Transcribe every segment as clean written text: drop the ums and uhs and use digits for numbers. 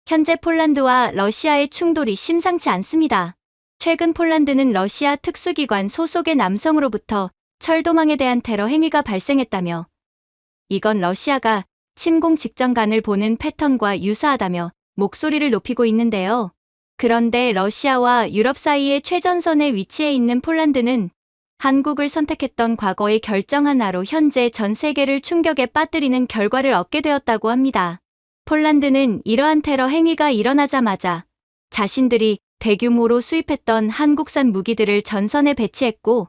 현재 폴란드와 러시아의 충돌이 심상치 않습니다. 최근 폴란드는 러시아 특수기관 소속의 남성으로부터 철도망에 대한 테러 행위가 발생했다며 이건 러시아가 침공 직전간을 보는 패턴과 유사하다며 목소리를 높이고 있는데요. 그런데 러시아와 유럽 사이의 최전선에 위치해 있는 폴란드는 한국을 선택했던 과거의 결정 하나로 현재 전 세계를 충격에 빠뜨리는 결과를 얻게 되었다고 합니다. 폴란드는 이러한 테러 행위가 일어나자마자 자신들이 대규모로 수입했던 한국산 무기들을 전선에 배치했고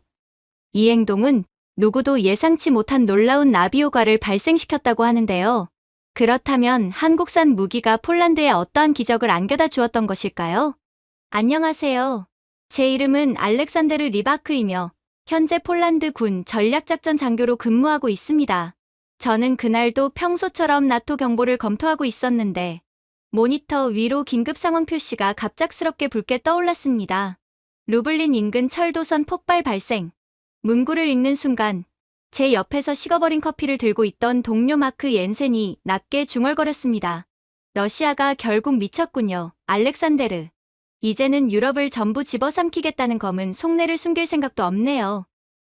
이 행동은 누구도 예상치 못한 놀라운 나비 효과를 발생시켰다고 하는데요. 그렇다면 한국산 무기가 폴란드에 어떠한 기적을 안겨다 주었던 것일까요? 안녕하세요. 제 이름은 알렉산데르 리바크이며 현재 폴란드 군 전략작전 장교로 근무하고 있습니다. 저는 그날도 평소처럼 나토 경보를 검토하고 있었는데 모니터 위로 긴급 상황 표시가 갑작스럽게 붉게 떠올랐습니다. 루블린 인근 철도선 폭발 발생. 문구를 읽는 순간 제 옆에서 식어버린 커피를 들고 있던 동료 마크 옌센이 낮게 중얼거렸습니다. 러시아가 결국 미쳤군요, 알렉산데르. 이제는 유럽을 전부 집어삼키겠다는 검은 속내를 숨길 생각도 없네요.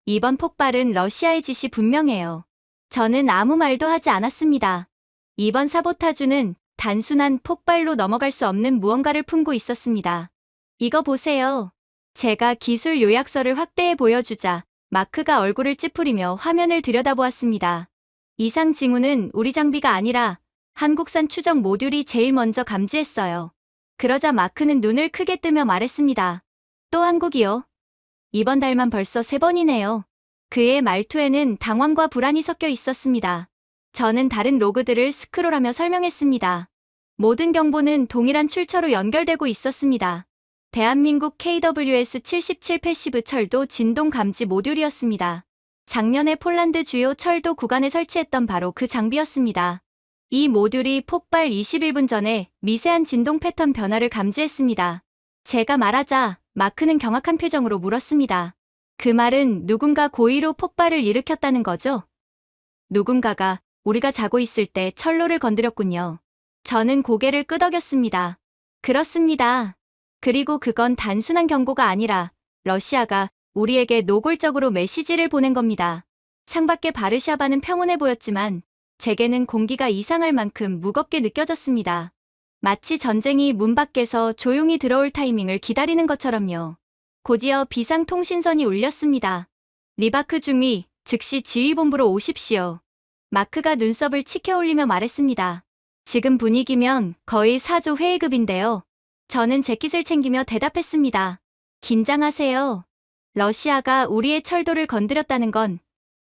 이번 폭발은 러시아의 짓이 분명해요. 저는 아무 말도 하지 않았습니다. 이번 사보타주는 단순한 폭발로 넘어갈 수 없는 무언가를 품고 있었습니다. 이거 보세요. 제가 기술 요약서를 확대해 보여주자 마크가 얼굴을 찌푸리며 화면을 들여다보았습니다. 이상 징후는 우리 장비가 아니라 한국산 추적 모듈이 제일 먼저 감지했어요. 그러자 마크는 눈을 크게 뜨며 말했습니다. 또 한국이요? 이번 달만 벌써 3번이네요. 그의 말투에는 당황과 불안이 섞여 있었습니다. 저는 다른 로그들을 스크롤하며 설명했습니다. 모든 경보는 동일한 출처로 연결되고 있었습니다. 대한민국 KWS 77 패시브 철도 진동 감지 모듈이었습니다. 작년에 폴란드 주요 철도 구간에 설치했던 바로 그 장비였습니다. 이 모듈이 폭발 21분 전에 미세한 진동 패턴 변화를 감지했습니다. 제가 말하자 마크는 경악한 표정으로 물었습니다. 그 말은 누군가 고의로 폭발을 일으켰다는 거죠? 누군가가 우리가 자고 있을 때 철로를 건드렸군요. 저는 고개를 끄덕였습니다. 그렇습니다. 그리고 그건 단순한 경고가 아니라 러시아가 우리에게 노골적으로 메시지를 보낸 겁니다. 창밖의 바르샤바는 평온해 보였지만 제게는 공기가 이상할 만큼 무겁게 느껴졌습니다. 마치 전쟁이 문 밖에서 조용히 들어올 타이밍을 기다리는 것처럼요. 곧이어 비상통신선이 울렸습니다. 리바크 중위, 즉시 지휘본부로 오십시오. 마크가 눈썹을 치켜 올리며 말했습니다. 지금 분위기면 거의 사조 회의급인데요. 저는 재킷을 챙기며 대답했습니다. 긴장하세요. 러시아가 우리의 철도를 건드렸다는 건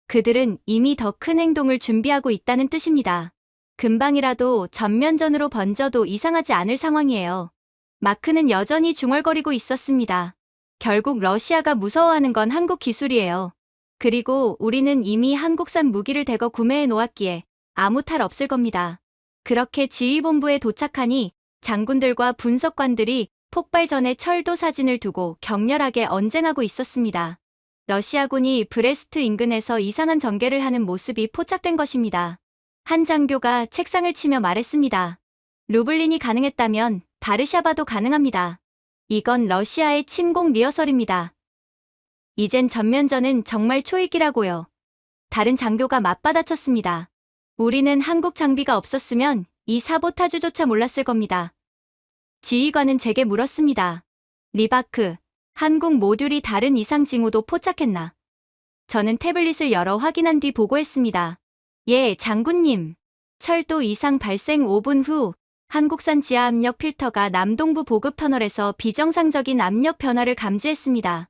그들은 이미 더 큰 행동을 준비하고 있다는 뜻입니다. 금방이라도 전면전으로 번져도 이상하지 않을 상황이에요. 마크는 여전히 중얼거리고 있었습니다. 결국 러시아가 무서워하는 건 한국 기술이에요. 그리고 우리는 이미 한국산 무기를 대거 구매해 놓았기에 아무 탈 없을 겁니다. 그렇게 지휘본부에 도착하니 장군들과 분석관들이 폭발 전에 철도 사진을 두고 격렬하게 언쟁하고 있었습니다. 러시아군이 브레스트 인근에서 이상한 전개를 하는 모습이 포착된 것입니다. 한 장교가 책상을 치며 말했습니다. 루블린이 가능했다면 바르샤바도 가능합니다. 이건 러시아의 침공 리허설입니다. 이젠 전면전은 정말 초이기라고요. 다른 장교가 맞받아쳤습니다. 우리는 한국 장비가 없었으면 이 사보타주조차 몰랐을 겁니다. 지휘관은 제게 물었습니다. 리바크, 한국 모듈이 다른 이상 징후도 포착했나? 저는 태블릿을 열어 확인한 뒤 보고했습니다. 예, 장군님. 철도 이상 발생 5분 후 한국산 지하압력 필터가 남동부 보급 터널에서 비정상적인 압력 변화를 감지했습니다.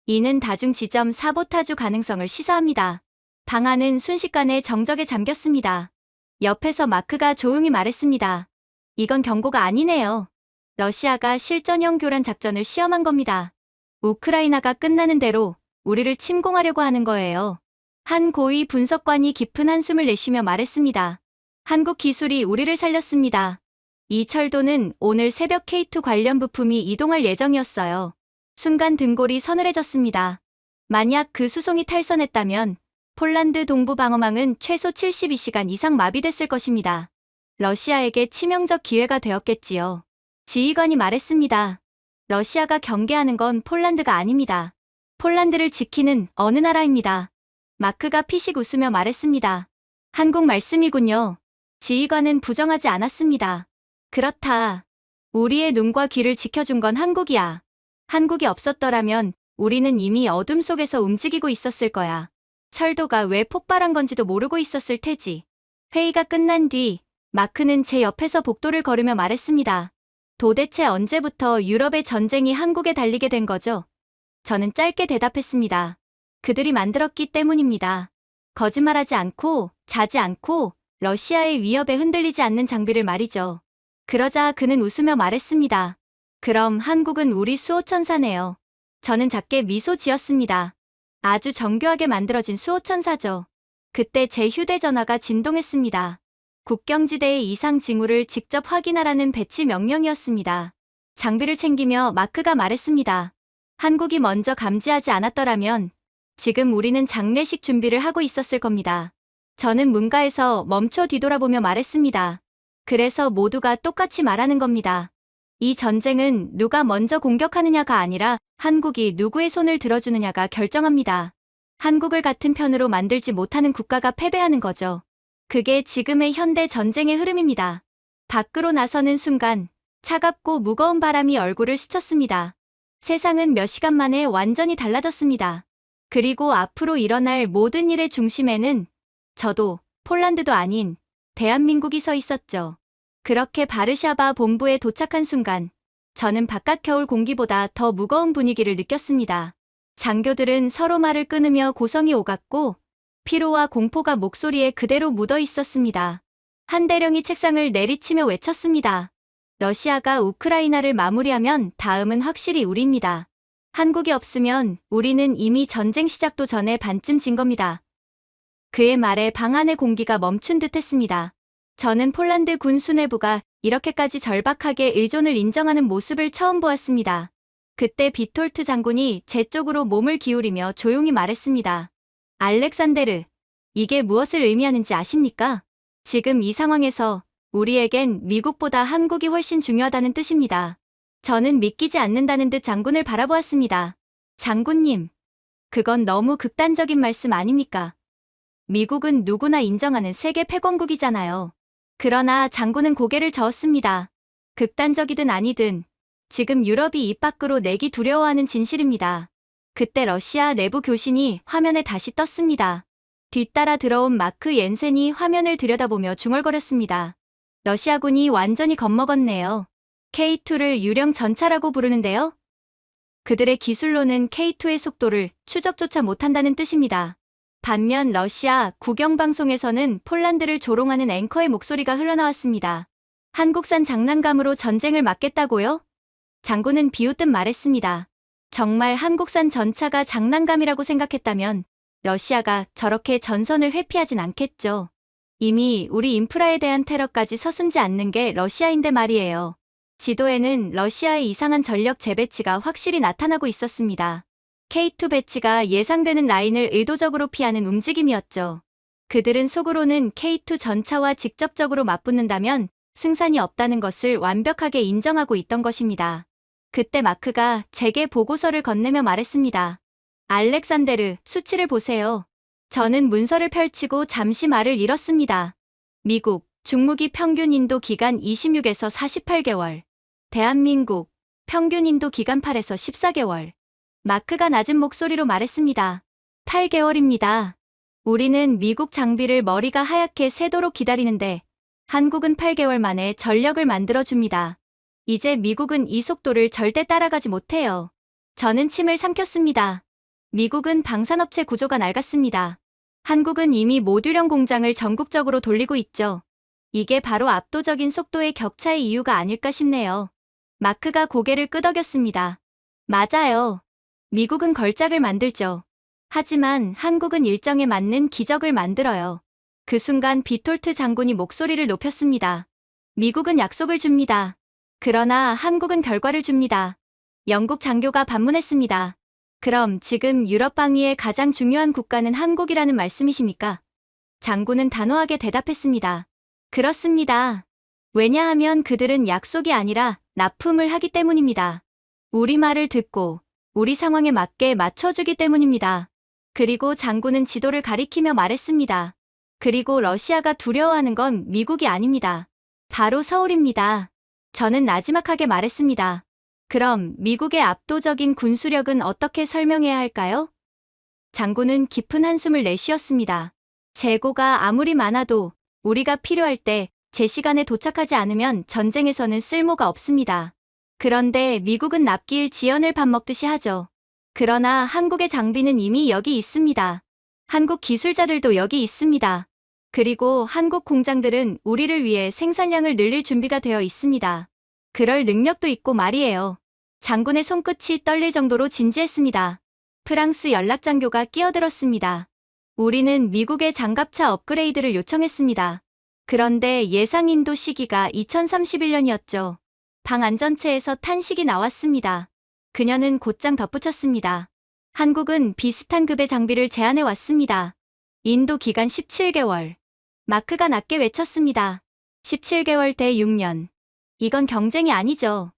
이는 다중 지점 사보타주 가능성을 시사합니다. 방안은 순식간에 정적에 잠겼습니다. 옆에서 마크가 조용히 말했습니다. 이건 경고가 아니네요. 러시아가 실전형 교란 작전을 시험한 겁니다. 우크라이나가 끝나는 대로 우리를 침공하려고 하는 거예요. 한 고위 분석관이 깊은 한숨을 내쉬며 말했습니다. 한국 기술이 우리를 살렸습니다. 이 철도는 오늘 새벽 K2 관련 부품이 이동할 예정이었어요. 순간 등골이 서늘해졌습니다. 만약 그 수송이 탈선했다면 폴란드 동부 방어망은 최소 72시간 이상 마비됐을 것입니다. 러시아에게 치명적 기회가 되었겠지요. 지휘관이 말했습니다. 러시아가 경계하는 건 폴란드가 아닙니다. 폴란드를 지키는 어느 나라입니다. 마크가 피식 웃으며 말했습니다. 한국 말씀이군요. 지휘관은 부정하지 않았습니다. 그렇다. 우리의 눈과 귀를 지켜준 건 한국이야. 한국이 없었더라면 우리는 이미 어둠 속에서 움직이고 있었을 거야. 철도가 왜 폭발한 건지도 모르고 있었을 테지. 회의가 끝난 뒤 마크는 제 옆에서 복도를 걸으며 말했습니다. 도대체 언제부터 유럽의 전쟁이 한국에 달리게 된 거죠? 저는 짧게 대답했습니다. 그들이 만들었기 때문입니다. 거짓말하지 않고 자지 않고 러시아의 위협에 흔들리지 않는 장비를 말이죠. 그러자 그는 웃으며 말했습니다. 그럼 한국은 우리 수호천사네요. 저는 작게 미소 지었습니다. 아주 정교하게 만들어진 수호천사죠. 그때 제 휴대전화가 진동했습니다. 국경지대의 이상 징후를 직접 확인하라는 배치 명령이었습니다. 장비를 챙기며 마크가 말했습니다. 한국이 먼저 감지하지 않았더라면 지금 우리는 장례식 준비를 하고 있었을 겁니다. 저는 문가에서 멈춰 뒤돌아보며 말했습니다. 그래서 모두가 똑같이 말하는 겁니다. 이 전쟁은 누가 먼저 공격하느냐가 아니라 한국이 누구의 손을 들어주느냐가 결정합니다. 한국을 같은 편으로 만들지 못하는 국가가 패배하는 거죠. 그게 지금의 현대 전쟁의 흐름입니다. 밖으로 나서는 순간 차갑고 무거운 바람이 얼굴을 스쳤습니다. 세상은 몇 시간 만에 완전히 달라졌습니다. 그리고 앞으로 일어날 모든 일의 중심에는 저도 폴란드도 아닌 대한민국이 서 있었죠. 그렇게 바르샤바 본부에 도착한 순간 저는 바깥 겨울 공기보다 더 무거운 분위기를 느꼈습니다. 장교들은 서로 말을 끊으며 고성이 오갔고 피로와 공포가 목소리에 그대로 묻어 있었습니다. 한 대령이 책상을 내리치며 외쳤습니다. 러시아가 우크라이나를 마무리하면 다음은 확실히 우리입니다. 한국이 없으면 우리는 이미 전쟁 시작도 전에 반쯤 진 겁니다. 그의 말에 방 안의 공기가 멈춘 듯 했습니다. 저는 폴란드 군 수뇌부가 이렇게까지 절박하게 의존을 인정하는 모습을 처음 보았습니다. 그때 비톨트 장군이 제 쪽으로 몸을 기울이며 조용히 말했습니다. 알렉산데르, 이게 무엇을 의미하는지 아십니까? 지금 이 상황에서 우리에겐 미국보다 한국이 훨씬 중요하다는 뜻입니다. 저는 믿기지 않는다는 듯 장군을 바라보았습니다. 장군님, 그건 너무 극단적인 말씀 아닙니까? 미국은 누구나 인정하는 세계 패권국이잖아요. 그러나 장군은 고개를 저었습니다. 극단적이든 아니든 지금 유럽이 입 밖으로 내기 두려워하는 진실입니다. 그때 러시아 내부 교신이 화면에 다시 떴습니다. 뒤따라 들어온 마크 옌센이 화면을 들여다보며 중얼거렸습니다. 러시아군이 완전히 겁먹었네요. K2를 유령 전차라고 부르는데요. 그들의 기술로는 K2의 속도를 추적조차 못한다는 뜻입니다. 반면 러시아 국영방송에서는 폴란드를 조롱하는 앵커의 목소리가 흘러나왔습니다. 한국산 장난감으로 전쟁을 막겠다고요? 장군은 비웃듯 말했습니다. 정말 한국산 전차가 장난감이라고 생각했다면 러시아가 저렇게 전선을 회피하진 않겠죠. 이미 우리 인프라에 대한 테러까지 서슴지 않는 게 러시아인데 말이에요. 지도에는 러시아의 이상한 전력 재배치가 확실히 나타나고 있었습니다. K2 배치가 예상되는 라인을 의도적으로 피하는 움직임이었죠. 그들은 속으로는 K2 전차와 직접적으로 맞붙는다면 승산이 없다는 것을 완벽하게 인정하고 있던 것입니다. 그때 마크가 제게 보고서를 건네며 말했습니다. 알렉산데르, 수치를 보세요. 저는 문서를 펼치고 잠시 말을 잃었습니다. 미국, 중무기 평균 인도 기간 26에서 48개월. 대한민국, 평균 인도 기간 8에서 14개월. 마크가 낮은 목소리로 말했습니다. 8개월입니다. 우리는 미국 장비를 머리가 하얗게 새도록 기다리는데 한국은 8개월 만에 전력을 만들어줍니다. 이제 미국은 이 속도를 절대 따라가지 못해요. 저는 침을 삼켰습니다. 미국은 방산업체 구조가 낡았습니다. 한국은 이미 모듈형 공장을 전국적으로 돌리고 있죠. 이게 바로 압도적인 속도의 격차의 이유가 아닐까 싶네요. 마크가 고개를 끄덕였습니다. 맞아요. 미국은 걸작을 만들죠. 하지만 한국은 일정에 맞는 기적을 만들어요. 그 순간 비톨트 장군이 목소리를 높였습니다. 미국은 약속을 줍니다. 그러나 한국은 결과를 줍니다. 영국 장교가 반문했습니다. 그럼 지금 유럽 방위의 가장 중요한 국가는 한국이라는 말씀이십니까? 장군은 단호하게 대답했습니다. 그렇습니다. 왜냐하면 그들은 약속이 아니라 납품을 하기 때문입니다. 우리 말을 듣고 우리 상황에 맞게 맞춰주기 때문입니다. 그리고 장군은 지도를 가리키며 말했습니다. 그리고 러시아가 두려워하는 건 미국이 아닙니다. 바로 서울입니다. 저는 나지막하게 말했습니다. 그럼 미국의 압도적인 군수력은 어떻게 설명해야 할까요? 장군은 깊은 한숨을 내쉬었습니다. 재고가 아무리 많아도 우리가 필요할 때 제 시간에 도착하지 않으면 전쟁에서는 쓸모가 없습니다. 그런데 미국은 납기일 지연을 밥 먹듯이 하죠. 그러나 한국의 장비는 이미 여기 있습니다. 한국 기술자들도 여기 있습니다. 그리고 한국 공장들은 우리를 위해 생산량을 늘릴 준비가 되어 있습니다. 그럴 능력도 있고 말이에요. 장군의 손끝이 떨릴 정도로 진지했습니다. 프랑스 연락장교가 끼어들었습니다. 우리는 미국의 장갑차 업그레이드를 요청했습니다. 그런데 예상 인도 시기가 2031년이었죠. 방 안전체에서 탄식이 나왔습니다. 그녀는 곧장 덧붙였습니다. 한국은 비슷한 급의 장비를 제안해 왔습니다. 인도 기간 17개월. 마크가 낮게 외쳤습니다. 17개월 대 6년. 이건 경쟁이 아니죠.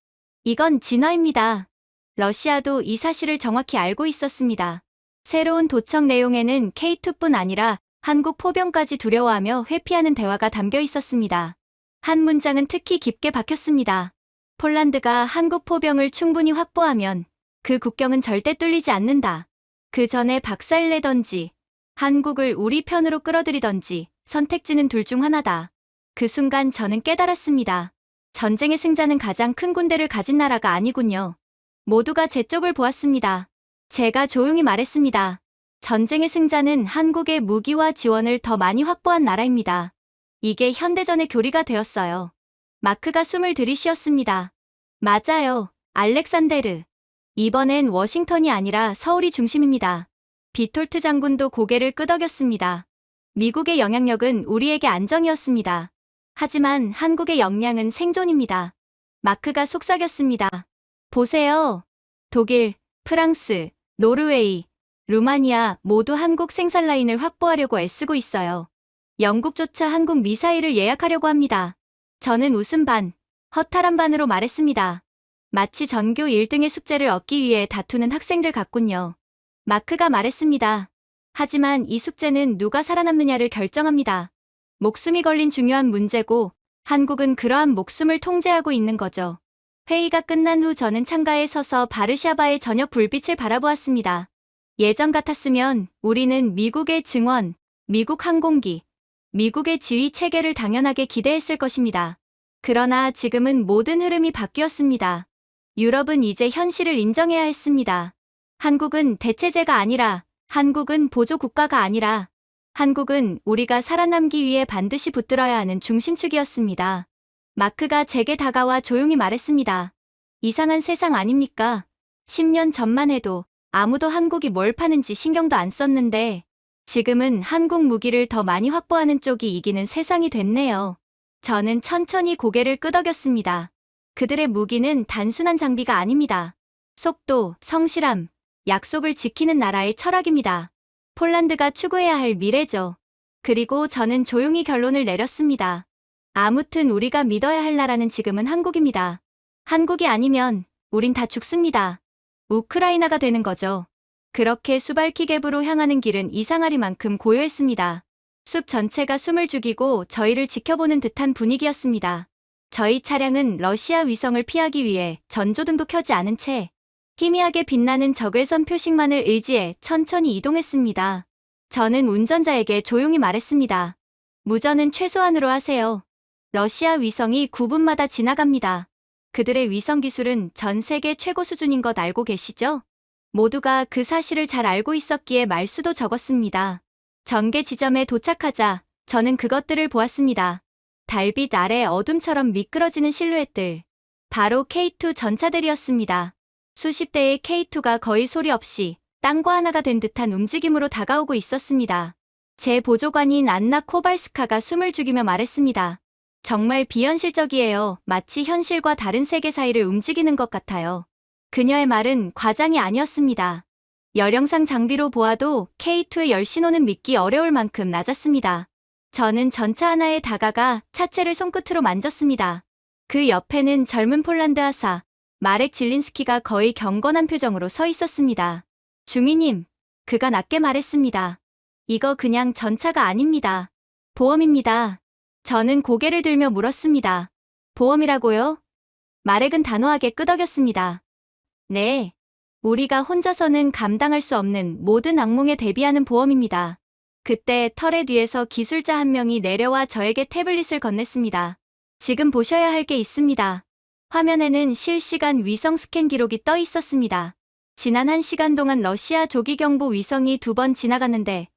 이건 진화입니다. 러시아도 이 사실을 정확히 알고 있었습니다. 새로운 도청 내용에는 K2뿐 아니라 한국 포병까지 두려워하며 회피하는 대화가 담겨 있었습니다. 한 문장은 특히 깊게 박혔습니다. 폴란드가 한국 포병을 충분히 확보하면 그 국경은 절대 뚫리지 않는다. 그 전에 박살내던지 한국을 우리 편으로 끌어들이던지 선택지는 둘 중 하나다. 그 순간 저는 깨달았습니다. 전쟁의 승자는 가장 큰 군대를 가진 나라가 아니군요. 모두가 제 쪽을 보았습니다. 제가 조용히 말했습니다. 전쟁의 승자는 한국의 무기와 지원을 더 많이 확보한 나라입니다. 이게 현대전의 교리가 되었어요. 마크가 숨을 들이쉬었습니다. 맞아요, 알렉산데르. 이번엔 워싱턴이 아니라 서울이 중심입니다. 비톨트 장군도 고개를 끄덕였습니다. 미국의 영향력은 우리에게 안정이었습니다. 하지만 한국의 역량은 생존입니다. 마크가 속삭였습니다. 보세요. 독일, 프랑스, 노르웨이, 루마니아 모두 한국 생산 라인을 확보하려고 애쓰고 있어요. 영국조차 한국 미사일을 예약하려고 합니다. 저는 웃음 반, 허탈한 반으로 말했습니다. 마치 전교 1등의 숙제를 얻기 위해 다투는 학생들 같군요. 마크가 말했습니다. 하지만 이 숙제는 누가 살아남느냐를 결정합니다. 목숨이 걸린 중요한 문제고 한국은 그러한 목숨을 통제하고 있는 거죠. 회의가 끝난 후 저는 창가에 서서 바르샤바의 저녁 불빛을 바라보았습니다. 예전 같았으면 우리는 미국의 증원, 미국 항공기, 미국의 지휘 체계를 당연하게 기대했을 것입니다. 그러나 지금은 모든 흐름이 바뀌었습니다. 유럽은 이제 현실을 인정해야 했습니다. 한국은 대체제가 아니라, 한국은 보조 국가가 아니라, 한국은 우리가 살아남기 위해 반드시 붙들어야 하는 중심축이었습니다. 마크가 제게 다가와 조용히 말했습니다. 이상한 세상 아닙니까? 10년 전만 해도 아무도 한국이 뭘 파는지 신경도 안 썼는데 지금은 한국 무기를 더 많이 확보하는 쪽이 이기는 세상이 됐네요. 저는 천천히 고개를 끄덕였습니다. 그들의 무기는 단순한 장비가 아닙니다. 속도, 성실함, 약속을 지키는 나라의 철학입니다. 폴란드가 추구해야 할 미래죠. 그리고 저는 조용히 결론을 내렸습니다. 아무튼 우리가 믿어야 할 나라는 지금은 한국입니다. 한국이 아니면 우린 다 죽습니다. 우크라이나가 되는 거죠. 그렇게 수발키 갭으로 향하는 길은 이상하리만큼 고요했습니다. 숲 전체가 숨을 죽이고 저희를 지켜보는 듯한 분위기였습니다. 저희 차량은 러시아 위성을 피하기 위해 전조등도 켜지 않은 채 희미하게 빛나는 적외선 표식만을 의지해 천천히 이동했습니다. 저는 운전자에게 조용히 말했습니다. 무전은 최소한으로 하세요. 러시아 위성이 9분마다 지나갑니다. 그들의 위성 기술은 전 세계 최고 수준인 것 알고 계시죠? 모두가 그 사실을 잘 알고 있었기에 말수도 적었습니다. 전개 지점에 도착하자 저는 그것들을 보았습니다. 달빛 아래 어둠처럼 미끄러지는 실루엣들. 바로 K2 전차들이었습니다. 수십 대의 K2가 거의 소리 없이 땅과 하나가 된 듯한 움직임으로 다가오고 있었습니다. 제 보조관인 안나 코발스카가 숨을 죽이며 말했습니다. 정말 비현실적이에요. 마치 현실과 다른 세계 사이를 움직이는 것 같아요. 그녀의 말은 과장이 아니었습니다. 열영상 장비로 보아도 K2의 열신호는 믿기 어려울 만큼 낮았습니다. 저는 전차 하나에 다가가 차체를 손끝으로 만졌습니다. 그 옆에는 젊은 폴란드 하사, 마렉 질린스키가 거의 경건한 표정으로 서 있었습니다. 중위님, 그가 낮게 말했습니다. 이거 그냥 전차가 아닙니다. 보험입니다. 저는 고개를 들며 물었습니다. 보험이라고요? 마렉은 단호하게 끄덕였습니다. 네. 우리가 혼자서는 감당할 수 없는 모든 악몽에 대비하는 보험입니다. 그때 터렛 뒤에서 기술자 한 명이 내려와 저에게 태블릿을 건넸습니다. 지금 보셔야 할 게 있습니다. 화면에는 실시간 위성 스캔 기록이 떠 있었습니다. 지난 1시간 동안 러시아 조기경보 위성이 2번 지나갔는데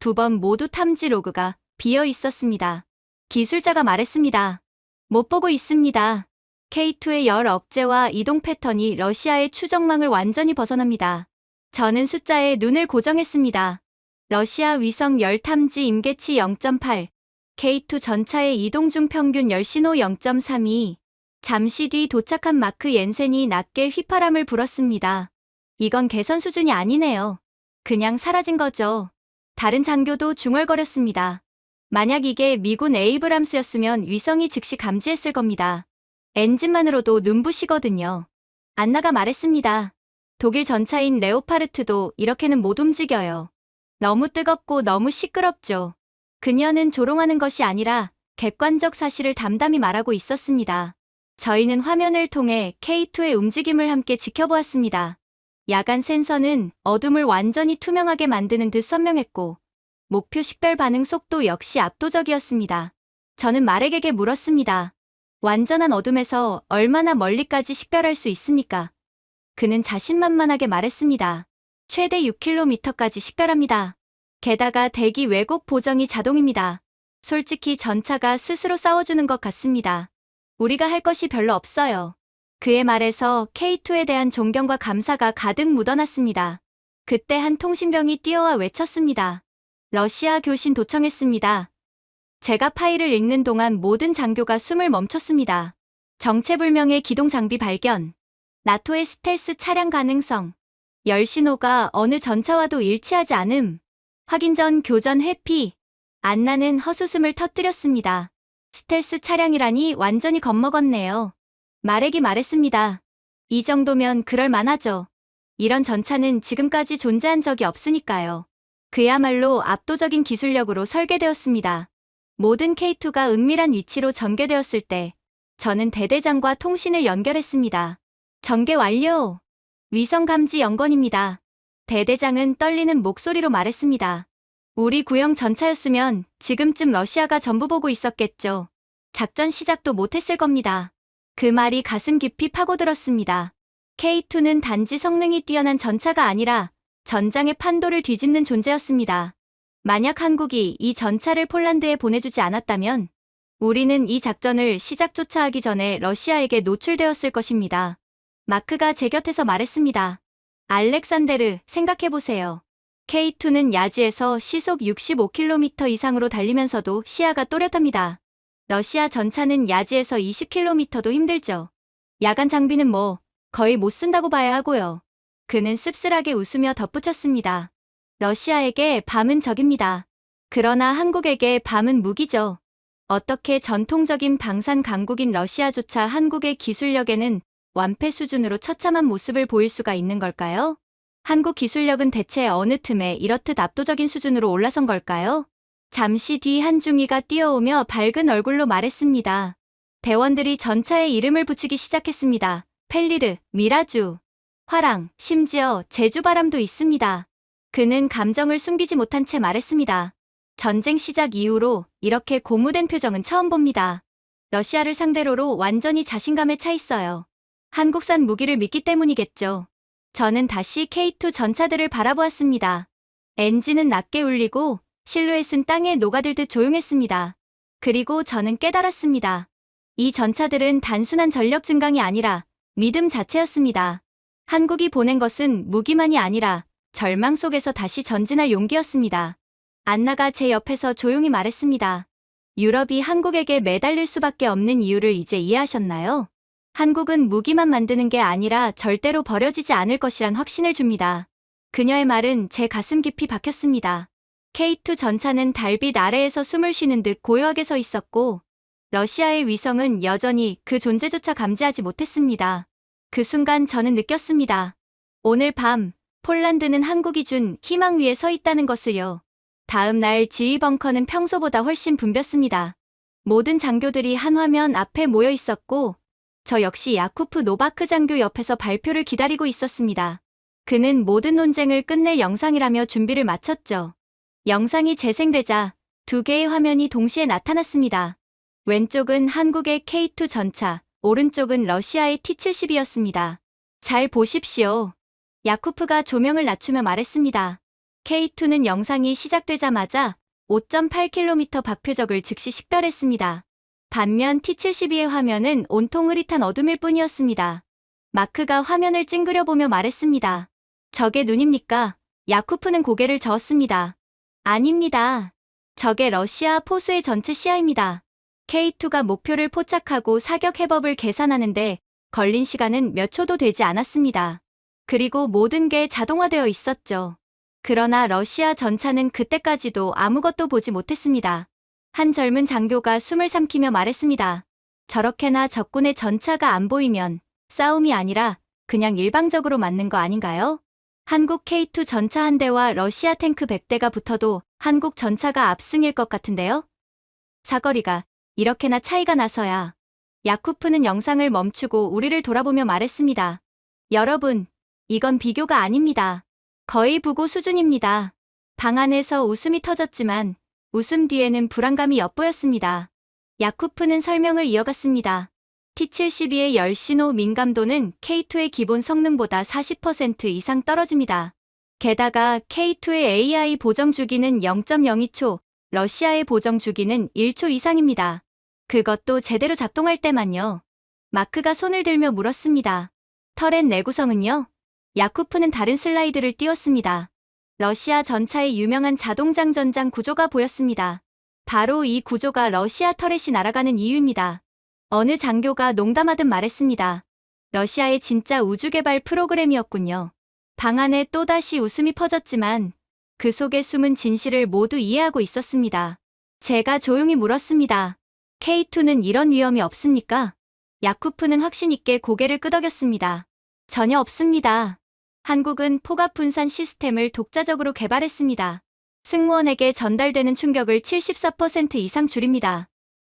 2번 모두 탐지 로그가 비어 있었습니다. 기술자가 말했습니다. 못 보고 있습니다. K2의 열 억제와 이동 패턴이 러시아의 추정망을 완전히 벗어납니다. 저는 숫자에 눈을 고정했습니다. 러시아 위성 열 탐지 임계치 0.8, K2 전차의 이동 중 평균 열 신호 0.32. 잠시 뒤 도착한 마크 옌센이 낮게 휘파람을 불었습니다. 이건 개선 수준이 아니네요. 그냥 사라진 거죠. 다른 장교도 중얼거렸습니다. 만약 이게 미군 에이브람스였으면 위성이 즉시 감지했을 겁니다. 엔진만으로도 눈부시거든요. 안나가 말했습니다. 독일 전차인 레오파르트도 이렇게는 못 움직여요. 너무 뜨겁고 너무 시끄럽죠. 그녀는 조롱하는 것이 아니라 객관적 사실을 담담히 말하고 있었습니다. 저희는 화면을 통해 K2의 움직임을 함께 지켜보았습니다. 야간 센서는 어둠을 완전히 투명하게 만드는 듯 선명했고 목표 식별 반응 속도 역시 압도적이었습니다. 저는 마렉에게 물었습니다. 완전한 어둠에서 얼마나 멀리까지 식별할 수 있습니까? 그는 자신만만하게 말했습니다. 최대 6km까지 식별합니다. 게다가 대기 왜곡 보정이 자동입니다. 솔직히 전차가 스스로 싸워주는 것 같습니다. 우리가 할 것이 별로 없어요. 그의 말에서 K2에 대한 존경과 감사가 가득 묻어났습니다. 그때 한 통신병이 뛰어와 외쳤습니다. 러시아 교신 도청했습니다. 제가 파일을 읽는 동안 모든 장교가 숨을 멈췄습니다. 정체불명의 기동 장비 발견. 나토의 스텔스 차량 가능성. 열 신호가 어느 전차와도 일치하지 않음. 확인 전 교전 회피. 안나는 헛웃음을 터뜨렸습니다. 스텔스 차량이라니 완전히 겁먹었네요. 마렉이 말했습니다. 이 정도면 그럴 만하죠. 이런 전차는 지금까지 존재한 적이 없으니까요. 그야말로 압도적인 기술력으로 설계되었습니다. 모든 K2가 은밀한 위치로 전개되었을 때 저는 대대장과 통신을 연결했습니다. 전개 완료! 위성 감지 연건입니다. 대대장은 떨리는 목소리로 말했습니다. 우리 구형 전차였으면 지금쯤 러시아가 전부 보고 있었겠죠. 작전 시작도 못했을 겁니다. 그 말이 가슴 깊이 파고들었습니다. K2는 단지 성능이 뛰어난 전차가 아니라 전장의 판도를 뒤집는 존재였습니다. 만약 한국이 이 전차를 폴란드에 보내주지 않았다면 우리는 이 작전을 시작조차 하기 전에 러시아에게 노출되었을 것입니다. 마크가 제 곁에서 말했습니다. 알렉산데르, 생각해보세요. K2는 야지에서 시속 65km 이상으로 달리면서도 시야가 또렷합니다. 러시아 전차는 야지에서 20km도 힘들죠. 야간 장비는 거의 못 쓴다고 봐야 하고요. 그는 씁쓸하게 웃으며 덧붙였습니다. 러시아에게 밤은 적입니다. 그러나 한국에게 밤은 무기죠. 어떻게 전통적인 방산 강국인 러시아조차 한국의 기술력에는 완패 수준으로 처참한 모습을 보일 수가 있는 걸까요? 한국 기술력은 대체 어느 틈에 이렇듯 압도적인 수준으로 올라선 걸까요? 잠시 뒤 한 중위가 뛰어오며 밝은 얼굴로 말했습니다. 대원들이 전차에 이름을 붙이기 시작했습니다. 펠리르, 미라주, 화랑, 심지어 제주바람도 있습니다. 그는 감정을 숨기지 못한 채 말했습니다. 전쟁 시작 이후로 이렇게 고무된 표정은 처음 봅니다. 러시아를 상대로로 완전히 자신감에 차 있어요. 한국산 무기를 믿기 때문이겠죠. 저는 다시 K2 전차들을 바라보았습니다. 엔진은 낮게 울리고 실루엣은 땅에 녹아들듯 조용했습니다. 그리고 저는 깨달았습니다. 이 전차들은 단순한 전력 증강이 아니라 믿음 자체였습니다. 한국이 보낸 것은 무기만이 아니라 절망 속에서 다시 전진할 용기였습니다. 안나가 제 옆에서 조용히 말했습니다. 유럽이 한국에게 매달릴 수밖에 없는 이유를 이제 이해하셨나요? 한국은 무기만 만드는 게 아니라 절대로 버려지지 않을 것이란 확신을 줍니다. 그녀의 말은 제 가슴 깊이 박혔습니다. K2 전차는 달빛 아래에서 숨을 쉬는 듯 고요하게 서 있었고, 러시아의 위성은 여전히 그 존재조차 감지하지 못했습니다. 그 순간 저는 느꼈습니다. 오늘 밤, 폴란드는 한국이 준 희망 위에 서 있다는 것을요. 다음 날 지휘 벙커는 평소보다 훨씬 붐볐습니다. 모든 장교들이 한 화면 앞에 모여 있었고, 저 역시 야쿠프 노바크 장교 옆에서 발표를 기다리고 있었습니다. 그는 모든 논쟁을 끝낼 영상이라며 준비를 마쳤죠. 영상이 재생되자 두 개의 화면이 동시에 나타났습니다. 왼쪽은 한국의 K2 전차, 오른쪽은 러시아의 T-70이었습니다. 잘 보십시오. 야쿠프가 조명을 낮추며 말했습니다. K2는 영상이 시작되자마자 5.8km 박표적을 즉시 식별했습니다. 반면 T-72의 화면은 온통 흐릿한 어둠일 뿐이었습니다. 마크가 화면을 찡그려보며 말했습니다. 저게 눈입니까? 야쿠프는 고개를 저었습니다. 아닙니다. 저게 러시아 포수의 전체 시야입니다. K2가 목표를 포착하고 사격 해법을 계산하는데 걸린 시간은 몇 초도 되지 않았습니다. 그리고 모든 게 자동화되어 있었죠. 그러나 러시아 전차는 그때까지도 아무것도 보지 못했습니다. 한 젊은 장교가 숨을 삼키며 말했습니다. 저렇게나 적군의 전차가 안 보이면 싸움이 아니라 그냥 일방적으로 맞는 거 아닌가요? 한국 K2 전차 한 대와 러시아 탱크 100대가 붙어도 한국 전차가 압승일 것 같은데요? 사거리가 이렇게나 차이가 나서야. 야쿠프는 영상을 멈추고 우리를 돌아보며 말했습니다. 여러분, 이건 비교가 아닙니다. 거의 부고 수준입니다. 방 안에서 웃음이 터졌지만 웃음 뒤에는 불안감이 엿보였습니다. 야쿠프는 설명을 이어갔습니다. T-72의 열신호 민감도는 K2의 기본 성능보다 40% 이상 떨어집니다. 게다가 K2의 AI 보정 주기는 0.02초, 러시아의 보정 주기는 1초 이상입니다. 그것도 제대로 작동할 때만요. 마크가 손을 들며 물었습니다. 터렛 내구성은요? 야쿠프는 다른 슬라이드를 띄웠습니다. 러시아 전차의 유명한 자동장전장 구조가 보였습니다. 바로 이 구조가 러시아 터렛이 날아가는 이유입니다. 어느 장교가 농담하듯 말했습니다. 러시아의 진짜 우주개발 프로그램이었군요. 방 안에 또다시 웃음이 퍼졌지만 그 속에 숨은 진실을 모두 이해하고 있었습니다. 제가 조용히 물었습니다. K2는 이런 위험이 없습니까? 야쿠프는 확신 있게 고개를 끄덕였습니다. 전혀 없습니다. 한국은 포갑 분산 시스템을 독자적으로 개발했습니다. 승무원에게 전달되는 충격을 74% 이상 줄입니다.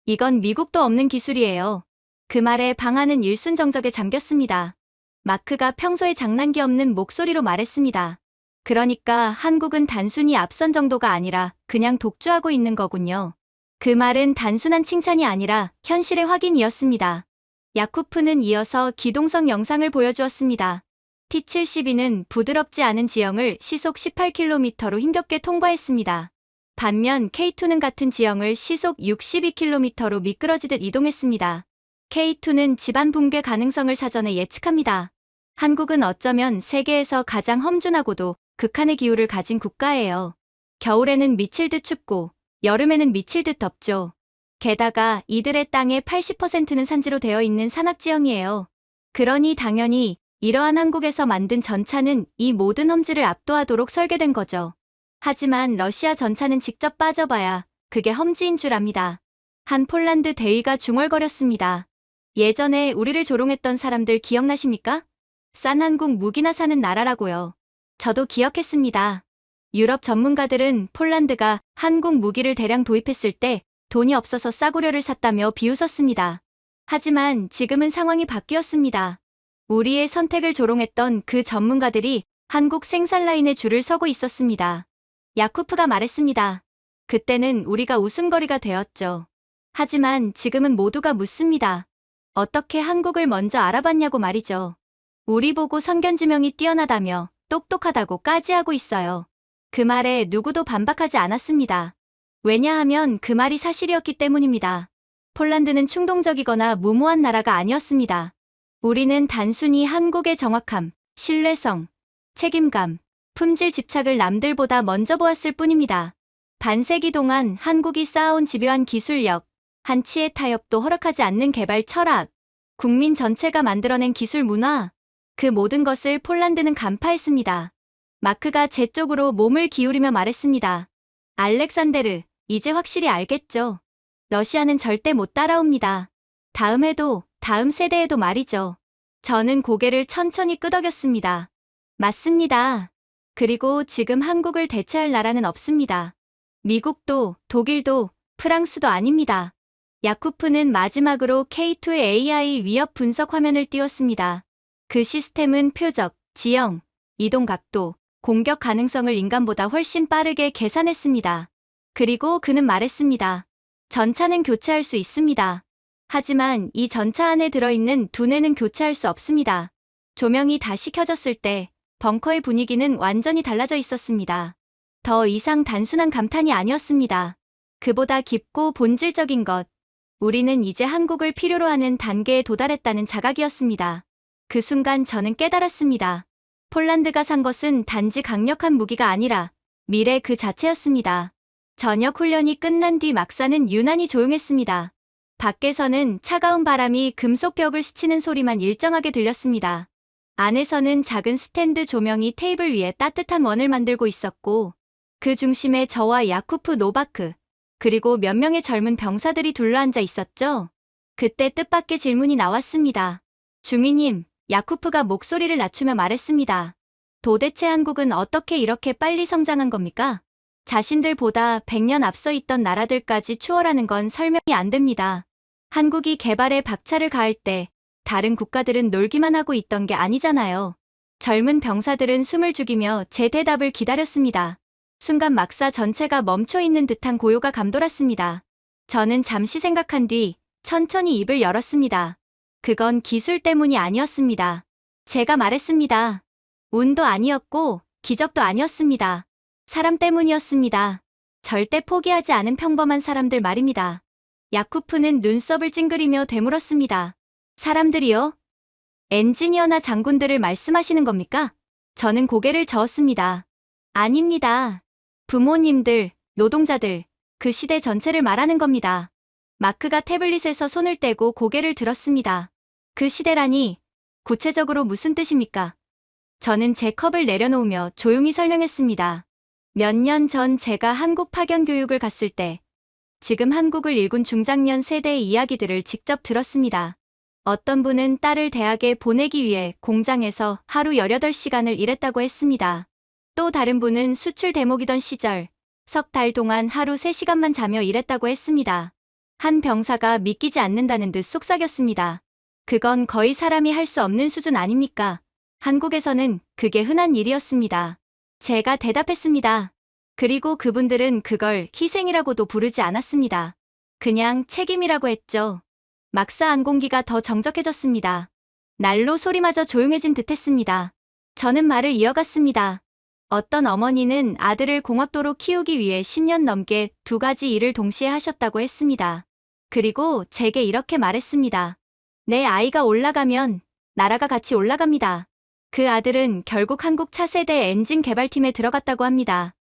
이건 미국도 없는 기술이에요. 그 말에 방안은 일순정적에 잠겼습니다. 마크가 평소에 장난기 없는 목소리로 말했습니다. 그러니까 한국은 단순히 앞선 정도가 아니라 그냥 독주하고 있는 거군요. 그 말은 단순한 칭찬이 아니라 현실의 확인이었습니다. 야쿠프는 이어서 기동성 영상을 보여주었습니다. T-72는 부드럽지 않은 지형을 시속 18km로 힘겹게 통과했습니다. 반면 K2는 같은 지형을 시속 62km로 미끄러지듯 이동했습니다. K2는 지반 붕괴 가능성을 사전에 예측합니다. 한국은 어쩌면 세계에서 가장 험준하고도 극한의 기후를 가진 국가예요. 겨울에는 미칠 듯 춥고 여름에는 미칠 듯 덥죠. 게다가 이들의 땅의 80%는 산지로 되어 있는 산악지형이에요. 그러니 당연히 이러한 한국에서 만든 전차는 이 모든 험지를 압도하도록 설계된 거죠. 하지만 러시아 전차는 직접 빠져봐야 그게 험지인 줄 압니다. 한 폴란드 대위가 중얼거렸습니다. 예전에 우리를 조롱했던 사람들 기억나십니까? 싼 한국 무기나 사는 나라라고요. 저도 기억했습니다. 유럽 전문가들은 폴란드가 한국 무기를 대량 도입했을 때 돈이 없어서 싸구려를 샀다며 비웃었습니다. 하지만 지금은 상황이 바뀌었습니다. 우리의 선택을 조롱했던 그 전문가들이 한국 생산 라인에 줄을 서고 있었습니다. 야쿠프가 말했습니다. 그때는 우리가 웃음거리가 되었죠. 하지만 지금은 모두가 묻습니다. 어떻게 한국을 먼저 알아봤냐고 말이죠. 우리 보고 선견지명이 뛰어나다며 똑똑하다고까지 하고 있어요. 그 말에 누구도 반박하지 않았습니다. 왜냐하면 그 말이 사실이었기 때문입니다. 폴란드는 충동적이거나 무모한 나라가 아니었습니다. 우리는 단순히 한국의 정확함, 신뢰성, 책임감, 품질 집착을 남들보다 먼저 보았을 뿐입니다. 반세기 동안 한국이 쌓아온 집요한 기술력, 한치의 타협도 허락하지 않는 개발 철학, 국민 전체가 만들어낸 기술 문화, 그 모든 것을 폴란드는 간파했습니다. 마크가 제 쪽으로 몸을 기울이며 말했습니다. 알렉산데르, 이제 확실히 알겠죠. 러시아는 절대 못 따라옵니다. 다음 해도, 다음 세대에도 말이죠. 저는 고개를 천천히 끄덕였습니다. 맞습니다. 그리고 지금 한국을 대체할 나라는 없습니다. 미국도, 독일도, 프랑스도 아닙니다. 야쿠프는 마지막으로 K2의 AI 위협 분석 화면을 띄웠습니다. 그 시스템은 표적, 지형, 이동 각도, 공격 가능성을 인간보다 훨씬 빠르게 계산했습니다. 그리고 그는 말했습니다. 전차는 교체할 수 있습니다. 하지만 이 전차 안에 들어있는 두뇌는 교체할 수 없습니다. 조명이 다시 켜졌을 때 벙커의 분위기는 완전히 달라져 있었습니다. 더 이상 단순한 감탄이 아니었습니다. 그보다 깊고 본질적인 것. 우리는 이제 한국을 필요로 하는 단계에 도달했다는 자각이었습니다. 그 순간 저는 깨달았습니다. 폴란드가 산 것은 단지 강력한 무기가 아니라 미래 그 자체였습니다. 저녁 훈련이 끝난 뒤 막사는 유난히 조용했습니다. 밖에서는 차가운 바람이 금속 벽을 스치는 소리만 일정하게 들렸습니다. 안에서는 작은 스탠드 조명이 테이블 위에 따뜻한 원을 만들고 있었고 그 중심에 저와 야쿠프 노바크 그리고 몇 명의 젊은 병사들이 둘러앉아 있었죠. 그때 뜻밖의 질문이 나왔습니다. 중위님, 야쿠프가 목소리를 낮추며 말했습니다. 도대체 한국은 어떻게 이렇게 빨리 성장한 겁니까? 자신들보다 100년 앞서 있던 나라들까지 추월하는 건 설명이 안 됩니다. 한국이 개발에 박차를 가할 때 다른 국가들은 놀기만 하고 있던 게 아니잖아요. 젊은 병사들은 숨을 죽이며 제 대답을 기다렸습니다. 순간 막사 전체가 멈춰 있는 듯한 고요가 감돌았습니다. 저는 잠시 생각한 뒤 천천히 입을 열었습니다. 그건 기술 때문이 아니었습니다. 제가 말했습니다. 운도 아니었고 기적도 아니었습니다. 사람 때문이었습니다. 절대 포기하지 않은 평범한 사람들 말입니다. 야쿠프는 눈썹을 찡그리며 되물었습니다. 사람들이요? 엔지니어나 장군들을 말씀하시는 겁니까? 저는 고개를 저었습니다. 아닙니다. 부모님들, 노동자들, 그 시대 전체를 말하는 겁니다. 마크가 태블릿에서 손을 떼고 고개를 들었습니다. 그 시대라니, 구체적으로 무슨 뜻입니까? 저는 제 컵을 내려놓으며 조용히 설명했습니다. 몇 년 전 제가 한국 파견 교육을 갔을 때 지금 한국을 일군 중장년 세대의 이야기들을 직접 들었습니다. 어떤 분은 딸을 대학에 보내기 위해 공장에서 하루 18시간을 일했다고 했습니다. 또 다른 분은 수출 대목이던 시절 석 달 동안 하루 3시간만 자며 일했다고 했습니다. 한 병사가 믿기지 않는다는 듯 속삭였습니다. 그건 거의 사람이 할 수 없는 수준 아닙니까? 한국에서는 그게 흔한 일이었습니다. 제가 대답했습니다. 그리고 그분들은 그걸 희생이라고도 부르지 않았습니다. 그냥 책임이라고 했죠. 막사 안공기가 더 정적해졌습니다. 난로 소리마저 조용해진 듯했습니다. 저는 말을 이어갔습니다. 어떤 어머니는 아들을 공학도로 키우기 위해 10년 넘게 2가지 일을 동시에 하셨다고 했습니다. 그리고 제게 이렇게 말했습니다. 내 아이가 올라가면 나라가 같이 올라갑니다. 그 아들은 결국 한국 차세대 엔진 개발팀에 들어갔다고 합니다.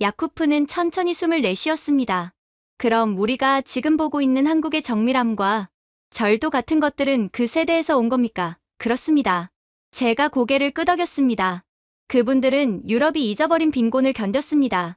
야쿠프는 천천히 숨을 내쉬었습니다. 그럼 우리가 지금 보고 있는 한국의 정밀함과 절도 같은 것들은 그 세대에서 온 겁니까? 그렇습니다. 제가 고개를 끄덕였습니다. 그분들은 유럽이 잊어버린 빈곤을 견뎠습니다.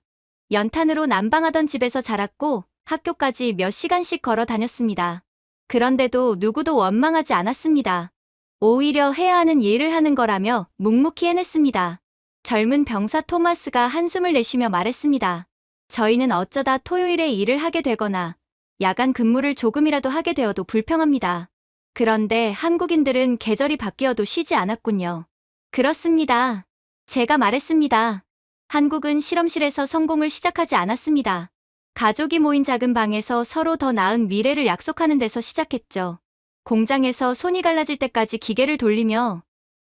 연탄으로 난방하던 집에서 자랐고 학교까지 몇 시간씩 걸어 다녔습니다. 그런데도 누구도 원망하지 않았습니다. 오히려 해야 하는 일을 하는 거라며 묵묵히 해냈습니다. 젊은 병사 토마스가 한숨을 내쉬며 말했습니다. 저희는 어쩌다 토요일에 일을 하게 되거나 야간 근무를 조금이라도 하게 되어도 불평합니다. 그런데 한국인들은 계절이 바뀌어도 쉬지 않았군요. 그렇습니다. 제가 말했습니다. 한국은 실험실에서 성공을 시작하지 않았습니다. 가족이 모인 작은 방에서 서로 더 나은 미래를 약속하는 데서 시작했죠. 공장에서 손이 갈라질 때까지 기계를 돌리며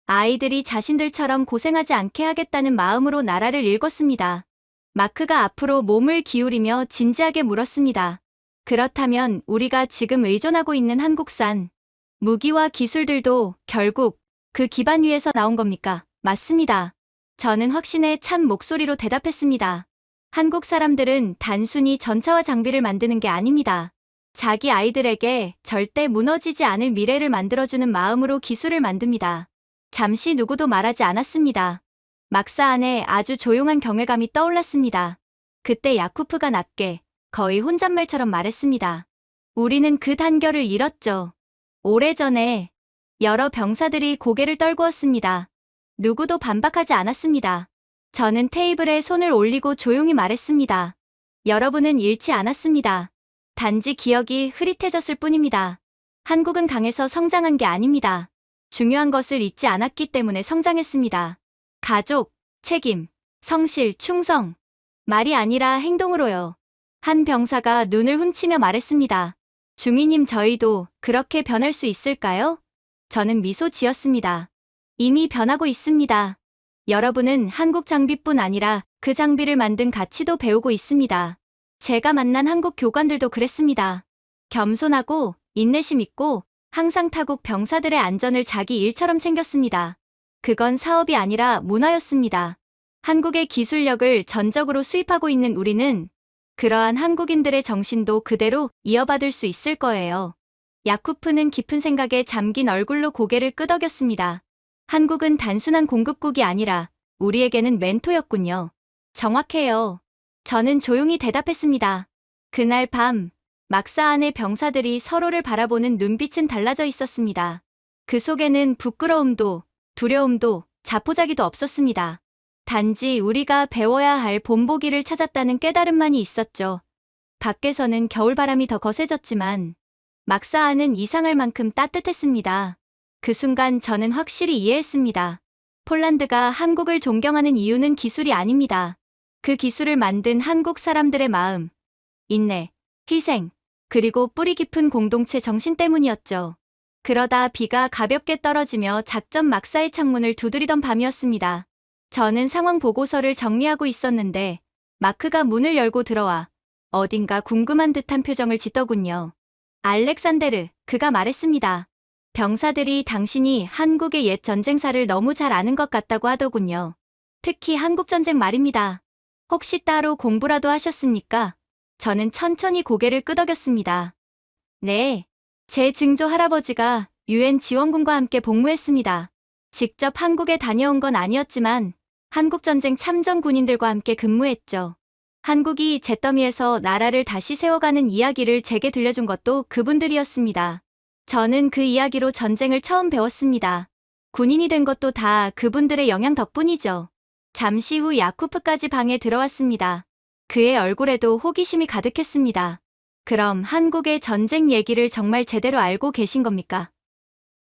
아이들이 자신들처럼 고생하지 않게 하겠다는 마음으로 나라를 일궜습니다. 마크가 앞으로 몸을 기울이며 진지하게 물었습니다. 그렇다면 우리가 지금 의존하고 있는 한국산 무기와 기술들도 결국 그 기반 위에서 나온 겁니까? 맞습니다. 저는 확신에 찬 목소리로 대답했습니다. 한국 사람들은 단순히 전차와 장비를 만드는 게 아닙니다. 자기 아이들에게 절대 무너지지 않을 미래를 만들어주는 마음으로 기술을 만듭니다. 잠시 누구도 말하지 않았습니다. 막사 안에 아주 조용한 경외감이 떠올랐습니다. 그때 야쿠프가 낮게 거의 혼잣말처럼 말했습니다. 우리는 그 단결을 잃었죠. 오래전에 여러 병사들이 고개를 떨구었습니다. 누구도 반박하지 않았습니다. 저는 테이블에 손을 올리고 조용히 말했습니다. 여러분은 잃지 않았습니다. 단지 기억이 흐릿해졌을 뿐입니다. 한국은 강해서 성장한 게 아닙니다. 중요한 것을 잊지 않았기 때문에 성장했습니다. 가족, 책임, 성실, 충성. 말이 아니라 행동으로요. 한 병사가 눈을 훔치며 말했습니다. 중위님, 저희도 그렇게 변할 수 있을까요? 저는 미소 지었습니다. 이미 변하고 있습니다. 여러분은 한국 장비뿐 아니라 그 장비를 만든 가치도 배우고 있습니다. 제가 만난 한국 교관들도 그랬습니다. 겸손하고 인내심 있고 항상 타국 병사들의 안전을 자기 일처럼 챙겼습니다. 그건 사업이 아니라 문화였습니다. 한국의 기술력을 전적으로 수입하고 있는 우리는 그러한 한국인들의 정신도 그대로 이어받을 수 있을 거예요. 야쿠프는 깊은 생각에 잠긴 얼굴로 고개를 끄덕였습니다. 한국은 단순한 공급국이 아니라 우리에게는 멘토였군요. 정확해요. 저는 조용히 대답했습니다. 그날 밤 막사 안의 병사들이 서로를 바라보는 눈빛은 달라져 있었습니다. 그 속에는 부끄러움도 두려움도 자포자기도 없었습니다. 단지 우리가 배워야 할 본보기를 찾았다는 깨달음만이 있었죠. 밖에서는 겨울바람이 더 거세졌지만 막사 안은 이상할 만큼 따뜻했습니다. 그 순간 저는 확실히 이해했습니다. 폴란드가 한국을 존경하는 이유는 기술이 아닙니다. 그 기술을 만든 한국 사람들의 마음, 인내, 희생, 그리고 뿌리 깊은 공동체 정신 때문이었죠. 그러다 비가 가볍게 떨어지며 작전 막사의 창문을 두드리던 밤이었습니다. 저는 상황 보고서를 정리하고 있었는데 마크가 문을 열고 들어와 어딘가 궁금한 듯한 표정을 짓더군요. 알렉산데르, 그가 말했습니다. 병사들이 당신이 한국의 옛 전쟁사를 너무 잘 아는 것 같다고 하더군요. 특히 한국전쟁 말입니다. 혹시 따로 공부라도 하셨습니까? 저는 천천히 고개를 끄덕였습니다. 네, 제 증조 할아버지가 유엔 지원군과 함께 복무했습니다. 직접 한국에 다녀온 건 아니었지만 한국전쟁 참전 군인들과 함께 근무했죠. 한국이 잿더미에서 나라를 다시 세워가는 이야기를 제게 들려준 것도 그분들이었습니다. 저는 그 이야기로 전쟁을 처음 배웠습니다. 군인이 된 것도 다 그분들의 영향 덕분이죠. 잠시 후 야쿠프까지 방에 들어왔습니다. 그의 얼굴에도 호기심이 가득했습니다. 그럼 한국의 전쟁 얘기를 정말 제대로 알고 계신 겁니까?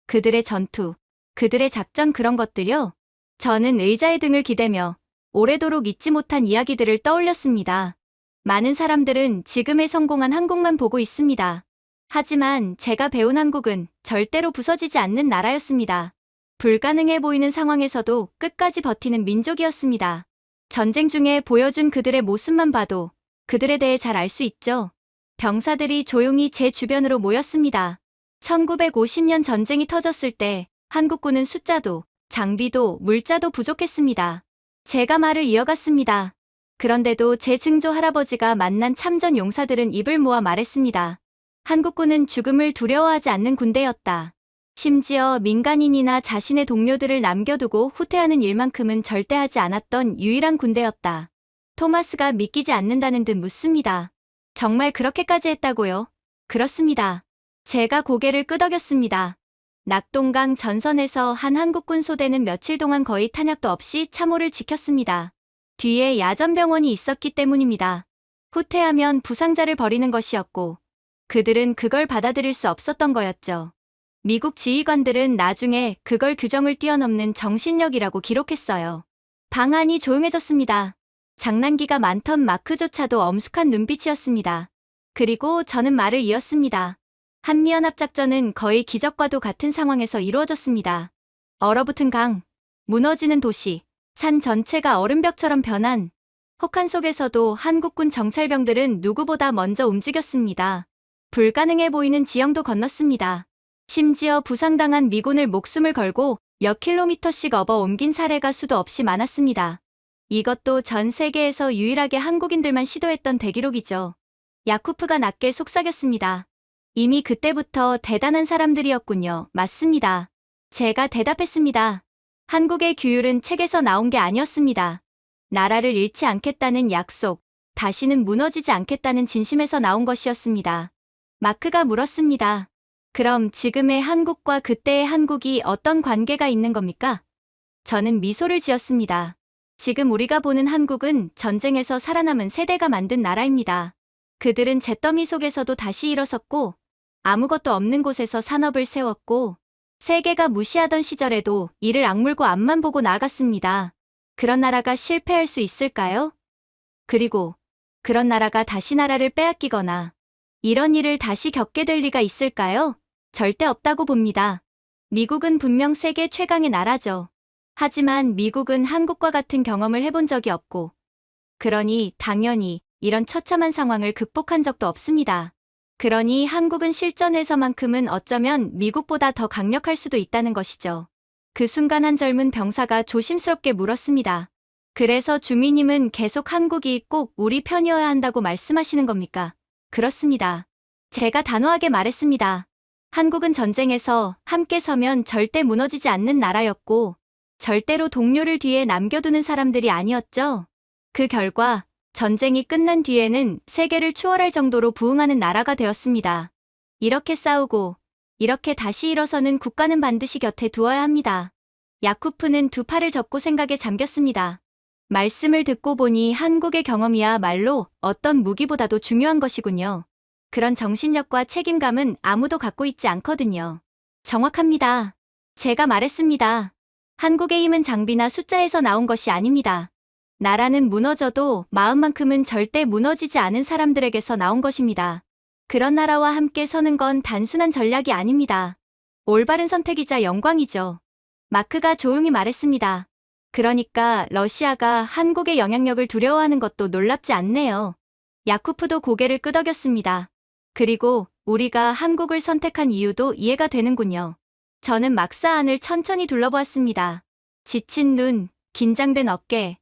그들의 전투, 그들의 작전 그런 것들요? 저는 의자에 등을 기대며 오래도록 잊지 못한 이야기들을 떠올렸습니다. 많은 사람들은 지금의 성공한 한국만 보고 있습니다. 하지만 제가 배운 한국은 절대로 부서지지 않는 나라였습니다. 불가능해 보이는 상황에서도 끝까지 버티는 민족이었습니다. 전쟁 중에 보여준 그들의 모습만 봐도 그들에 대해 잘 알 수 있죠. 병사들이 조용히 제 주변으로 모였습니다. 1950년 전쟁이 터졌을 때 한국군은 숫자도 장비도 물자도 부족했습니다. 제가 말을 이어갔습니다. 그런데도 제 증조 할아버지가 만난 참전 용사들은 입을 모아 말했습니다. 한국군은 죽음을 두려워하지 않는 군대였다. 심지어 민간인이나 자신의 동료들을 남겨두고 후퇴하는 일만큼은 절대 하지 않았던 유일한 군대였다. 토마스가 믿기지 않는다는 듯 묻습니다. 정말 그렇게까지 했다고요? 그렇습니다. 제가 고개를 끄덕였습니다. 낙동강 전선에서 한 한국군 소대는 며칠 동안 거의 탄약도 없이 참호를 지켰습니다. 뒤에 야전병원이 있었기 때문입니다. 후퇴하면 부상자를 버리는 것이었고 그들은 그걸 받아들일 수 없었던 거였죠. 미국 지휘관들은 나중에 그걸 규정을 뛰어넘는 정신력이라고 기록했어요. 방 안이 조용해졌습니다. 장난기가 많던 마크조차도 엄숙한 눈빛이었습니다. 그리고 저는 말을 이었습니다. 한미연합작전은 거의 기적과도 같은 상황에서 이루어졌습니다. 얼어붙은 강, 무너지는 도시, 산 전체가 얼음벽처럼 변한 혹한 속에서도 한국군 정찰병들은 누구보다 먼저 움직였습니다. 불가능해 보이는 지형도 건넜습니다. 심지어 부상당한 미군을 목숨을 걸고 몇 킬로미터씩 업어 옮긴 사례가 수도 없이 많았습니다. 이것도 전 세계에서 유일하게 한국인들만 시도했던 대기록이죠. 야쿠프가 낮게 속삭였습니다. 이미 그때부터 대단한 사람들이었군요. 맞습니다. 제가 대답했습니다. 한국의 규율은 책에서 나온 게 아니었습니다. 나라를 잃지 않겠다는 약속, 다시는 무너지지 않겠다는 진심에서 나온 것이었습니다. 마크가 물었습니다. 그럼 지금의 한국과 그때의 한국이 어떤 관계가 있는 겁니까? 저는 미소를 지었습니다. 지금 우리가 보는 한국은 전쟁에서 살아남은 세대가 만든 나라입니다. 그들은 잿더미 속에서도 다시 일어섰고 아무것도 없는 곳에서 산업을 세웠고 세계가 무시하던 시절에도 이를 악물고 앞만 보고 나아갔습니다. 그런 나라가 실패할 수 있을까요? 그리고 그런 나라가 다시 나라를 빼앗기거나 이런 일을 다시 겪게 될 리가 있을까요? 절대 없다고 봅니다. 미국은 분명 세계 최강의 나라죠. 하지만 미국은 한국과 같은 경험을 해본 적이 없고 그러니 당연히 이런 처참한 상황을 극복한 적도 없습니다. 그러니 한국은 실전에서만큼은 어쩌면 미국보다 더 강력할 수도 있다는 것이죠. 그 순간 한 젊은 병사가 조심스럽게 물었습니다. 그래서 중위님은 계속 한국이 꼭 우리 편이어야 한다고 말씀하시는 겁니까? 그렇습니다. 제가 단호하게 말했습니다. 한국은 전쟁에서 함께 서면 절대 무너지지 않는 나라였고 절대로 동료를 뒤에 남겨두는 사람들이 아니었죠. 그 결과 전쟁이 끝난 뒤에는 세계를 추월할 정도로 부흥하는 나라가 되었습니다. 이렇게 싸우고 이렇게 다시 일어서는 국가는 반드시 곁에 두어야 합니다. 야쿠프는 두 팔을 접고 생각에 잠겼습니다. 말씀을 듣고 보니 한국의 경험이야말로 어떤 무기보다도 중요한 것이군요. 그런 정신력과 책임감은 아무도 갖고 있지 않거든요. 정확합니다. 제가 말했습니다. 한국의 힘은 장비나 숫자에서 나온 것이 아닙니다. 나라는 무너져도 마음만큼은 절대 무너지지 않은 사람들에게서 나온 것입니다. 그런 나라와 함께 서는 건 단순한 전략이 아닙니다. 올바른 선택이자 영광이죠. 마크가 조용히 말했습니다. 그러니까 러시아가 한국의 영향력을 두려워하는 것도 놀랍지 않네요. 야쿠프도 고개를 끄덕였습니다. 그리고 우리가 한국을 선택한 이유도 이해가 되는군요. 저는 막사 안을 천천히 둘러보았습니다. 지친 눈, 긴장된 어깨.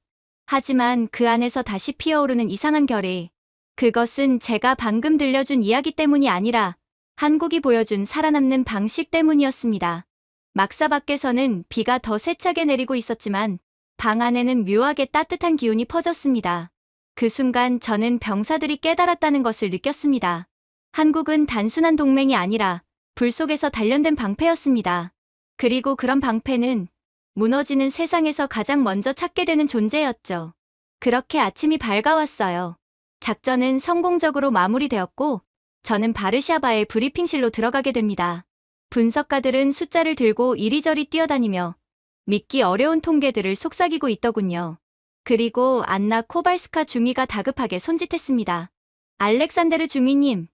하지만 그 안에서 다시 피어오르는 이상한 결의. 그것은 제가 방금 들려준 이야기 때문이 아니라 한국이 보여준 살아남는 방식 때문이었습니다. 막사 밖에서는 비가 더 세차게 내리고 있었지만 방 안에는 묘하게 따뜻한 기운이 퍼졌습니다. 그 순간 저는 병사들이 깨달았다는 것을 느꼈습니다. 한국은 단순한 동맹이 아니라 불 속에서 단련된 방패였습니다. 그리고 그런 방패는 무너지는 세상에서 가장 먼저 찾게 되는 존재였죠. 그렇게 아침이 밝아왔어요. 작전은 성공적으로 마무리되었고 저는 바르샤바의 브리핑실로 들어가게 됩니다. 분석가들은 숫자를 들고 이리저리 뛰어다니며 믿기 어려운 통계들을 속삭이고 있더군요. 그리고 안나 코발스카 중위가 다급하게 손짓했습니다. 알렉산데르 중위님,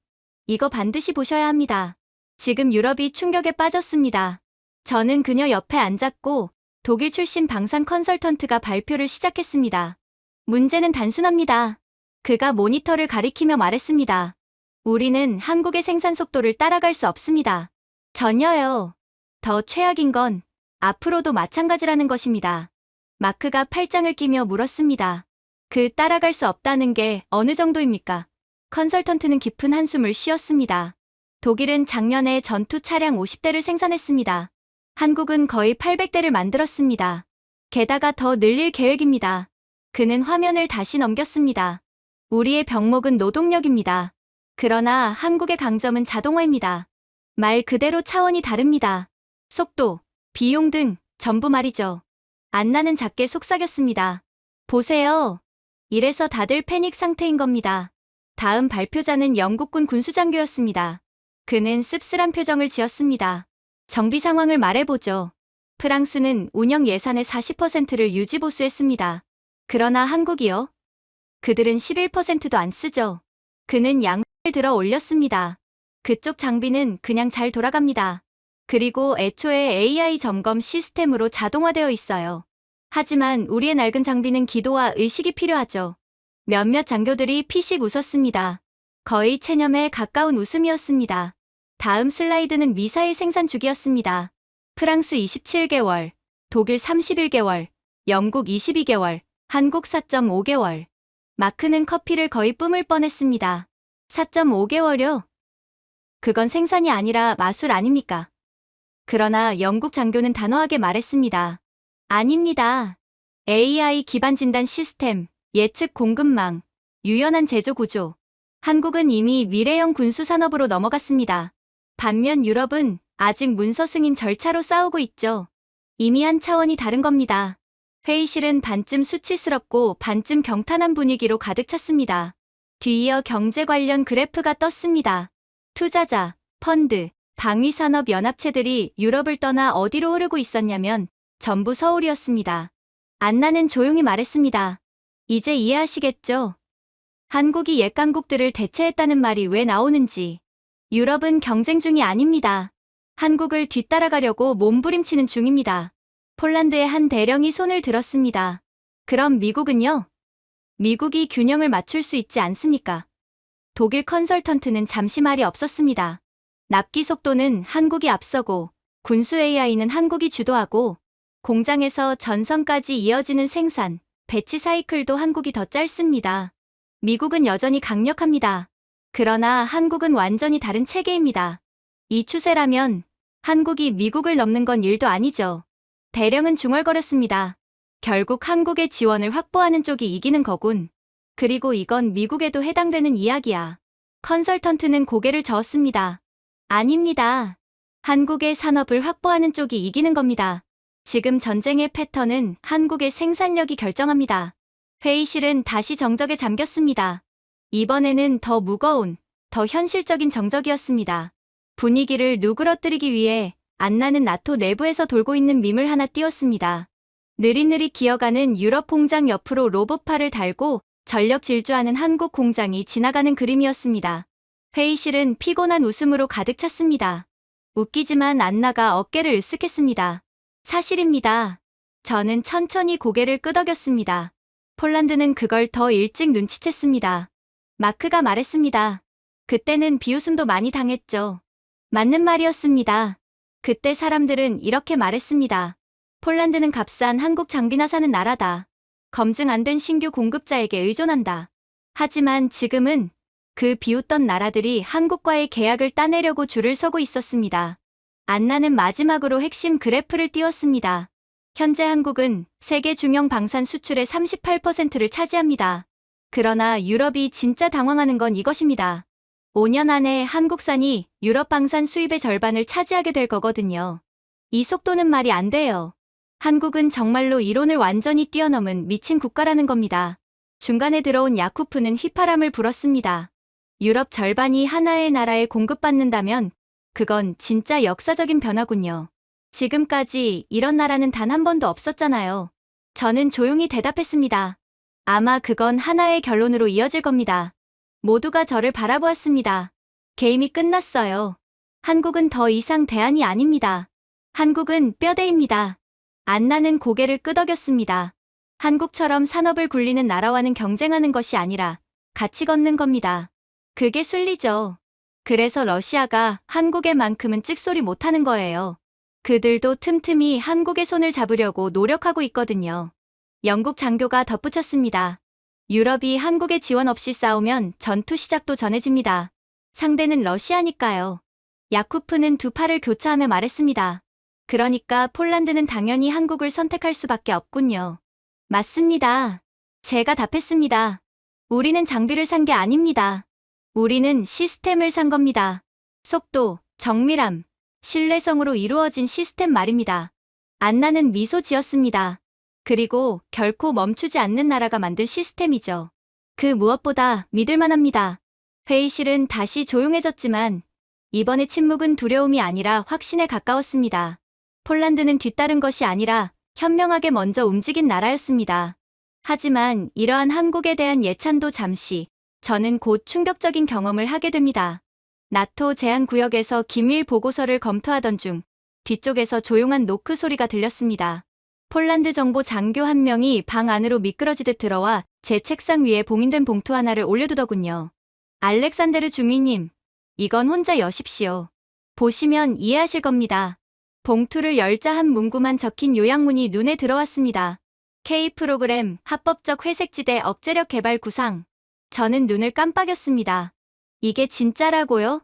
이거 반드시 보셔야 합니다. 지금 유럽이 충격에 빠졌습니다. 저는 그녀 옆에 앉았고 독일 출신 방산 컨설턴트가 발표를 시작했습니다. 문제는 단순합니다. 그가 모니터를 가리키며 말했습니다. 우리는 한국의 생산 속도를 따라갈 수 없습니다. 전혀요. 더 최악인 건 앞으로도 마찬가지라는 것입니다. 마크가 팔짱을 끼며 물었습니다. 그 따라갈 수 없다는 게 어느 정도입니까? 컨설턴트는 깊은 한숨을 쉬었습니다. 독일은 작년에 전투 차량 50대를 생산했습니다. 한국은 거의 800대를 만들었습니다. 게다가 더 늘릴 계획입니다. 그는 화면을 다시 넘겼습니다. 우리의 병목은 노동력입니다. 그러나 한국의 강점은 자동화입니다. 말 그대로 차원이 다릅니다. 속도, 비용 등 전부 말이죠. 안나는 작게 속삭였습니다. 보세요. 이래서 다들 패닉 상태인 겁니다. 다음 발표자는 영국군 군수장교였습니다. 그는 씁쓸한 표정을 지었습니다. 정비 상황을 말해보죠. 프랑스는 운영 예산의 40%를 유지보수했습니다. 그러나 한국이요? 그들은 11%도 안 쓰죠. 그는 양을 들어 올렸습니다. 그쪽 장비는 그냥 잘 돌아갑니다. 그리고 애초에 AI 점검 시스템으로 자동화되어 있어요. 하지만 우리의 낡은 장비는 기도와 의식이 필요하죠. 몇몇 장교들이 피식 웃었습니다. 거의 체념에 가까운 웃음이었습니다. 다음 슬라이드는 미사일 생산 주기였습니다. 프랑스 27개월, 독일 31개월, 영국 22개월, 한국 4.5개월. 마크는 커피를 거의 뿜을 뻔했습니다. 4.5개월요? 그건 생산이 아니라 마술 아닙니까? 그러나 영국 장교는 단호하게 말했습니다. 아닙니다. AI 기반 진단 시스템, 예측 공급망, 유연한 제조 구조. 한국은 이미 미래형 군수 산업으로 넘어갔습니다. 반면 유럽은 아직 문서 승인 절차로 싸우고 있죠. 이미 한 차원이 다른 겁니다. 회의실은 반쯤 수치스럽고 반쯤 경탄한 분위기로 가득 찼습니다. 뒤이어 경제 관련 그래프가 떴습니다. 투자자, 펀드, 방위산업 연합체들이 유럽을 떠나 어디로 흐르고 있었냐면 전부 서울이었습니다. 안나는 조용히 말했습니다. 이제 이해하시겠죠? 한국이 옛 강국들을 대체했다는 말이 왜 나오는지. 유럽은 경쟁 중이 아닙니다. 한국을 뒤따라가려고 몸부림치는 중입니다. 폴란드의 한 대령이 손을 들었습니다. 그럼 미국은요? 미국이 균형을 맞출 수 있지 않습니까? 독일 컨설턴트는 잠시 말이 없었습니다. 납기 속도는 한국이 앞서고 군수 AI는 한국이 주도하고 공장에서 전선까지 이어지는 생산, 배치 사이클도 한국이 더 짧습니다. 미국은 여전히 강력합니다. 그러나 한국은 완전히 다른 체계입니다. 이 추세라면 한국이 미국을 넘는 건 일도 아니죠. 대령은 중얼거렸습니다. 결국 한국의 지원을 확보하는 쪽이 이기는 거군. 그리고 이건 미국에도 해당되는 이야기야. 컨설턴트는 고개를 저었습니다. 아닙니다. 한국의 산업을 확보하는 쪽이 이기는 겁니다. 지금 전쟁의 패턴은 한국의 생산력이 결정합니다. 회의실은 다시 정적에 잠겼습니다. 이번에는 더 무거운, 더 현실적인 정적이었습니다. 분위기를 누그러뜨리기 위해 안나는 나토 내부에서 돌고 있는 밈을 하나 띄웠습니다. 느릿느릿 기어가는 유럽 공장 옆으로 로봇팔을 달고 전력 질주하는 한국 공장이 지나가는 그림이었습니다. 회의실은 피곤한 웃음으로 가득 찼습니다. 웃기지만 안나가 어깨를 으쓱했습니다. 사실입니다. 저는 천천히 고개를 끄덕였습니다. 폴란드는 그걸 더 일찍 눈치챘습니다. 마크가 말했습니다. 그때는 비웃음도 많이 당했죠. 맞는 말이었습니다. 그때 사람들은 이렇게 말했습니다. 폴란드는 값싼 한국 장비나 사는 나라다. 검증 안 된 신규 공급자에게 의존한다. 하지만 지금은 그 비웃던 나라들이 한국과의 계약을 따내려고 줄을 서고 있었습니다. 안나는 마지막으로 핵심 그래프를 띄웠습니다. 현재 한국은 세계 중형 방산 수출의 38%를 차지합니다. 그러나 유럽이 진짜 당황하는 건 이것입니다. 5년 안에 한국산이 유럽 방산 수입의 절반을 차지하게 될 거거든요. 이 속도는 말이 안 돼요. 한국은 정말로 이론을 완전히 뛰어넘은 미친 국가라는 겁니다. 중간에 들어온 야쿠프는 휘파람을 불었습니다. 유럽 절반이 하나의 나라에 공급받는다면 그건 진짜 역사적인 변화군요. 지금까지 이런 나라는 단 한 번도 없었잖아요. 저는 조용히 대답했습니다. 아마 그건 하나의 결론으로 이어질 겁니다. 모두가 저를 바라보았습니다. 게임이 끝났어요. 한국은 더 이상 대안이 아닙니다. 한국은 뼈대입니다. 안나는 고개를 끄덕였습니다. 한국처럼 산업을 굴리는 나라와는 경쟁하는 것이 아니라 같이 걷는 겁니다. 그게 순리죠. 그래서 러시아가 한국에만큼은 찍소리 못하는 거예요. 그들도 틈틈이 한국의 손을 잡으려고 노력하고 있거든요. 영국 장교가 덧붙였습니다. 유럽이 한국의 지원 없이 싸우면 전투 시작도 전해집니다. 상대는 러시아니까요. 야쿠프는 두 팔을 교차하며 말했습니다. 그러니까 폴란드는 당연히 한국을 선택할 수밖에 없군요. 맞습니다. 제가 답했습니다. 우리는 장비를 산 게 아닙니다. 우리는 시스템을 산 겁니다. 속도, 정밀함, 신뢰성으로 이루어진 시스템 말입니다. 안나는 미소 지었습니다. 그리고 결코 멈추지 않는 나라가 만든 시스템이죠. 그 무엇보다 믿을만합니다. 회의실은 다시 조용해졌지만 이번의 침묵은 두려움이 아니라 확신에 가까웠습니다. 폴란드는 뒤따른 것이 아니라 현명하게 먼저 움직인 나라였습니다. 하지만 이러한 한국에 대한 예찬도 잠시, 저는 곧 충격적인 경험을 하게 됩니다. 나토 제한구역에서 기밀 보고서를 검토하던 중 뒤쪽에서 조용한 노크 소리가 들렸습니다. 폴란드 정보 장교 한 명이 방 안으로 미끄러지듯 들어와 제 책상 위에 봉인된 봉투 하나를 올려두더군요. 알렉산데르 중위님, 이건 혼자 여십시오. 보시면 이해하실 겁니다. 봉투를 열자 한 문구만 적힌 요약문이 눈에 들어왔습니다. K 프로그램 합법적 회색지대 억제력 개발 구상. 저는 눈을 깜빡였습니다. 이게 진짜라고요?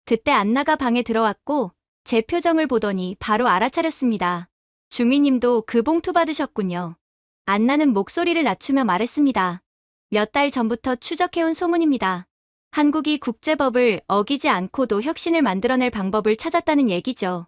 그때 안나가 방에 들어왔고 제 표정을 보더니 바로 알아차렸습니다. 중위님도 그 봉투 받으셨군요. 안나는 목소리를 낮추며 말했습니다. 몇 달 전부터 추적해온 소문입니다. 한국이 국제법을 어기지 않고도 혁신을 만들어낼 방법을 찾았다는 얘기죠.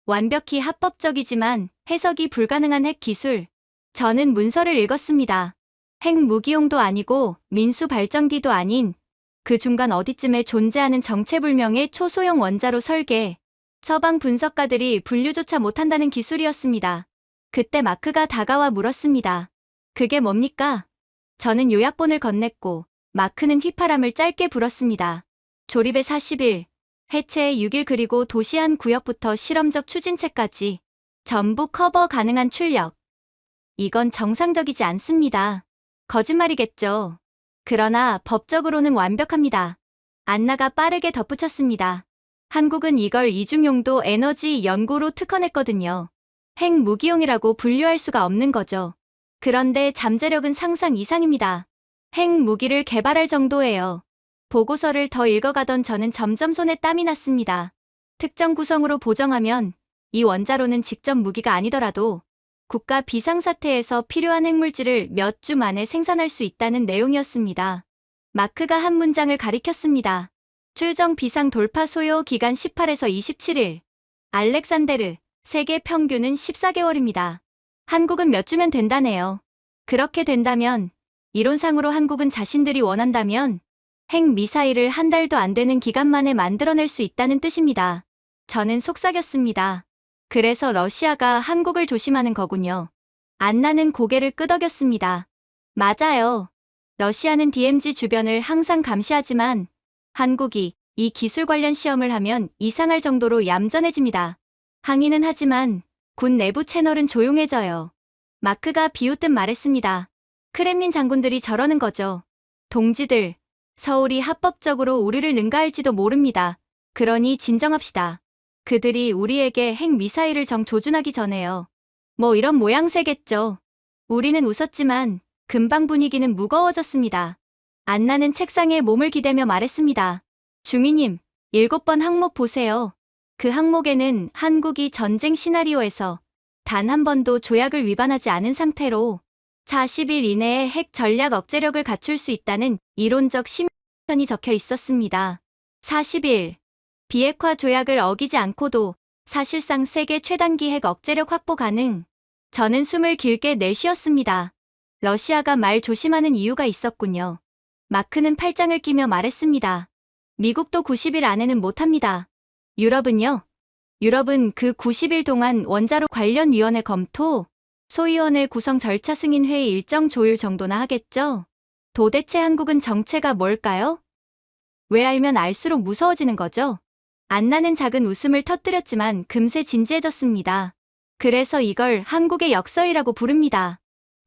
완벽히 합법적이지만 해석이 불가능한 핵 기술. 저는 문서를 읽었습니다. 핵 무기용도 아니고 민수 발전기도 아닌 그 중간 어디쯤에 존재하는 정체불명의 초소형 원자로 설계. 서방 분석가들이 분류조차 못한다는 기술이었습니다. 그때 마크가 다가와 물었습니다. 그게 뭡니까? 저는 요약본을 건넸고 마크는 휘파람을 짧게 불었습니다. 조립의 40일, 해체의 6일 그리고 도시안 구역부터 실험적 추진체까지 전부 커버 가능한 출력. 이건 정상적이지 않습니다. 거짓말이겠죠. 그러나 법적으로는 완벽합니다. 안나가 빠르게 덧붙였습니다. 한국은 이걸 이중용도 에너지 연구로 특허냈거든요. 핵 무기용이라고 분류할 수가 없는 거죠. 그런데 잠재력은 상상 이상입니다. 핵 무기를 개발할 정도예요. 보고서를 더 읽어가던 저는 점점 손에 땀이 났습니다. 특정 구성으로 보정하면 이 원자로는 직접 무기가 아니더라도 국가 비상사태에서 필요한 핵물질을 몇 주 만에 생산할 수 있다는 내용이었습니다. 마크가 한 문장을 가리켰습니다. 추정 비상 돌파 소요 기간 18에서 27일. 알렉산데르, 세계 평균은 14개월입니다. 한국은 몇 주면 된다네요. 그렇게 된다면, 이론상으로 한국은 자신들이 원한다면 핵 미사일을 한 달도 안 되는 기간 만에 만들어낼 수 있다는 뜻입니다. 저는 속삭였습니다. 그래서 러시아가 한국을 조심하는 거군요. 안나는 고개를 끄덕였습니다. 맞아요. 러시아는 DMZ 주변을 항상 감시하지만 한국이 이 기술 관련 시험을 하면 이상할 정도로 얌전해집니다. 항의는 하지만 군 내부 채널은 조용해져요. 마크가 비웃듯 말했습니다. 크렘린 장군들이 저러는 거죠. 동지들, 서울이 합법적으로 우리를 능가할지도 모릅니다. 그러니 진정합시다. 그들이 우리에게 핵 미사일을 정조준하기 전에요. 뭐 이런 모양새겠죠. 우리는 웃었지만 금방 분위기는 무거워졌습니다. 안나는 책상에 몸을 기대며 말했습니다. 중위님, 7번 항목 보세요. 그 항목에는 한국이 전쟁 시나리오에서 단 한 번도 조약을 위반하지 않은 상태로 40일 이내에 핵 전략 억제력을 갖출 수 있다는 이론적 심의선이 적혀 있었습니다. 40일. 비핵화 조약을 어기지 않고도 사실상 세계 최단기 핵 억제력 확보 가능. 저는 숨을 길게 내쉬었습니다. 러시아가 말 조심하는 이유가 있었군요. 마크는 팔짱을 끼며 말했습니다. 미국도 90일 안에는 못합니다. 유럽은요? 유럽은 그 90일 동안 원자로 관련 위원회 검토, 소위원회 구성 절차 승인 회의 일정 조율 정도나 하겠죠? 도대체 한국은 정체가 뭘까요? 왜 알면 알수록 무서워지는 거죠? 안나는 작은 웃음을 터뜨렸지만 금세 진지해졌습니다. 그래서 이걸 한국의 역설이라고 부릅니다.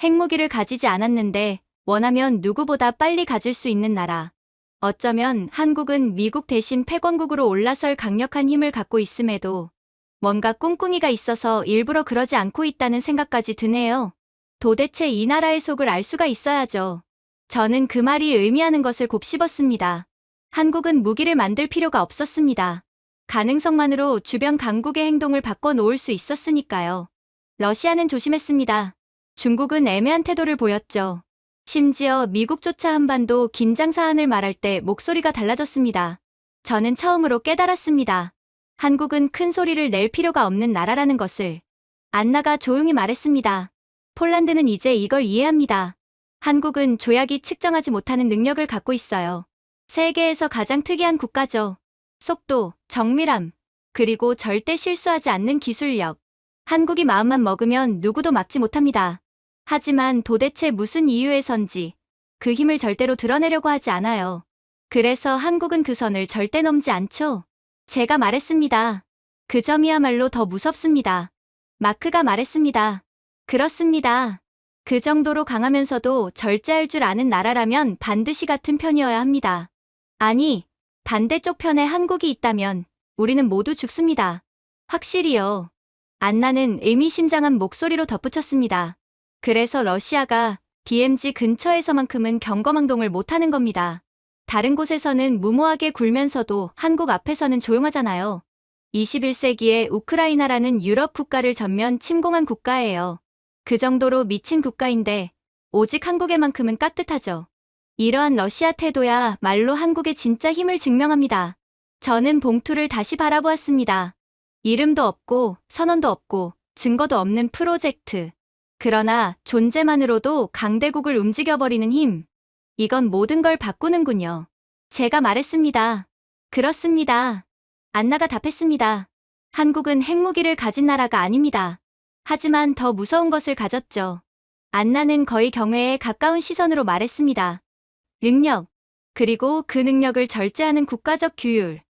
핵무기를 가지지 않았는데 원하면 누구보다 빨리 가질 수 있는 나라. 어쩌면 한국은 미국 대신 패권국으로 올라설 강력한 힘을 갖고 있음에도 뭔가 꿍꿍이가 있어서 일부러 그러지 않고 있다는 생각까지 드네요. 도대체 이 나라의 속을 알 수가 있어야죠. 저는 그 말이 의미하는 것을 곱씹었습니다. 한국은 무기를 만들 필요가 없었습니다. 가능성만으로 주변 강국의 행동을 바꿔놓을 수 있었으니까요. 러시아는 조심했습니다. 중국은 애매한 태도를 보였죠. 심지어 미국조차 한반도 긴장 사안을 말할 때 목소리가 달라졌습니다. 저는 처음으로 깨달았습니다. 한국은 큰 소리를 낼 필요가 없는 나라라는 것을. 안나가 조용히 말했습니다. 폴란드는 이제 이걸 이해합니다. 한국은 조약이 측정하지 못하는 능력을 갖고 있어요. 세계에서 가장 특이한 국가죠. 속도, 정밀함, 그리고 절대 실수하지 않는 기술력. 한국이 마음만 먹으면 누구도 막지 못합니다. 하지만 도대체 무슨 이유에선지 그 힘을 절대로 드러내려고 하지 않아요. 그래서 한국은 그 선을 절대 넘지 않죠. 제가 말했습니다. 그 점이야말로 더 무섭습니다. 마크가 말했습니다. 그렇습니다. 그 정도로 강하면서도 절제할 줄 아는 나라라면 반드시 같은 편이어야 합니다. 아니, 반대쪽 편에 한국이 있다면 우리는 모두 죽습니다. 확실히요. 안나는 의미심장한 목소리로 덧붙였습니다. 그래서 러시아가 DMZ 근처에서만큼은 경거망동을 못하는 겁니다. 다른 곳에서는 무모하게 굴면서도 한국 앞에서는 조용하잖아요. 21세기에 우크라이나라는 유럽 국가를 전면 침공한 국가예요. 그 정도로 미친 국가인데 오직 한국에만큼은 깍듯하죠. 이러한 러시아 태도야 말로 한국의 진짜 힘을 증명합니다. 저는 봉투를 다시 바라보았습니다. 이름도 없고 선언도 없고 증거도 없는 프로젝트. 그러나 존재만으로도 강대국을 움직여버리는 힘. 이건 모든 걸 바꾸는군요. 제가 말했습니다. 그렇습니다. 안나가 답했습니다. 한국은 핵무기를 가진 나라가 아닙니다. 하지만 더 무서운 것을 가졌죠. 안나는 거의 경외에 가까운 시선으로 말했습니다. 능력, 그리고 그 능력을 절제하는 국가적 규율.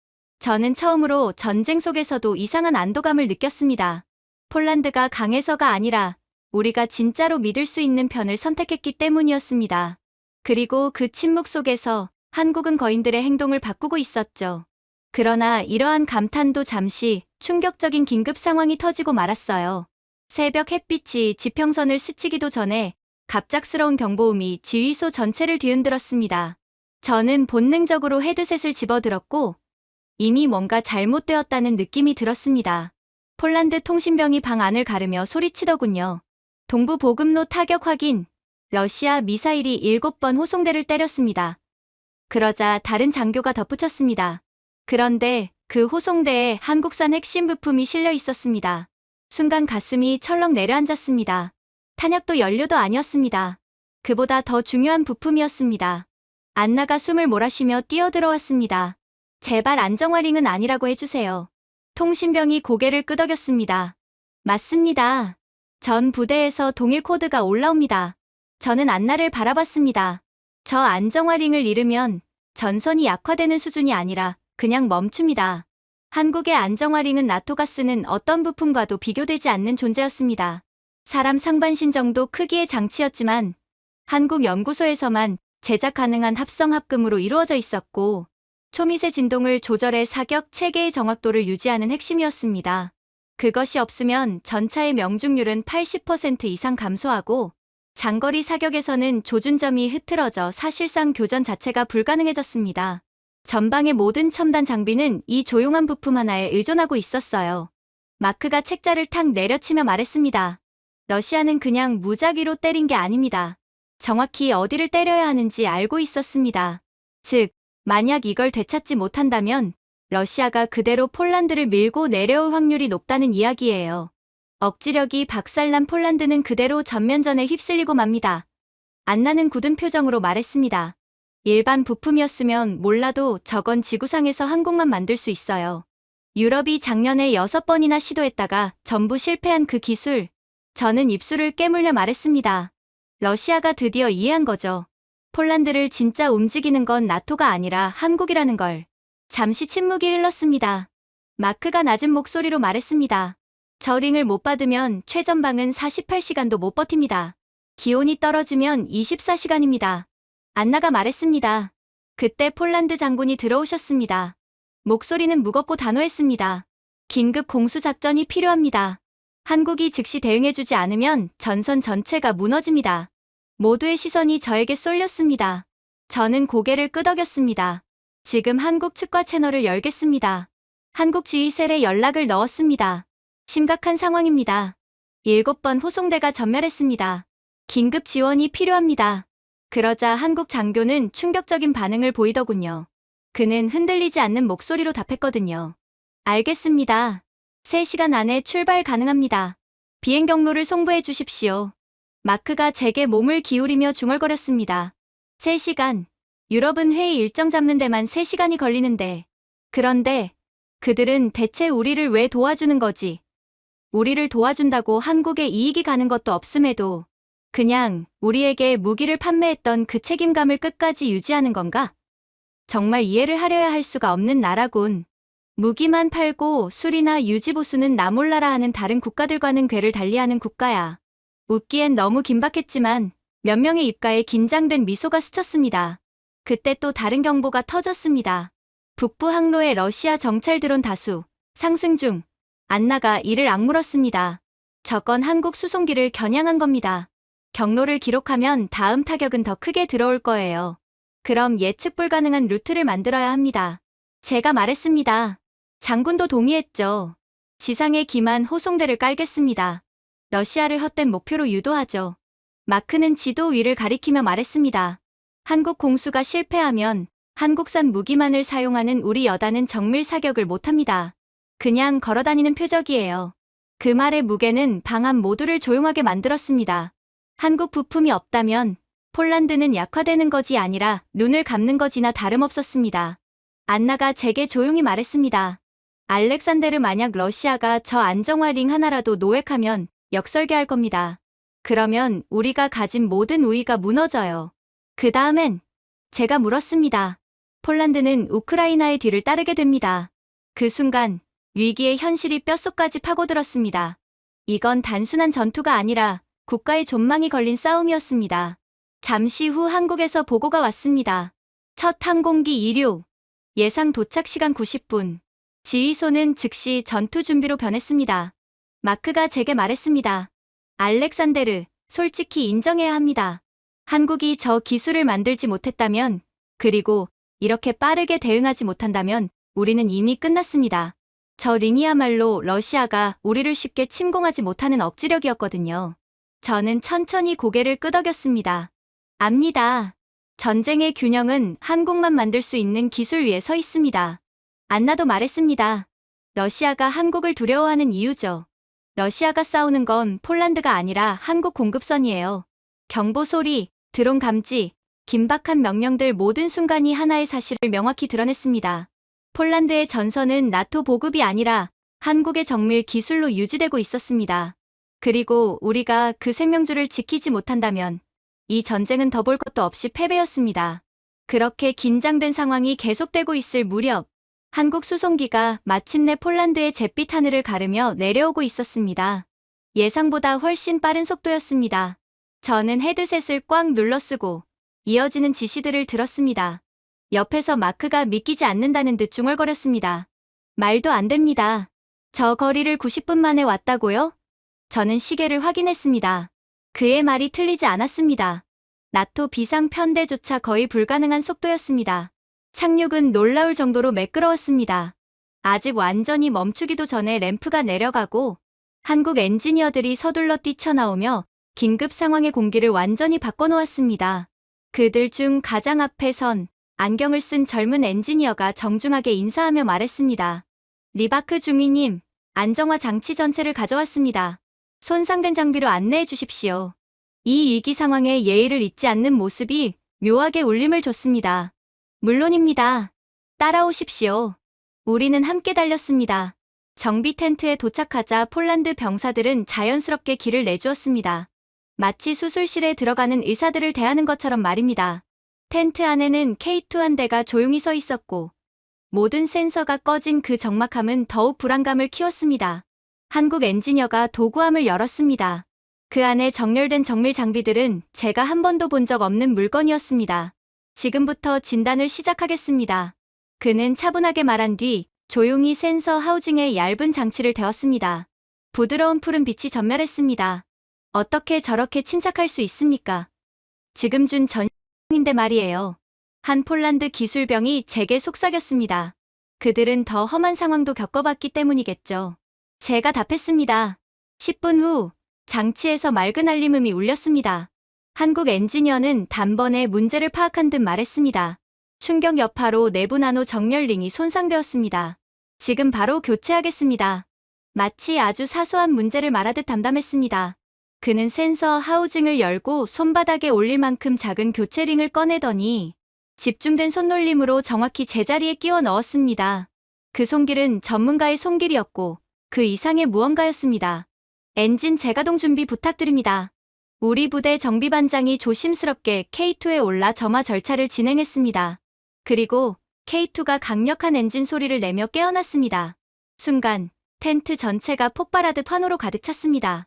저는 처음으로 전쟁 속에서도 이상한 안도감을 느꼈습니다. 폴란드가 강해서가 아니라 우리가 진짜로 믿을 수 있는 편을 선택했기 때문이었습니다. 그리고 그 침묵 속에서 한국은 거인들의 행동을 바꾸고 있었죠. 그러나 이러한 감탄도 잠시 충격적인 긴급 상황이 터지고 말았어요. 새벽 햇빛이 지평선을 스치기도 전에 갑작스러운 경보음이 지휘소 전체를 뒤흔들었습니다. 저는 본능적으로 헤드셋을 집어들었고 이미 뭔가 잘못되었다는 느낌이 들었습니다. 폴란드 통신병이 방 안을 가르며 소리치더군요. 동부 보급로 타격 확인. 러시아 미사일이 7번 호송대를 때렸습니다. 그러자 다른 장교가 덧붙였습니다. 그런데 그 호송대에 한국산 핵심 부품이 실려 있었습니다. 순간 가슴이 철렁 내려앉았습니다. 탄약도 연료도 아니었습니다. 그보다 더 중요한 부품이었습니다. 안나가 숨을 몰아쉬며 뛰어들어왔습니다. 제발 안정화링은 아니라고 해주세요. 통신병이 고개를 끄덕였습니다. 맞습니다. 전 부대에서 동일 코드가 올라옵니다. 저는 안나를 바라봤습니다. 저 안정화링을 잃으면 전선이 약화되는 수준이 아니라 그냥 멈춥니다. 한국의 안정화링은 나토가 쓰는 어떤 부품과도 비교되지 않는 존재였습니다. 사람 상반신 정도 크기의 장치였지만 한국 연구소에서만 제작 가능한 합성 합금으로 이루어져 있었고 초미세 진동을 조절해 사격 체계의 정확도를 유지하는 핵심이었습니다. 그것이 없으면 전차의 명중률은 80% 이상 감소하고 장거리 사격에서는 조준점이 흐트러져 사실상 교전 자체가 불가능해졌습니다. 전방의 모든 첨단 장비는 이 조용한 부품 하나에 의존하고 있었어요. 마크가 책자를 탁 내려치며 말했습니다. 러시아는 그냥 무작위로 때린 게 아닙니다. 정확히 어디를 때려야 하는지 알고 있었습니다. 즉, 만약 이걸 되찾지 못한다면 러시아가 그대로 폴란드를 밀고 내려올 확률이 높다는 이야기예요. 억지력이 박살난 폴란드는 그대로 전면전에 휩쓸리고 맙니다. 안나는 굳은 표정으로 말했습니다. 일반 부품이었으면 몰라도 저건 지구상에서 한국만 만들 수 있어요. 유럽이 작년에 6번이나 시도했다가 전부 실패한 그 기술. 저는 입술을 깨물며 말했습니다. 러시아가 드디어 이해한 거죠. 폴란드를 진짜 움직이는 건 나토가 아니라 한국이라는 걸. 잠시 침묵이 흘렀습니다. 마크가 낮은 목소리로 말했습니다. 저 링을 못 받으면 최전방은 48시간도 못 버팁니다. 기온이 떨어지면 24시간입니다. 안나가 말했습니다. 그때 폴란드 장군이 들어오셨습니다. 목소리는 무겁고 단호했습니다. 긴급 공수작전이 필요합니다. 한국이 즉시 대응해주지 않으면 전선 전체가 무너집니다. 모두의 시선이 저에게 쏠렸습니다. 저는 고개를 끄덕였습니다. 지금 한국 측과 채널을 열겠습니다. 한국 지휘셀에 연락을 넣었습니다. 심각한 상황입니다. 7번 호송대가 전멸했습니다. 긴급 지원이 필요합니다. 그러자 한국 장교는 충격적인 반응을 보이더군요. 그는 흔들리지 않는 목소리로 답했거든요. 알겠습니다. 3시간 안에 출발 가능합니다. 비행 경로를 송부해 주십시오. 마크가 제게 몸을 기울이며 중얼거렸습니다. 3시간. 유럽은 회의 일정 잡는 데만 3시간이 걸리는데. 그런데 그들은 대체 우리를 왜 도와주는 거지? 우리를 도와준다고 한국에 이익이 가는 것도 없음에도 그냥 우리에게 무기를 판매했던 그 책임감을 끝까지 유지하는 건가? 정말 이해를 하려야 할 수가 없는 나라군. 무기만 팔고 수리나 유지보수는 나 몰라라 하는 다른 국가들과는 궤를 달리하는 국가야. 웃기엔 너무 긴박했지만 몇 명의 입가에 긴장된 미소가 스쳤습니다. 그때 또 다른 경보가 터졌습니다. 북부 항로에 러시아 정찰 드론 다수 상승 중. 안나가 이를 악물었습니다. 저건 한국 수송기를 겨냥한 겁니다. 경로를 기록하면 다음 타격은 더 크게 들어올 거예요. 그럼 예측 불가능한 루트를 만들어야 합니다. 제가 말했습니다. 장군도 동의했죠. 지상에 기만 호송대를 깔겠습니다. 러시아를 헛된 목표로 유도하죠. 마크는 지도 위를 가리키며 말했습니다. 한국 공수가 실패하면 한국산 무기만을 사용하는 우리 여단은 정밀 사격을 못합니다. 그냥 걸어다니는 표적이에요. 그 말의 무게는 방안 모두를 조용하게 만들었습니다. 한국 부품이 없다면 폴란드는 약화되는 것이 아니라 눈을 감는 것이나 다름없었습니다. 안나가 제게 조용히 말했습니다. 알렉산데르, 만약 러시아가 저 안정화 링 하나라도 노획하면 역설계할 겁니다. 그러면 우리가 가진 모든 우위가 무너져요. 그 다음엔 제가 물었습니다. 폴란드는 우크라이나의 뒤를 따르게 됩니다. 그 순간 위기의 현실이 뼛속까지 파고들었습니다. 이건 단순한 전투가 아니라 국가의 존망이 걸린 싸움이었습니다. 잠시 후 한국에서 보고가 왔습니다. 첫 항공기 이륙. 예상 도착 시간 90분. 지휘소는 즉시 전투 준비로 변했습니다. 마크가 제게 말했습니다. 알렉산데르, 솔직히 인정해야 합니다. 한국이 저 기술을 만들지 못했다면, 그리고 이렇게 빠르게 대응하지 못한다면 우리는 이미 끝났습니다. 저 링이야말로 러시아가 우리를 쉽게 침공하지 못하는 억지력이었거든요. 저는 천천히 고개를 끄덕였습니다. 압니다. 전쟁의 균형은 한국만 만들 수 있는 기술 위에 서 있습니다. 안나도 말했습니다. 러시아가 한국을 두려워하는 이유죠. 러시아가 싸우는 건 폴란드가 아니라 한국 공급선이에요. 경보 소리, 드론 감지, 긴박한 명령들 모든 순간이 하나의 사실을 명확히 드러냈습니다. 폴란드의 전선은 나토 보급이 아니라 한국의 정밀 기술로 유지되고 있었습니다. 그리고 우리가 그 생명줄을 지키지 못한다면 이 전쟁은 더 볼 것도 없이 패배였습니다. 그렇게 긴장된 상황이 계속되고 있을 무렵 한국 수송기가 마침내 폴란드의 잿빛 하늘을 가르며 내려오고 있었습니다. 예상보다 훨씬 빠른 속도였습니다. 저는 헤드셋을 꽉 눌러 쓰고 이어지는 지시들을 들었습니다. 옆에서 마크가 믿기지 않는다는 듯 중얼거렸습니다. 말도 안 됩니다. 저 거리를 90분 만에 왔다고요? 저는 시계를 확인했습니다. 그의 말이 틀리지 않았습니다. 나토 비상 편대조차 거의 불가능한 속도였습니다. 착륙은 놀라울 정도로 매끄러웠습니다. 아직 완전히 멈추기도 전에 램프가 내려가고 한국 엔지니어들이 서둘러 뛰쳐나오며 긴급 상황의 공기를 완전히 바꿔놓았습니다. 그들 중 가장 앞에 선 안경을 쓴 젊은 엔지니어가 정중하게 인사하며 말했습니다. 리바크 중위님, 안정화 장치 전체를 가져왔습니다. 손상된 장비로 안내해 주십시오. 이 위기 상황에 예의를 잊지 않는 모습이 묘하게 울림을 줬습니다. 물론입니다. 따라오십시오. 우리는 함께 달렸습니다. 정비 텐트에 도착하자 폴란드 병사들은 자연스럽게 길을 내주었습니다. 마치 수술실에 들어가는 의사들을 대하는 것처럼 말입니다. 텐트 안에는 K2 한 대가 조용히 서 있었고 모든 센서가 꺼진 그 적막함은 더욱 불안감을 키웠습니다. 한국 엔지니어가 도구함을 열었습니다. 그 안에 정렬된 정밀 장비들은 제가 한 번도 본 적 없는 물건이었습니다. 지금부터 진단을 시작하겠습니다. 그는 차분하게 말한 뒤 조용히 센서 하우징에 얇은 장치를 대었습니다. 부드러운 푸른 빛이 전멸했습니다. 어떻게 저렇게 침착할 수 있습니까? 지금 준 전인데 말이에요. 한 폴란드 기술병이 제게 속삭였습니다. 그들은 더 험한 상황도 겪어봤기 때문이겠죠. 제가 답했습니다. 10분 후 장치에서 맑은 알림음이 울렸습니다. 한국 엔지니어는 단번에 문제를 파악한 듯 말했습니다. 충격 여파로 내부 나노 정렬 링이 손상되었습니다. 지금 바로 교체하겠습니다. 마치 아주 사소한 문제를 말하듯 담담했습니다. 그는 센서 하우징을 열고 손바닥에 올릴 만큼 작은 교체 링을 꺼내더니 집중된 손놀림으로 정확히 제자리에 끼워 넣었습니다. 그 손길은 전문가의 손길이었고 그 이상의 무언가였습니다. 엔진 재가동 준비 부탁드립니다. 우리 부대 정비반장이 조심스럽게 K2에 올라 점화 절차를 진행했습니다. 그리고 K2가 강력한 엔진 소리를 내며 깨어났습니다. 순간 텐트 전체가 폭발하듯 환호로 가득 찼습니다.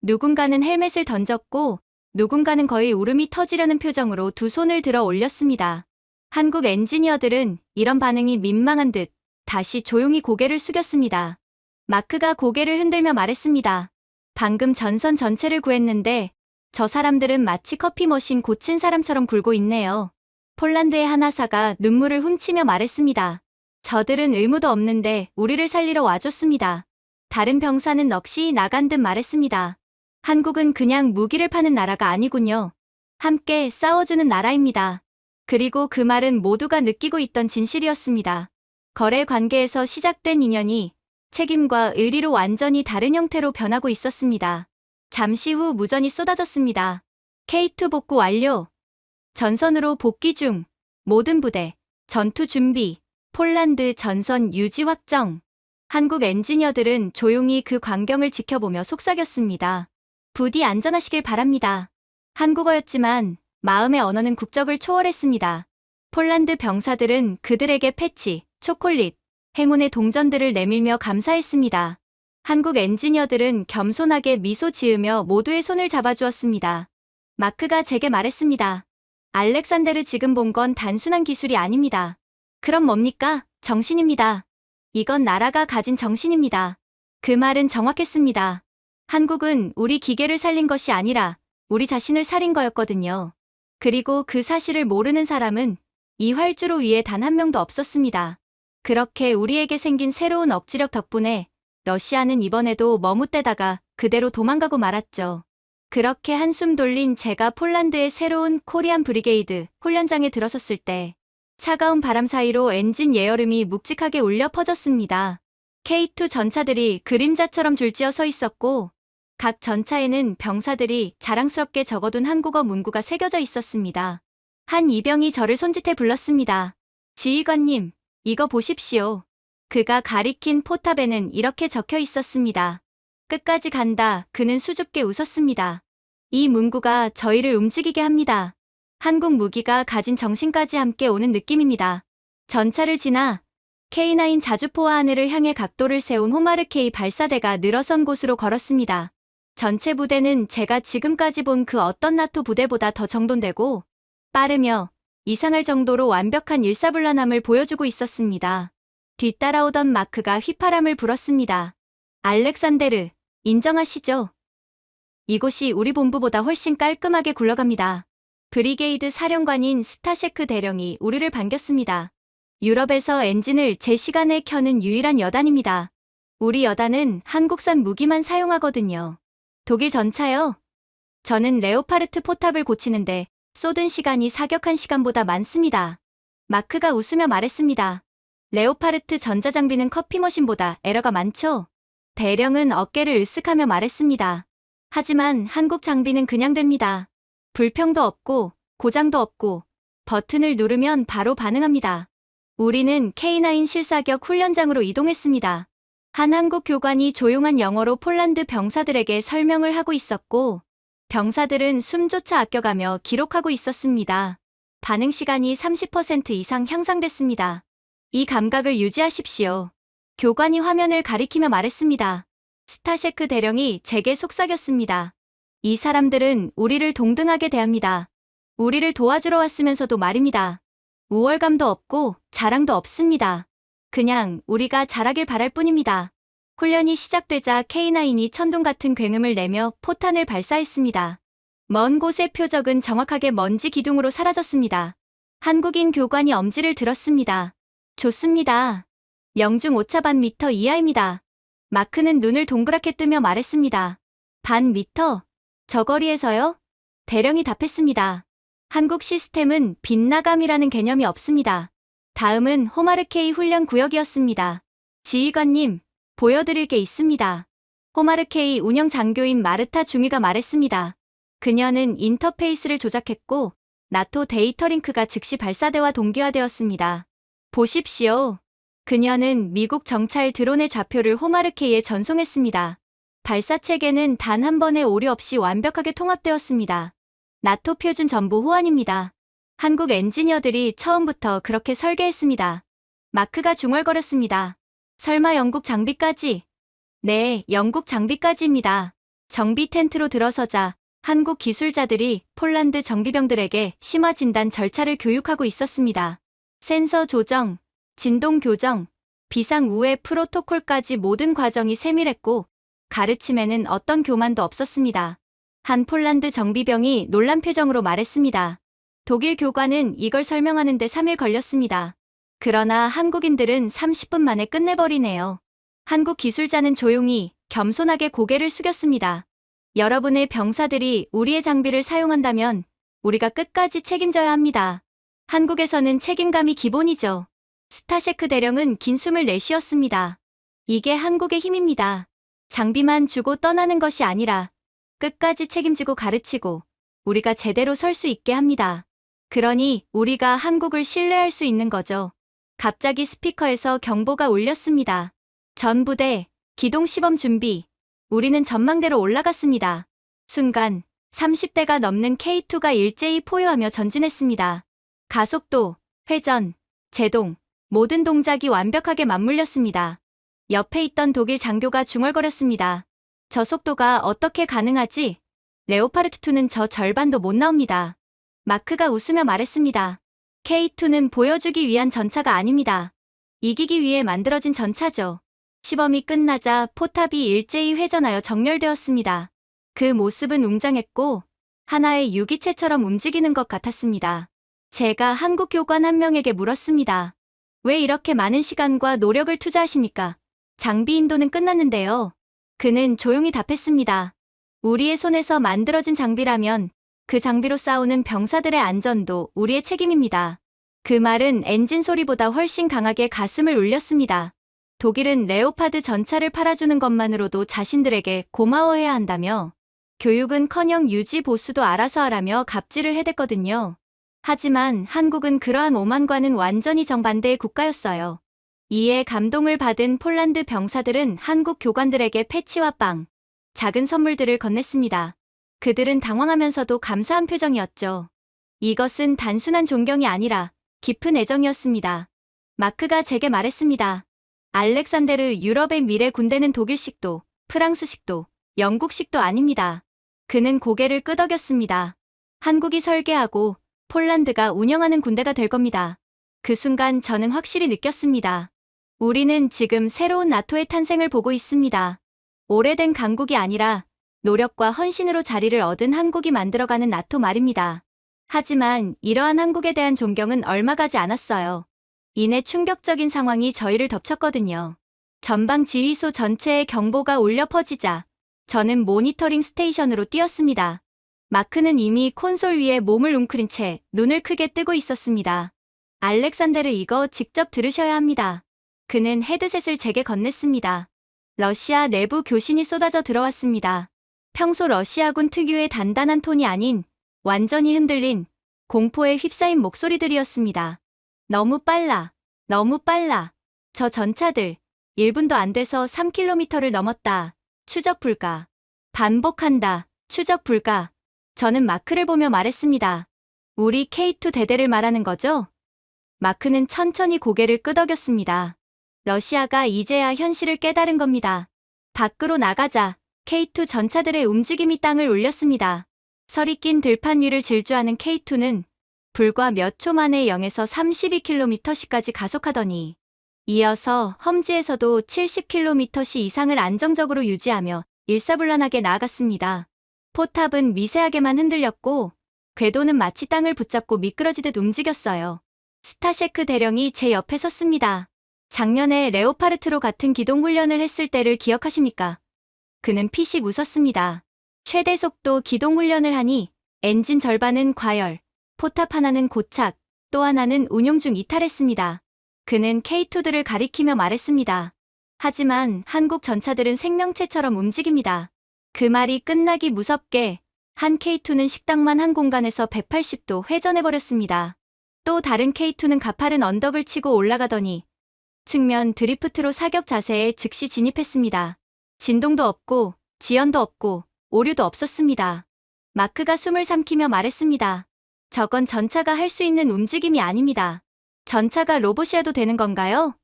누군가는 헬멧을 던졌고 누군가는 거의 울음이 터지려는 표정으로 두 손을 들어 올렸습니다. 한국 엔지니어들은 이런 반응이 민망한 듯 다시 조용히 고개를 숙였습니다. 마크가 고개를 흔들며 말했습니다. 방금 전선 전체를 구했는데 저 사람들은 마치 커피 머신 고친 사람처럼 굴고 있네요. 폴란드의 하나사가 눈물을 훔치며 말했습니다. 저들은 의무도 없는데 우리를 살리러 와줬습니다. 다른 병사는 넋이 나간 듯 말했습니다. 한국은 그냥 무기를 파는 나라가 아니군요. 함께 싸워주는 나라입니다. 그리고 그 말은 모두가 느끼고 있던 진실이었습니다. 거래 관계에서 시작된 인연이 책임과 의리로 완전히 다른 형태로 변하고 있었습니다. 잠시 후 무전이 쏟아졌습니다. K2 복구 완료. 전선으로 복귀 중. 모든 부대, 전투 준비, 폴란드 전선 유지 확정. 한국 엔지니어들은 조용히 그 광경을 지켜보며 속삭였습니다. 부디 안전하시길 바랍니다. 한국어였지만 마음의 언어는 국적을 초월했습니다. 폴란드 병사들은 그들에게 패치, 초콜릿, 행운의 동전들을 내밀며 감사했습니다. 한국 엔지니어들은 겸손하게 미소 지으며 모두의 손을 잡아주었습니다. 마크가 제게 말했습니다. 알렉산데르, 지금 본 건 단순한 기술이 아닙니다. 그럼 뭡니까? 정신입니다. 이건 나라가 가진 정신입니다. 그 말은 정확했습니다. 한국은 우리 기계를 살린 것이 아니라 우리 자신을 살린 거였거든요. 그리고 그 사실을 모르는 사람은 이 활주로 위에 단 한 명도 없었습니다. 그렇게 우리에게 생긴 새로운 억지력 덕분에 러시아는 이번에도 머뭇대다가 그대로 도망가고 말았죠. 그렇게 한숨 돌린 제가 폴란드의 새로운 코리안 브리게이드 훈련장에 들어섰을 때 차가운 바람 사이로 엔진 예열음이 묵직하게 울려 퍼졌습니다. K2 전차들이 그림자처럼 줄지어 서 있었고 각 전차에는 병사들이 자랑스럽게 적어둔 한국어 문구가 새겨져 있었습니다. 한 이병이 저를 손짓해 불렀습니다. 지휘관님, 이거 보십시오. 그가 가리킨 포탑에는 이렇게 적혀 있었습니다. 끝까지 간다. 그는 수줍게 웃었습니다. 이 문구가 저희를 움직이게 합니다. 한국 무기가 가진 정신까지 함께 오는 느낌입니다. 전차를 지나 K9 자주포와 하늘을 향해 각도를 세운 호마르 K 발사대가 늘어선 곳으로 걸었습니다. 전체 부대는 제가 지금까지 본 그 어떤 나토 부대보다 더 정돈되고 빠르며 이상할 정도로 완벽한 일사불란함을 보여주고 있었습니다. 뒤따라오던 마크가 휘파람을 불었습니다. 알렉산데르, 인정하시죠? 이곳이 우리 본부보다 훨씬 깔끔하게 굴러갑니다. 브리게이드 사령관인 스타셰크 대령이 우리를 반겼습니다. 유럽에서 엔진을 제 시간에 켜는 유일한 여단입니다. 우리 여단은 한국산 무기만 사용하거든요. 독일 전차요? 저는 레오파르트 포탑을 고치는데 쏟은 시간이 사격한 시간보다 많습니다. 마크가 웃으며 말했습니다. 레오파르트 전자장비는 커피 머신보다 에러가 많죠? 대령은 어깨를 으쓱하며 말했습니다. 하지만 한국 장비는 그냥 됩니다. 불평도 없고 고장도 없고 버튼을 누르면 바로 반응합니다. 우리는 K9 실사격 훈련장으로 이동했습니다. 한 한국 교관이 조용한 영어로 폴란드 병사들에게 설명을 하고 있었고 병사들은 숨조차 아껴가며 기록하고 있었습니다. 반응 시간이 30% 이상 향상됐습니다. 이 감각을 유지하십시오. 교관이 화면을 가리키며 말했습니다. 스타셰크 대령이 제게 속삭였습니다. 이 사람들은 우리를 동등하게 대합니다. 우리를 도와주러 왔으면서도 말입니다. 우월감도 없고 자랑도 없습니다. 그냥 우리가 잘하길 바랄 뿐입니다. 훈련이 시작되자 K9이 천둥 같은 굉음을 내며 포탄을 발사했습니다. 먼 곳의 표적은 정확하게 먼지 기둥으로 사라졌습니다. 한국인 교관이 엄지를 들었습니다. 좋습니다. 명중 오차 반 미터 이하입니다. 마크는 눈을 동그랗게 뜨며 말했습니다. 반 미터? 저 거리에서요? 대령이 답했습니다. 한국 시스템은 빗나감이라는 개념이 없습니다. 다음은 호마르 K 훈련 구역이었습니다. 지휘관님, 보여드릴 게 있습니다. 호마르 K 운영 장교인 마르타 중위가 말했습니다. 그녀는 인터페이스를 조작했고 나토 데이터 링크가 즉시 발사대와 동기화되었습니다. 보십시오. 그녀는 미국 정찰 드론의 좌표를 호마르 K에 전송했습니다. 발사 체계는 단 한 번의 오류 없이 완벽하게 통합되었습니다. 나토 표준 전부 호환입니다. 한국 엔지니어들이 처음부터 그렇게 설계했습니다. 마크가 중얼거렸습니다. 설마 영국 장비까지? 네, 영국 장비까지입니다. 정비 텐트로 들어서자 한국 기술자들이 폴란드 정비병들에게 심화 진단 절차를 교육하고 있었습니다. 센서 조정, 진동 교정, 비상 우회 프로토콜까지 모든 과정이 세밀했고 가르침에는 어떤 교만도 없었습니다. 한 폴란드 정비병이 놀란 표정으로 말했습니다. 독일 교관은 이걸 설명하는데 3일 걸렸습니다. 그러나 한국인들은 30분 만에 끝내버리네요. 한국 기술자는 조용히 겸손하게 고개를 숙였습니다. 여러분의 병사들이 우리의 장비를 사용한다면 우리가 끝까지 책임져야 합니다. 한국에서는 책임감이 기본이죠. 스타셰크 대령은 긴 숨을 내쉬었습니다. 이게 한국의 힘입니다. 장비만 주고 떠나는 것이 아니라 끝까지 책임지고 가르치고 우리가 제대로 설 수 있게 합니다. 그러니 우리가 한국을 신뢰할 수 있는 거죠. 갑자기 스피커에서 경보가 울렸습니다. 전 부대, 기동 시범 준비. 우리는 전망대로 올라갔습니다. 순간 30대가 넘는 K2가 일제히 포효하며 전진했습니다. 가속도, 회전, 제동, 모든 동작이 완벽하게 맞물렸습니다. 옆에 있던 독일 장교가 중얼거렸습니다. 저 속도가 어떻게 가능하지? 레오파르트2는 저 절반도 못 나옵니다. 마크가 웃으며 말했습니다. K2는 보여주기 위한 전차가 아닙니다. 이기기 위해 만들어진 전차죠. 시범이 끝나자 포탑이 일제히 회전하여 정렬되었습니다. 그 모습은 웅장했고 하나의 유기체처럼 움직이는 것 같았습니다. 제가 한국 교관 한 명에게 물었습니다. 왜 이렇게 많은 시간과 노력을 투자하십니까? 장비 인도는 끝났는데요. 그는 조용히 답했습니다. 우리의 손에서 만들어진 장비라면 그 장비로 싸우는 병사들의 안전도 우리의 책임입니다. 그 말은 엔진 소리보다 훨씬 강하게 가슴을 울렸습니다. 독일은 레오파드 전차를 팔아주는 것만으로도 자신들에게 고마워해야 한다며 교육은커녕 유지 보수도 알아서 하라며 갑질을 해댔거든요. 하지만 한국은 그러한 오만과는 완전히 정반대의 국가였어요. 이에 감동을 받은 폴란드 병사들은 한국 교관들에게 패치와 빵, 작은 선물들을 건넸습니다. 그들은 당황하면서도 감사한 표정이었죠. 이것은 단순한 존경이 아니라 깊은 애정이었습니다. 마크가 제게 말했습니다. 알렉산데르, 유럽의 미래 군대는 독일식도, 프랑스식도, 영국식도 아닙니다. 그는 고개를 끄덕였습니다. 한국이 설계하고 폴란드가 운영하는 군대가 될 겁니다. 그 순간 저는 확실히 느꼈습니다. 우리는 지금 새로운 나토의 탄생을 보고 있습니다. 오래된 강국이 아니라 노력과 헌신으로 자리를 얻은 한국이 만들어가는 나토 말입니다. 하지만 이러한 한국에 대한 존경은 얼마 가지 않았어요. 이내 충격적인 상황이 저희를 덮쳤거든요. 전방 지휘소 전체에 경보가 울려 퍼지자 저는 모니터링 스테이션으로 뛰었습니다. 마크는 이미 콘솔 위에 몸을 웅크린 채 눈을 크게 뜨고 있었습니다. 알렉산데르, 이거 직접 들으셔야 합니다. 그는 헤드셋을 제게 건넸습니다. 러시아 내부 교신이 쏟아져 들어왔습니다. 평소 러시아군 특유의 단단한 톤이 아닌 완전히 흔들린 공포에 휩싸인 목소리들이었습니다. 너무 빨라. 너무 빨라. 저 전차들 1분도 안 돼서 3km를 넘었다. 추적 불가. 반복한다. 추적 불가. 저는 마크를 보며 말했습니다. 우리 K2 대대를 말하는 거죠? 마크는 천천히 고개를 끄덕였습니다. 러시아가 이제야 현실을 깨달은 겁니다. 밖으로 나가자 K2 전차들의 움직임이 땅을 울렸습니다. 설이 낀 들판 위를 질주하는 K2는 불과 몇 초 만에 0에서 32km까지 가속하더니 이어서 험지에서도 70km 이상을 안정적으로 유지하며 일사불란하게 나아갔습니다. 포탑은 미세하게만 흔들렸고 궤도는 마치 땅을 붙잡고 미끄러지듯 움직였어요. 스타셰크 대령이 제 옆에 섰습니다. 작년에 레오파르트로 같은 기동훈련을 했을 때를 기억하십니까? 그는 피식 웃었습니다. 최대 속도 기동훈련을 하니 엔진 절반은 과열, 포탑 하나는 고착, 또 하나는 운용 중 이탈했습니다. 그는 K2들을 가리키며 말했습니다. 하지만 한국 전차들은 생명체처럼 움직입니다. 그 말이 끝나기 무섭게 한 K2는 식당만 한 공간에서 180도 회전해버렸습니다. 또 다른 K2는 가파른 언덕을 치고 올라가더니 측면 드리프트로 사격 자세에 즉시 진입했습니다. 진동도 없고 지연도 없고 오류도 없었습니다. 마크가 숨을 삼키며 말했습니다. 저건 전차가 할 수 있는 움직임이 아닙니다. 전차가 로봇이라도 되는 건가요?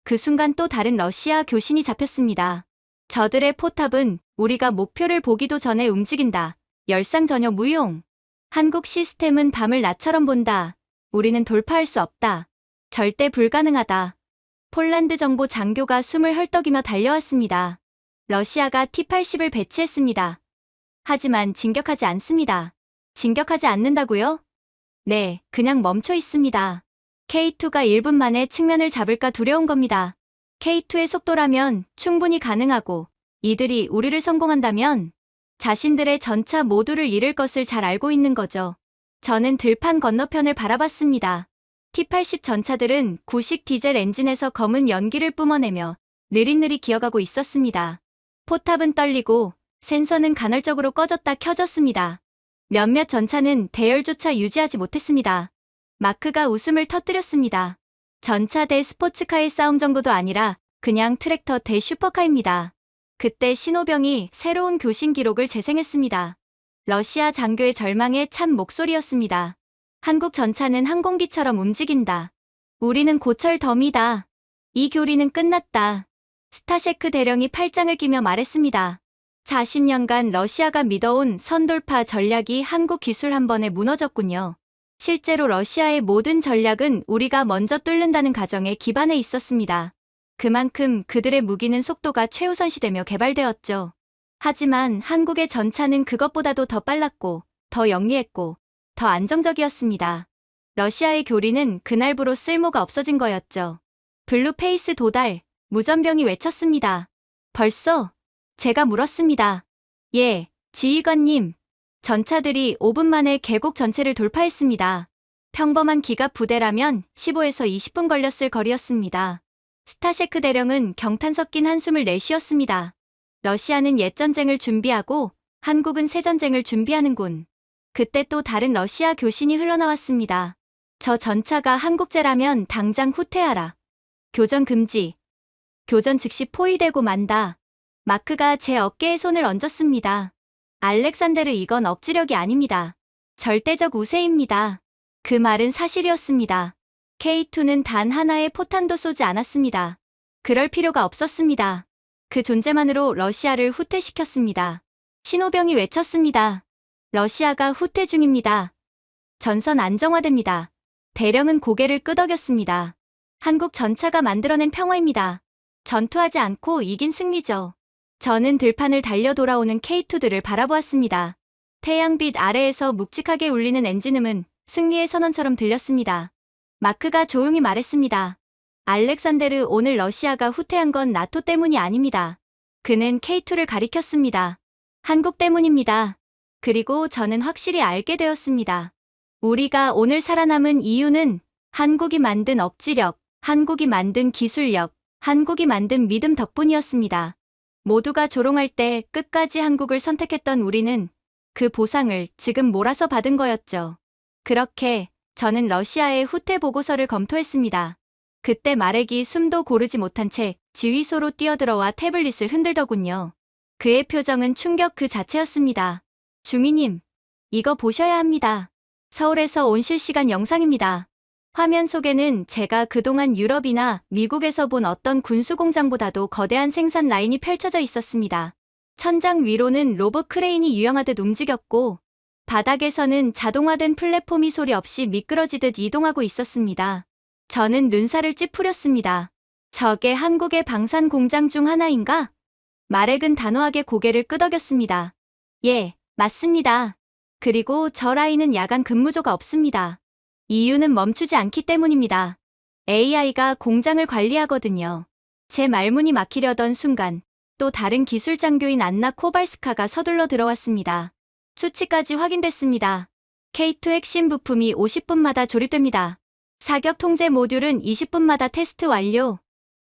그 순간 또 다른 러시아 교신이 잡혔습니다. 저들의 포탑은 우리가 목표를 보기도 전에 움직인다. 열상 전혀 무용. 한국 시스템은 밤을 낮처럼 본다. 우리는 돌파할 수 없다. 절대 불가능하다. 폴란드 정보 장교가 숨을 헐떡이며 달려왔습니다. 러시아가 T-80을 배치했습니다. 하지만 진격하지 않습니다. 진격하지 않는다고요? 네, 그냥 멈춰 있습니다. K2가 1분 만에 측면을 잡을까 두려운 겁니다. K2의 속도라면 충분히 가능하고 이들이 우리를 성공한다면 자신들의 전차 모두를 잃을 것을 잘 알고 있는 거죠. 저는 들판 건너편을 바라봤습니다. T-80 전차들은 구식 디젤 엔진에서 검은 연기를 뿜어내며 느릿느릿 기어가고 있었습니다. 포탑은 떨리고 센서는 간헐적으로 꺼졌다 켜졌습니다. 몇몇 전차는 대열조차 유지하지 못했습니다. 마크가 웃음을 터뜨렸습니다. 전차 대 스포츠카의 싸움 정도도 아니라 그냥 트랙터 대 슈퍼카입니다. 그때 신호병이 새로운 교신 기록을 재생했습니다. 러시아 장교의 절망에 찬 목소리였습니다. 한국 전차는 항공기처럼 움직인다. 우리는 고철 덤이다. 이 교리는 끝났다. 스타셰크 대령이 팔짱을 끼며 말했습니다. 40년간 러시아가 믿어온 선돌파 전략이 한국 기술 한 번에 무너졌군요. 실제로 러시아의 모든 전략은 우리가 먼저 뚫는다는 가정에 기반해 있었습니다. 그만큼 그들의 무기는 속도가 최우선시되며 개발되었죠. 하지만 한국의 전차는 그것보다도 더 빨랐고, 더 영리했고, 더 안정적이었습니다. 러시아의 교리는 그날부로 쓸모가 없어진 거였죠. 블루페이스 도달, 무전병이 외쳤습니다. 벌써? 제가 물었습니다. 예, 지휘관님. 전차들이 5분 만에 계곡 전체를 돌파했습니다. 평범한 기갑 부대라면 15에서 20분 걸렸을 거리였습니다. 스타셰크 대령은 경탄 섞인 한숨을 내쉬었습니다. 러시아는 옛전쟁을 준비하고 한국은 새전쟁을 준비하는군. 그때 또 다른 러시아 교신이 흘러나왔습니다. 저 전차가 한국제라면 당장 후퇴하라. 교전 금지. 교전 즉시 포위되고 만다. 마크가 제 어깨에 손을 얹었습니다. 알렉산데르, 이건 억지력이 아닙니다. 절대적 우세입니다. 그 말은 사실이었습니다. K2는 단 하나의 포탄도 쏘지 않았습니다. 그럴 필요가 없었습니다. 그 존재만으로 러시아를 후퇴시켰습니다. 신호병이 외쳤습니다. 러시아가 후퇴 중입니다. 전선 안정화됩니다. 대령은 고개를 끄덕였습니다. 한국 전차가 만들어낸 평화입니다. 전투하지 않고 이긴 승리죠. 저는 들판을 달려 돌아오는 K2들을 바라보았습니다. 태양빛 아래에서 묵직하게 울리는 엔진음은 승리의 선언처럼 들렸습니다. 마크가 조용히 말했습니다. 알렉산데르, 오늘 러시아가 후퇴한 건 나토 때문이 아닙니다. 그는 K2를 가리켰습니다. 한국 때문입니다. 그리고 저는 확실히 알게 되었습니다. 우리가 오늘 살아남은 이유는 한국이 만든 억지력, 한국이 만든 기술력, 한국이 만든 믿음 덕분이었습니다. 모두가 조롱할 때 끝까지 한국을 선택했던 우리는 그 보상을 지금 몰아서 받은 거였죠. 그렇게 저는 러시아의 후퇴 보고서를 검토했습니다. 그때 마렉이 숨도 고르지 못한 채 지휘소로 뛰어들어와 태블릿을 흔들더군요. 그의 표정은 충격 그 자체였습니다. 중위님, 이거 보셔야 합니다. 서울에서 온 실시간 영상입니다. 화면 속에는 제가 그동안 유럽이나 미국에서 본 어떤 군수공장보다도 거대한 생산 라인이 펼쳐져 있었습니다. 천장 위로는 로봇 크레인이 유영하듯 움직였고, 바닥에서는 자동화된 플랫폼이 소리 없이 미끄러지듯 이동하고 있었습니다. 저는 눈살을 찌푸렸습니다. 저게 한국의 방산 공장 중 하나인가? 마렉은 단호하게 고개를 끄덕였습니다. 예, 맞습니다. 그리고 저 라인은 야간 근무조가 없습니다. 이유는 멈추지 않기 때문입니다. AI가 공장을 관리하거든요. 제 말문이 막히려던 순간 또 다른 기술 장교인 안나 코발스카가 서둘러 들어왔습니다. 수치까지 확인됐습니다. K2 핵심 부품이 50분마다 조립됩니다. 사격 통제 모듈은 20분마다 테스트 완료.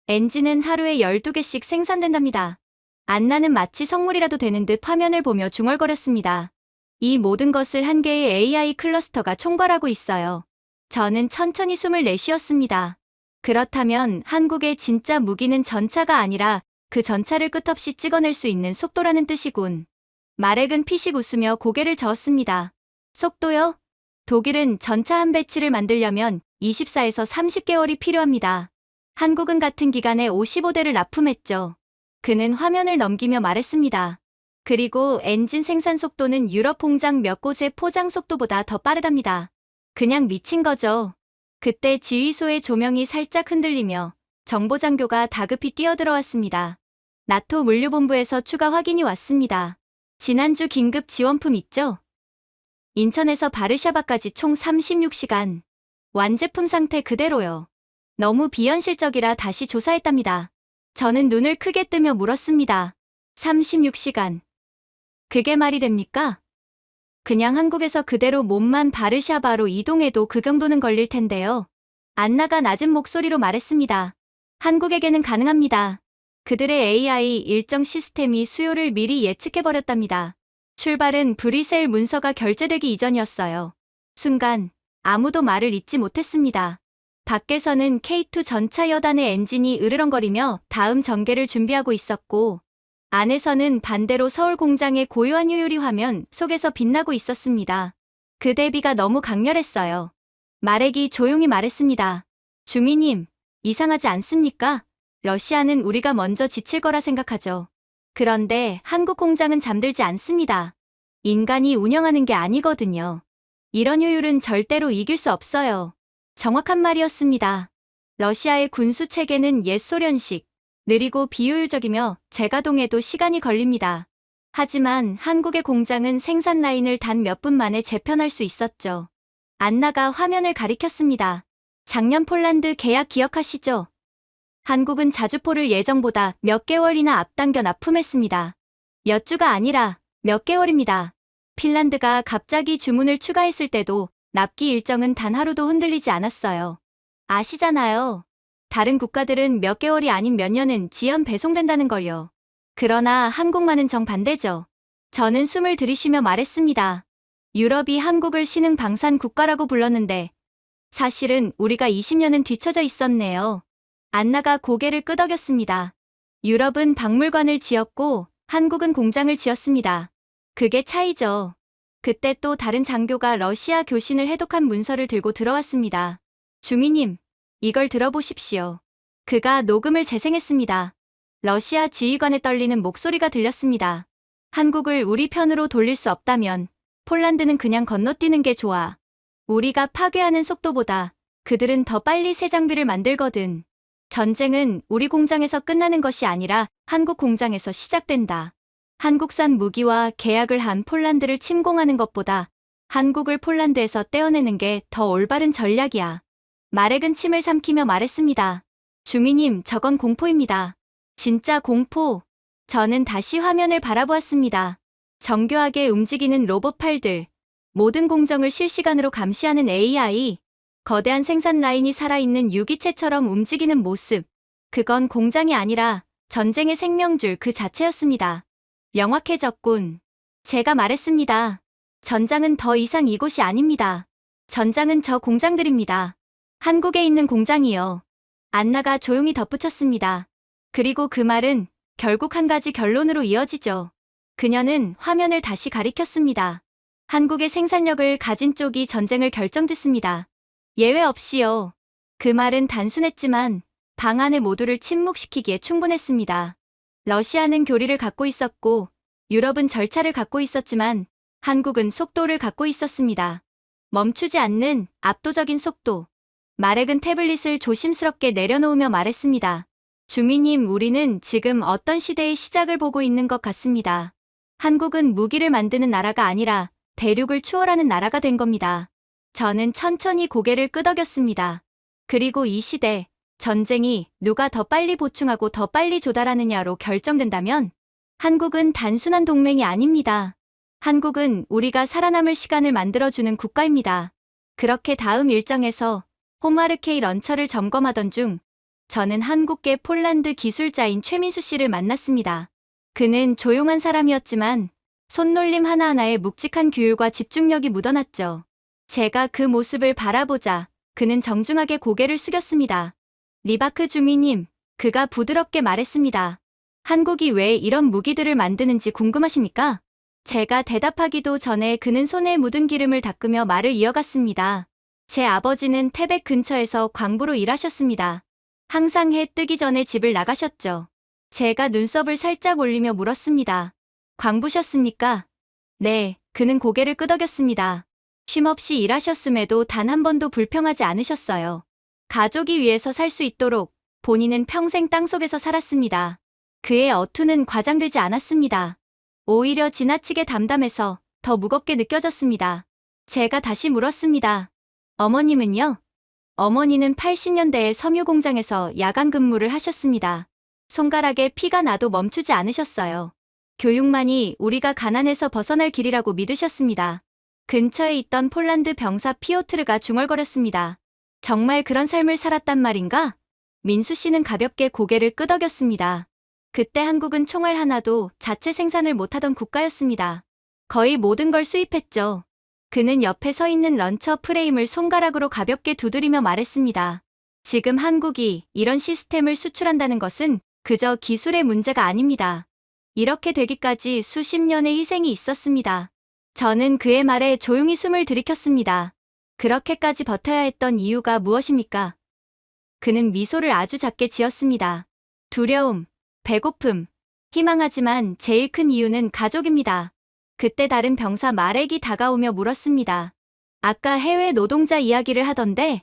엔진은 하루에 12개씩 생산된답니다. 안나는 마치 성물이라도 되는 듯 화면을 보며 중얼거렸습니다. 이 모든 것을 한 개의 AI 클러스터가 총괄하고 있어요. 저는 천천히 숨을 내쉬었습니다. 그렇다면 한국의 진짜 무기는 전차가 아니라 그 전차를 끝없이 찍어낼 수 있는 속도라는 뜻이군. 마렉은 피식 웃으며 고개를 저었습니다. 속도요? 독일은 전차 한 배치를 만들려면 24에서 30개월이 필요합니다. 한국은 같은 기간에 55대를 납품했죠. 그는 화면을 넘기며 말했습니다. 그리고 엔진 생산 속도는 유럽 공장 몇 곳의 포장 속도보다 더 빠르답니다. 그냥 미친 거죠. 그때 지휘소의 조명이 살짝 흔들리며 정보장교가 다급히 뛰어들어왔습니다. 나토 물류본부에서 추가 확인이 왔습니다. 지난주 긴급 지원품 있죠? 인천에서 바르샤바까지 총 36시간. 완제품 상태 그대로요. 너무 비현실적이라 다시 조사했답니다. 저는 눈을 크게 뜨며 물었습니다. 36시간. 그게 말이 됩니까? 그냥 한국에서 그대로 몸만 바르샤바로 이동해도 그 정도는 걸릴 텐데요. 안나가 낮은 목소리로 말했습니다. 한국에게는 가능합니다. 그들의 AI 일정 시스템이 수요를 미리 예측해버렸답니다. 출발은 브뤼셀 문서가 결제되기 이전이었어요. 순간 아무도 말을 잇지 못했습니다. 밖에서는 K2 전차 여단의 엔진이 으르렁거리며 다음 전개를 준비하고 있었고, 안에서는 반대로 서울 공장의 고요한 요요리 화면 속에서 빛나고 있었습니다. 그 대비가 너무 강렬했어요. 마렉이 조용히 말했습니다. 중위님, 이상하지 않습니까? 러시아는 우리가 먼저 지칠 거라 생각하죠. 그런데 한국 공장은 잠들지 않습니다. 인간이 운영하는 게 아니거든요. 이런 효율은 절대로 이길 수 없어요. 정확한 말이었습니다. 러시아의 군수 체계는 옛 소련식, 느리고 비효율적이며 재가동에도 시간이 걸립니다. 하지만 한국의 공장은 생산 라인을 단 몇 분 만에 재편할 수 있었죠. 안나가 화면을 가리켰습니다. 작년 폴란드 계약 기억하시죠? 한국은 자주포를 예정보다 몇 개월이나 앞당겨 납품했습니다. 몇 주가 아니라 몇 개월입니다. 핀란드가 갑자기 주문을 추가했을 때도 납기 일정은 단 하루도 흔들리지 않았어요. 아시잖아요. 다른 국가들은 몇 개월이 아닌 몇 년은 지연 배송된다는 걸요. 그러나 한국만은 정반대죠. 저는 숨을 들이쉬며 말했습니다. 유럽이 한국을 신흥 방산 국가라고 불렀는데 사실은 우리가 20년은 뒤처져 있었네요. 안나가 고개를 끄덕였습니다. 유럽은 박물관을 지었고 한국은 공장을 지었습니다. 그게 차이죠. 그때 또 다른 장교가 러시아 교신을 해독한 문서를 들고 들어왔습니다. 중위님, 이걸 들어보십시오. 그가 녹음을 재생했습니다. 러시아 지휘관의 떨리는 목소리가 들렸습니다. 한국을 우리 편으로 돌릴 수 없다면 폴란드는 그냥 건너뛰는 게 좋아. 우리가 파괴하는 속도보다 그들은 더 빨리 새 장비를 만들거든. 전쟁은 우리 공장에서 끝나는 것이 아니라 한국 공장에서 시작된다. 한국산 무기와 계약을 한 폴란드를 침공하는 것보다 한국을 폴란드에서 떼어내는 게 더 올바른 전략이야. 마렉은 침을 삼키며 말했습니다. 중위님, 저건 공포입니다. 진짜 공포. 저는 다시 화면을 바라보았습니다. 정교하게 움직이는 로봇 팔들, 모든 공정을 실시간으로 감시하는 AI, 거대한 생산 라인이 살아있는 유기체처럼 움직이는 모습. 그건 공장이 아니라 전쟁의 생명줄 그 자체였습니다. 명확해졌군. 제가 말했습니다. 전장은 더 이상 이곳이 아닙니다. 전장은 저 공장들입니다. 한국에 있는 공장이요. 안나가 조용히 덧붙였습니다. 그리고 그 말은 결국 한 가지 결론으로 이어지죠. 그녀는 화면을 다시 가리켰습니다. 한국의 생산력을 가진 쪽이 전쟁을 결정짓습니다. 예외 없이요. 그 말은 단순했지만 방 안의 모두를 침묵시키기에 충분했습니다. 러시아는 교리를 갖고 있었고 유럽은 절차를 갖고 있었지만 한국은 속도를 갖고 있었습니다. 멈추지 않는 압도적인 속도. 마렉은 태블릿을 조심스럽게 내려놓으며 말했습니다. 중위님, 우리는 지금 어떤 시대의 시작을 보고 있는 것 같습니다. 한국은 무기를 만드는 나라가 아니라 대륙을 추월하는 나라가 된 겁니다. 저는 천천히 고개를 끄덕였습니다. 그리고 이 시대, 전쟁이 누가 더 빨리 보충하고 더 빨리 조달하느냐로 결정된다면 한국은 단순한 동맹이 아닙니다. 한국은 우리가 살아남을 시간을 만들어주는 국가입니다. 그렇게 다음 일정에서 호마르케이 런처를 점검하던 중 저는 한국계 폴란드 기술자인 최민수 씨를 만났습니다. 그는 조용한 사람이었지만 손놀림 하나하나에 묵직한 규율과 집중력이 묻어났죠. 제가 그 모습을 바라보자 그는 정중하게 고개를 숙였습니다. 리바크 중위님, 그가 부드럽게 말했습니다. 한국이 왜 이런 무기들을 만드는지 궁금하십니까? 제가 대답하기도 전에 그는 손에 묻은 기름을 닦으며 말을 이어갔습니다. 제 아버지는 태백 근처에서 광부로 일하셨습니다. 항상 해 뜨기 전에 집을 나가셨죠. 제가 눈썹을 살짝 올리며 물었습니다. 광부셨습니까? 네, 그는 고개를 끄덕였습니다. 쉼없이 일하셨음에도 단 한 번도 불평하지 않으셨어요. 가족이 위해서 살 수 있도록 본인은 평생 땅속에서 살았습니다. 그의 어투는 과장되지 않았습니다. 오히려 지나치게 담담해서 더 무겁게 느껴졌습니다. 제가 다시 물었습니다. 어머님은요? 어머니는 80년대에 섬유 공장에서 야간 근무를 하셨습니다. 손가락에 피가 나도 멈추지 않으셨어요. 교육만이 우리가 가난에서 벗어날 길이라고 믿으셨습니다. 근처에 있던 폴란드 병사 피오트르가 중얼거렸습니다. 정말 그런 삶을 살았단 말인가? 민수 씨는 가볍게 고개를 끄덕였습니다. 그때 한국은 총알 하나도 자체 생산을 못하던 국가였습니다. 거의 모든 걸 수입했죠. 그는 옆에 서 있는 런처 프레임을 손가락으로 가볍게 두드리며 말했습니다. 지금 한국이 이런 시스템을 수출한다는 것은 그저 기술의 문제가 아닙니다. 이렇게 되기까지 수십 년의 희생이 있었습니다. 저는 그의 말에 조용히 숨을 들이켰습니다. 그렇게까지 버텨야 했던 이유가 무엇입니까? 그는 미소를 아주 작게 지었습니다. 두려움, 배고픔, 희망하지만 제일 큰 이유는 가족입니다. 그때 다른 병사 마렉이 다가오며 물었습니다. 아까 해외 노동자 이야기를 하던데?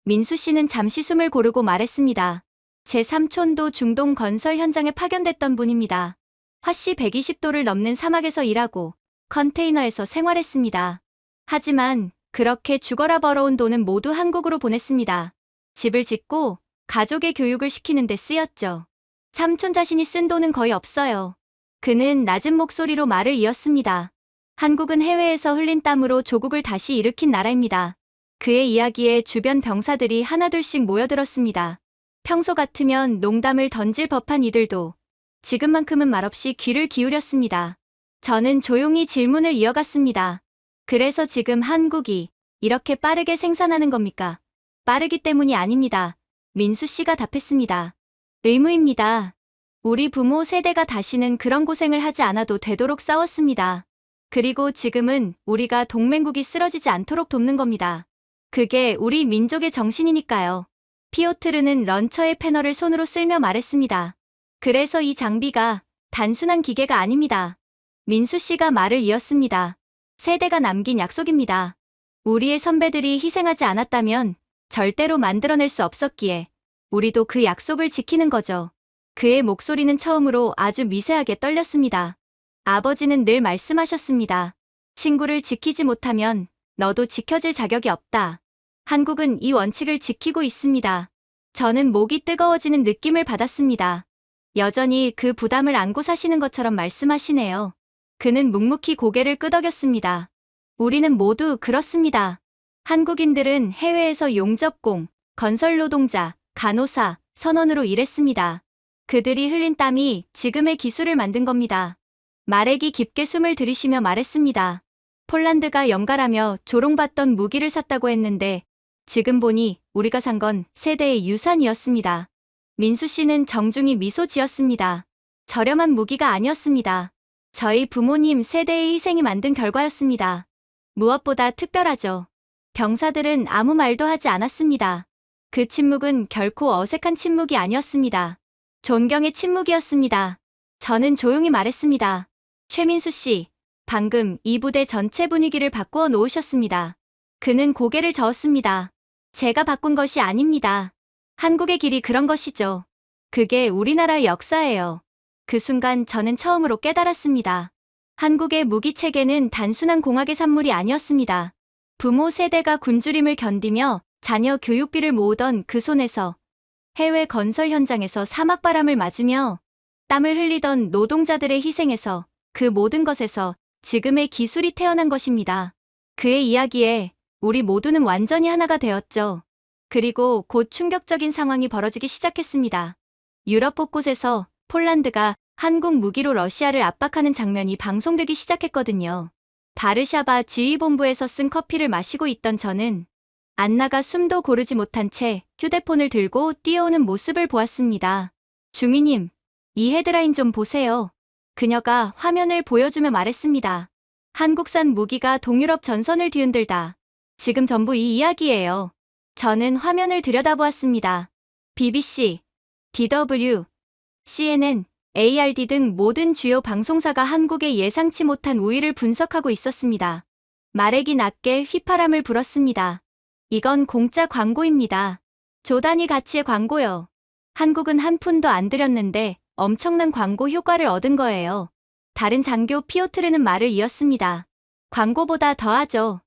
민수 씨는 잠시 숨을 고르고 말했습니다. 제 삼촌도 중동 건설 현장에 파견됐던 분입니다. 화씨 120도를 넘는 사막에서 일하고 컨테이너에서 생활했습니다. 하지만 그렇게 죽어라 벌어온 돈은 모두 한국으로 보냈습니다. 집을 짓고 가족의 교육을 시키는 데 쓰였죠. 삼촌 자신이 쓴 돈은 거의 없어요. 그는 낮은 목소리로 말을 이었습니다. 한국은 해외에서 흘린 땀으로 조국을 다시 일으킨 나라입니다. 그의 이야기에 주변 병사들이 하나둘씩 모여들었습니다. 평소 같으면 농담을 던질 법한 이들도 지금만큼은 말없이 귀를 기울였습니다. 저는 조용히 질문을 이어갔습니다. 그래서 지금 한국이 이렇게 빠르게 생산하는 겁니까? 빠르기 때문이 아닙니다. 민수 씨가 답했습니다. 의무입니다. 우리 부모 세대가 다시는 그런 고생을 하지 않아도 되도록 싸웠습니다. 그리고 지금은 우리가 동맹국이 쓰러지지 않도록 돕는 겁니다. 그게 우리 민족의 정신이니까요. 피오트르는 런처의 패널을 손으로 쓸며 말했습니다. 그래서 이 장비가 단순한 기계가 아닙니다. 민수 씨가 말을 이었습니다. 세대가 남긴 약속입니다. 우리의 선배들이 희생하지 않았다면 절대로 만들어낼 수 없었기에 우리도 그 약속을 지키는 거죠. 그의 목소리는 처음으로 아주 미세하게 떨렸습니다. 아버지는 늘 말씀하셨습니다. 친구를 지키지 못하면 너도 지켜질 자격이 없다. 한국은 이 원칙을 지키고 있습니다. 저는 목이 뜨거워지는 느낌을 받았습니다. 여전히 그 부담을 안고 사시는 것처럼 말씀하시네요. 그는 묵묵히 고개를 끄덕였습니다. 우리는 모두 그렇습니다. 한국인들은 해외에서 용접공, 건설 노동자, 간호사, 선원으로 일했습니다. 그들이 흘린 땀이 지금의 기술을 만든 겁니다. 마렉이 깊게 숨을 들이쉬며 말했습니다. 폴란드가 연가라며 조롱받던 무기를 샀다고 했는데 지금 보니 우리가 산 건 세대의 유산이었습니다. 민수 씨는 정중히 미소 지었습니다. 저렴한 무기가 아니었습니다. 저희 부모님 세대의 희생이 만든 결과였습니다. 무엇보다 특별하죠. 병사들은 아무 말도 하지 않았습니다. 그 침묵은 결코 어색한 침묵이 아니었습니다. 존경의 침묵이었습니다. 저는 조용히 말했습니다. 최민수 씨, 방금 이 부대 전체 분위기를 바꾸어 놓으셨습니다. 그는 고개를 저었습니다. 제가 바꾼 것이 아닙니다. 한국의 길이 그런 것이죠. 그게 우리나라의 역사예요. 그 순간 저는 처음으로 깨달았습니다. 한국의 무기 체계는 단순한 공학의 산물이 아니었습니다. 부모 세대가 굶주림을 견디며 자녀 교육비를 모으던 그 손에서 해외 건설 현장에서 사막바람을 맞으며 땀을 흘리던 노동자들의 희생에서 그 모든 것에서 지금의 기술이 태어난 것입니다. 그의 이야기에 우리 모두는 완전히 하나가 되었죠. 그리고 곧 충격적인 상황이 벌어지기 시작했습니다. 유럽 곳곳에서 폴란드가 한국 무기로 러시아를 압박하는 장면이 방송되기 시작했거든요. 바르샤바 지휘본부에서 쓴 커피를 마시고 있던 저는 안나가 숨도 고르지 못한 채 휴대폰을 들고 뛰어오는 모습을 보았습니다. 중위님, 이 헤드라인 좀 보세요. 그녀가 화면을 보여주며 말했습니다. 한국산 무기가 동유럽 전선을 뒤흔들다. 지금 전부 이 이야기예요. 저는 화면을 들여다보았습니다. BBC, DW, CNN, ARD 등 모든 주요 방송사가 한국의 예상치 못한 우위를 분석하고 있었습니다. 마렉이 낮게 휘파람을 불었습니다. 이건 공짜 광고입니다. 조 단위 가치의 광고요. 한국은 한 푼도 안 들였는데 엄청난 광고 효과를 얻은 거예요. 다른 장교 피오트르는 말을 이었습니다. 광고보다 더하죠.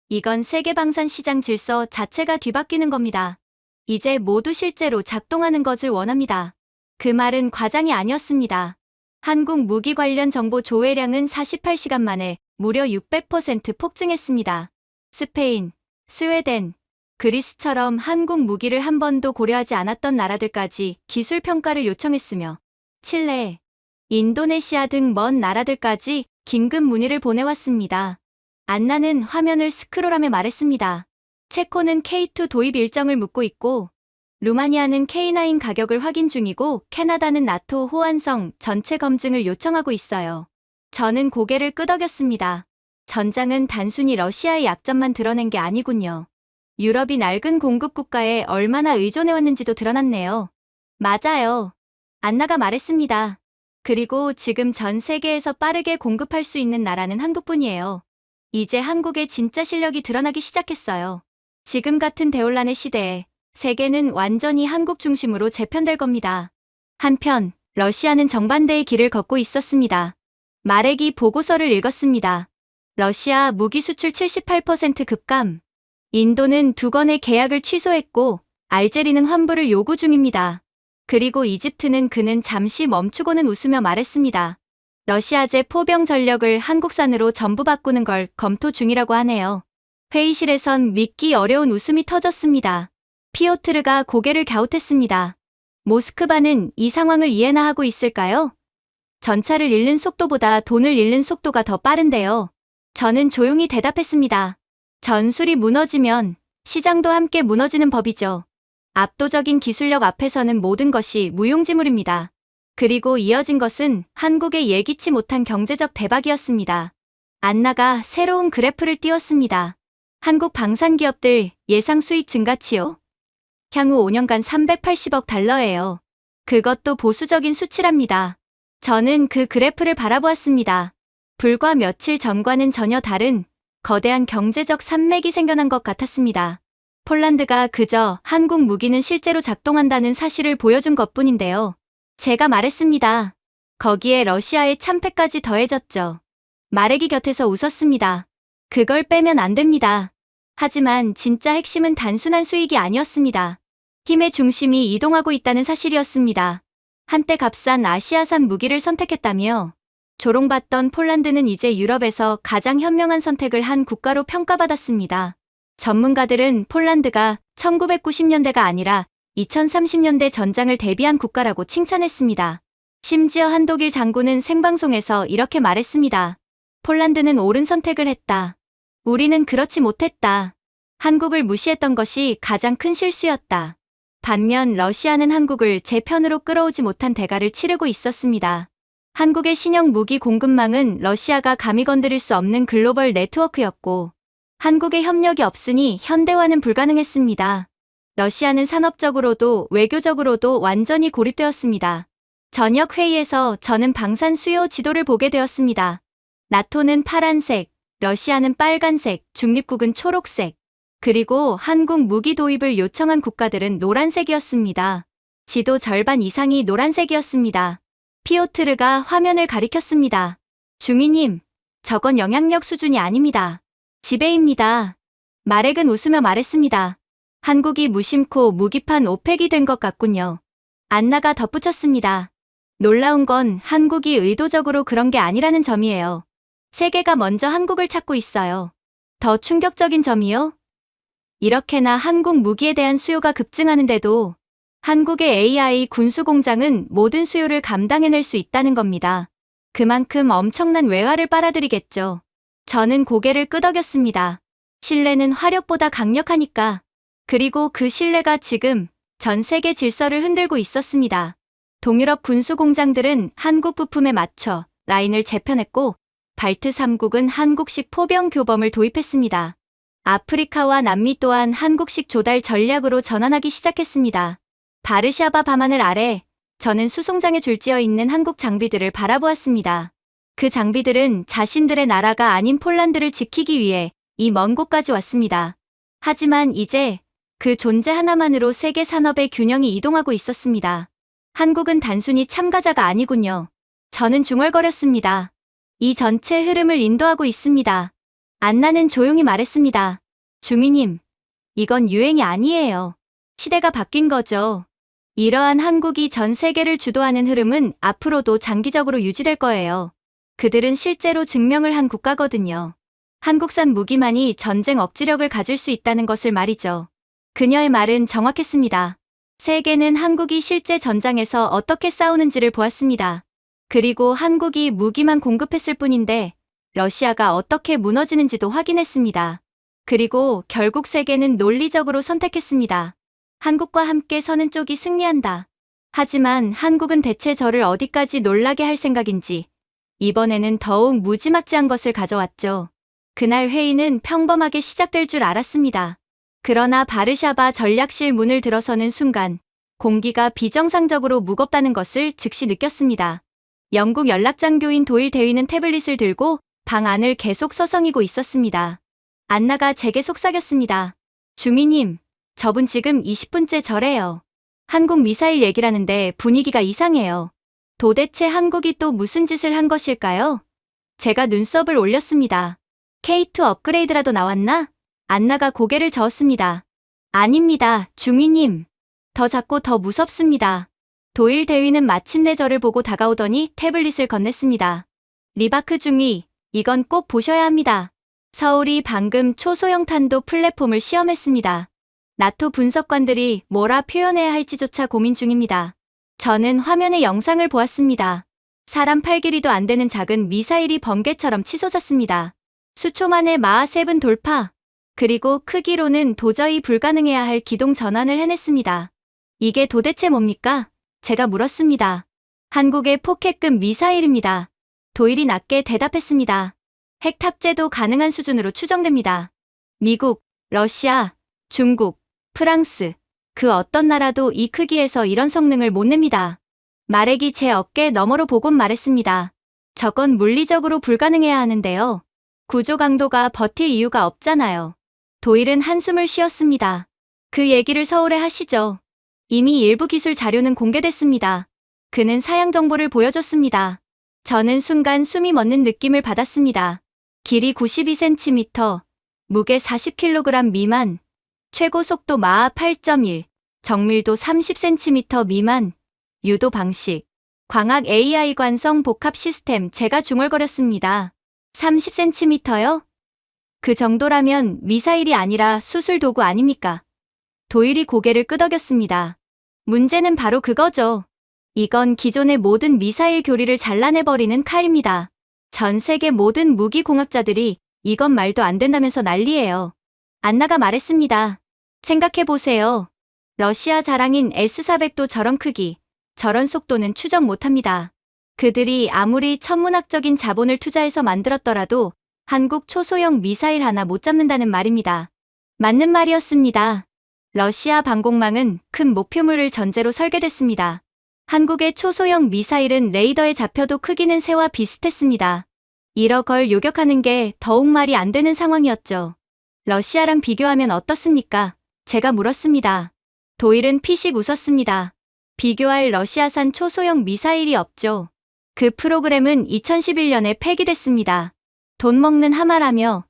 이건 세계 방산 시장 질서 자체가 뒤바뀌는 겁니다. 이제 모두 실제로 작동하는 것을 원합니다. 그 말은 과장이 아니었습니다. 한국 무기 관련 정보 조회량은 48시간 만에 무려 600% 폭증했습니다. 스페인, 스웨덴, 그리스처럼 한국 무기를 한 번도 고려하지 않았던 나라들까지 기술 평가를 요청했으며 칠레, 인도네시아 등 먼 나라들까지 긴급 문의를 보내왔습니다. 안나는 화면을 스크롤하며 말했습니다. 체코는 K2 도입 일정을 묻고 있고 루마니아는 K9 가격을 확인 중이고 캐나다는 나토 호환성 전체 검증을 요청하고 있어요. 저는 고개를 끄덕였습니다. 전장은 단순히 러시아의 약점만 드러낸 게 아니군요. 유럽이 낡은 공급 국가에 얼마나 의존해왔는지도 드러났네요. 맞아요. 안나가 말했습니다. 그리고 지금 전 세계에서 빠르게 공급할 수 있는 나라는 한국뿐이에요. 이제 한국의 진짜 실력이 드러나기 시작했어요. 지금 같은 대혼란의 시대에 세계는 완전히 한국 중심으로 재편될 겁니다. 한편 러시아는 정반대의 길을 걷고 있었습니다. 마렉이 보고서를 읽었습니다. 러시아 무기 수출 78% 급감. 인도는 2건의 계약을 취소했고 알제리는 환불을 요구 중입니다. 그리고 이집트는 그는 잠시 멈추고는 웃으며 말했습니다. 러시아제 포병 전력을 한국산으로 전부 바꾸는 걸 검토 중이라고 하네요. 회의실에선 믿기 어려운 웃음이 터졌습니다. 피오트르가 고개를 갸웃했습니다. 모스크바는 이 상황을 이해나 하고 있을까요? 전차를 잃는 속도보다 돈을 잃는 속도가 더 빠른데요. 저는 조용히 대답했습니다. 전술이 무너지면 시장도 함께 무너지는 법이죠. 압도적인 기술력 앞에서는 모든 것이 무용지물입니다. 그리고 이어진 것은 한국의 예기치 못한 경제적 대박이었습니다. 안나가 새로운 그래프를 띄웠습니다. 한국 방산기업들 예상 수익 증가치요. 향후 5년간 380억 달러예요. 그것도 보수적인 수치랍니다. 저는 그 그래프를 바라보았습니다. 불과 며칠 전과는 전혀 다른 거대한 경제적 산맥이 생겨난 것 같았습니다. 폴란드가 그저 한국 무기는 실제로 작동한다는 사실을 보여준 것뿐인데요. 제가 말했습니다. 거기에 러시아의 참패까지 더해졌죠. 마렉이 곁에서 웃었습니다. 그걸 빼면 안 됩니다. 하지만 진짜 핵심은 단순한 수익이 아니었습니다. 힘의 중심이 이동하고 있다는 사실이었습니다. 한때 값싼 아시아산 무기를 선택했다며 조롱받던 폴란드는 이제 유럽에서 가장 현명한 선택을 한 국가로 평가받았습니다. 전문가들은 폴란드가 1990년대가 아니라 2030년대 전장을 대비한 국가라고 칭찬했습니다. 심지어 한독일 장군은 생방송에서 이렇게 말했습니다. 폴란드는 옳은 선택을 했다. 우리는 그렇지 못했다. 한국을 무시했던 것이 가장 큰 실수였다. 반면 러시아는 한국을 제 편으로 끌어오지 못한 대가를 치르고 있었습니다. 한국의 신형 무기 공급망은 러시아가 감히 건드릴 수 없는 글로벌 네트워크였고 한국의 협력이 없으니 현대화는 불가능했습니다. 러시아는 산업적으로도 외교적으로도 완전히 고립되었습니다. 저녁 회의에서 저는 방산 수요 지도를 보게 되었습니다. 나토는 파란색, 러시아는 빨간색, 중립국은 초록색, 그리고 한국 무기 도입을 요청한 국가들은 노란색이었습니다. 지도 절반 이상이 노란색이었습니다. 피오트르가 화면을 가리켰습니다. 중위님, 저건 영향력 수준이 아닙니다. 지배입니다. 마렉은 웃으며 말했습니다. 한국이 무심코 무기판 오펙이 된 것 같군요. 안나가 덧붙였습니다. 놀라운 건 한국이 의도적으로 그런 게 아니라는 점이에요. 세계가 먼저 한국을 찾고 있어요. 더 충격적인 점이요? 이렇게나 한국 무기에 대한 수요가 급증하는데도 한국의 AI 군수공장은 모든 수요를 감당해낼 수 있다는 겁니다. 그만큼 엄청난 외화를 빨아들이겠죠. 저는 고개를 끄덕였습니다. 신뢰는 화력보다 강력하니까. 그리고 그 신뢰가 지금 전 세계 질서를 흔들고 있었습니다. 동유럽 군수공장들은 한국 부품에 맞춰 라인을 재편했고 발트 3국은 한국식 포병 교범을 도입했습니다. 아프리카와 남미 또한 한국식 조달 전략으로 전환하기 시작했습니다. 바르샤바 밤하늘 아래 저는 수송장에 줄지어 있는 한국 장비들을 바라보았습니다. 그 장비들은 자신들의 나라가 아닌 폴란드를 지키기 위해 이 먼 곳까지 왔습니다. 하지만 이제 그 존재 하나만으로 세계 산업의 균형이 이동하고 있었습니다. 한국은 단순히 참가자가 아니군요. 저는 중얼거렸습니다. 이 전체 흐름을 인도하고 있습니다. 안나는 조용히 말했습니다. 중위님, 이건 유행이 아니에요. 시대가 바뀐 거죠. 이러한 한국이 전 세계를 주도하는 흐름은 앞으로도 장기적으로 유지될 거예요. 그들은 실제로 증명을 한 국가거든요. 한국산 무기만이 전쟁 억지력을 가질 수 있다는 것을 말이죠. 그녀의 말은 정확했습니다. 세계는 한국이 실제 전장에서 어떻게 싸우는지를 보았습니다. 그리고 한국이 무기만 공급했을 뿐인데 러시아가 어떻게 무너지는지도 확인했습니다. 그리고 결국 세계는 논리적으로 선택했습니다. 한국과 함께 서는 쪽이 승리한다. 하지만 한국은 대체 저를 어디까지 놀라게 할 생각인지 이번에는 더욱 무지막지한 것을 가져왔죠. 그날 회의는 평범하게 시작될 줄 알았습니다. 그러나 바르샤바 전략실 문을 들어서는 순간 공기가 비정상적으로 무겁다는 것을 즉시 느꼈습니다. 영국 연락장교인 도일 대위는 태블릿을 들고 방 안을 계속 서성이고 있었습니다. 안나가 제게 속삭였습니다. 중위님, 저분 지금 20분째 저래요. 한국 미사일 얘기라는데 분위기가 이상해요. 도대체 한국이 또 무슨 짓을 한 것일까요? 제가 눈썹을 올렸습니다. K2 업그레이드라도 나왔나? 안나가 고개를 저었습니다. 아닙니다, 중위님. 더 작고 더 무섭습니다. 도일 대위는 마침내 저를 보고 다가오더니 태블릿을 건넸습니다. 리바크 중위, 이건 꼭 보셔야 합니다. 서울이 방금 초소형 탄도 플랫폼을 시험했습니다. 나토 분석관들이 뭐라 표현해야 할지조차 고민 중입니다. 저는 화면의 영상을 보았습니다. 사람 팔 길이도 안 되는 작은 미사일이 번개처럼 치솟았습니다. 수초 만에 마하 7 돌파. 그리고 크기로는 도저히 불가능해야 할 기동 전환을 해냈습니다. 이게 도대체 뭡니까? 제가 물었습니다. 한국의 포켓급 미사일입니다. 도일이 낮게 대답했습니다. 핵 탑재도 가능한 수준으로 추정됩니다. 미국, 러시아, 중국, 프랑스, 그 어떤 나라도 이 크기에서 이런 성능을 못 냅니다. 마렉이 제 어깨 너머로 보곤 말했습니다. 저건 물리적으로 불가능해야 하는데요. 구조 강도가 버틸 이유가 없잖아요. 도일은 한숨을 쉬었습니다. 그 얘기를 서울에 하시죠. 이미 일부 기술 자료는 공개됐습니다. 그는 사양 정보를 보여줬습니다. 저는 순간 숨이 멎는 느낌을 받았습니다. 길이 92cm, 무게 40kg 미만, 최고 속도 마하 8.1, 정밀도 30cm 미만, 유도 방식, 광학 AI 관성 복합 시스템. 제가 중얼거렸습니다. 30cm요? 그 정도라면 미사일이 아니라 수술 도구 아닙니까? 도일이 고개를 끄덕였습니다. 문제는 바로 그거죠. 이건 기존의 모든 미사일 교리를 잘라내버리는 칼입니다. 전 세계 모든 무기공학자들이 이건 말도 안 된다면서 난리예요. 안나가 말했습니다. 생각해보세요. 러시아 자랑인 S-400도 저런 크기, 저런 속도는 추정 못합니다. 그들이 아무리 천문학적인 자본을 투자해서 만들었더라도 한국 초소형 미사일 하나 못 잡는다는 말입니다. 맞는 말이었습니다. 러시아 방공망은 큰 목표물을 전제로 설계됐습니다. 한국의 초소형 미사일은 레이더에 잡혀도 크기는 새와 비슷했습니다. 이러 걸 요격하는 게 더욱 말이 안 되는 상황이었죠. 러시아랑 비교하면 어떻습니까? 제가 물었습니다. 도일은 피식 웃었습니다. 비교할 러시아산 초소형 미사일이 없죠. 그 프로그램은 2011년에 폐기됐습니다. 돈 먹는 하마라며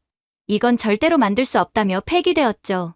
이건 절대로 만들 수 없다며 폐기되었죠.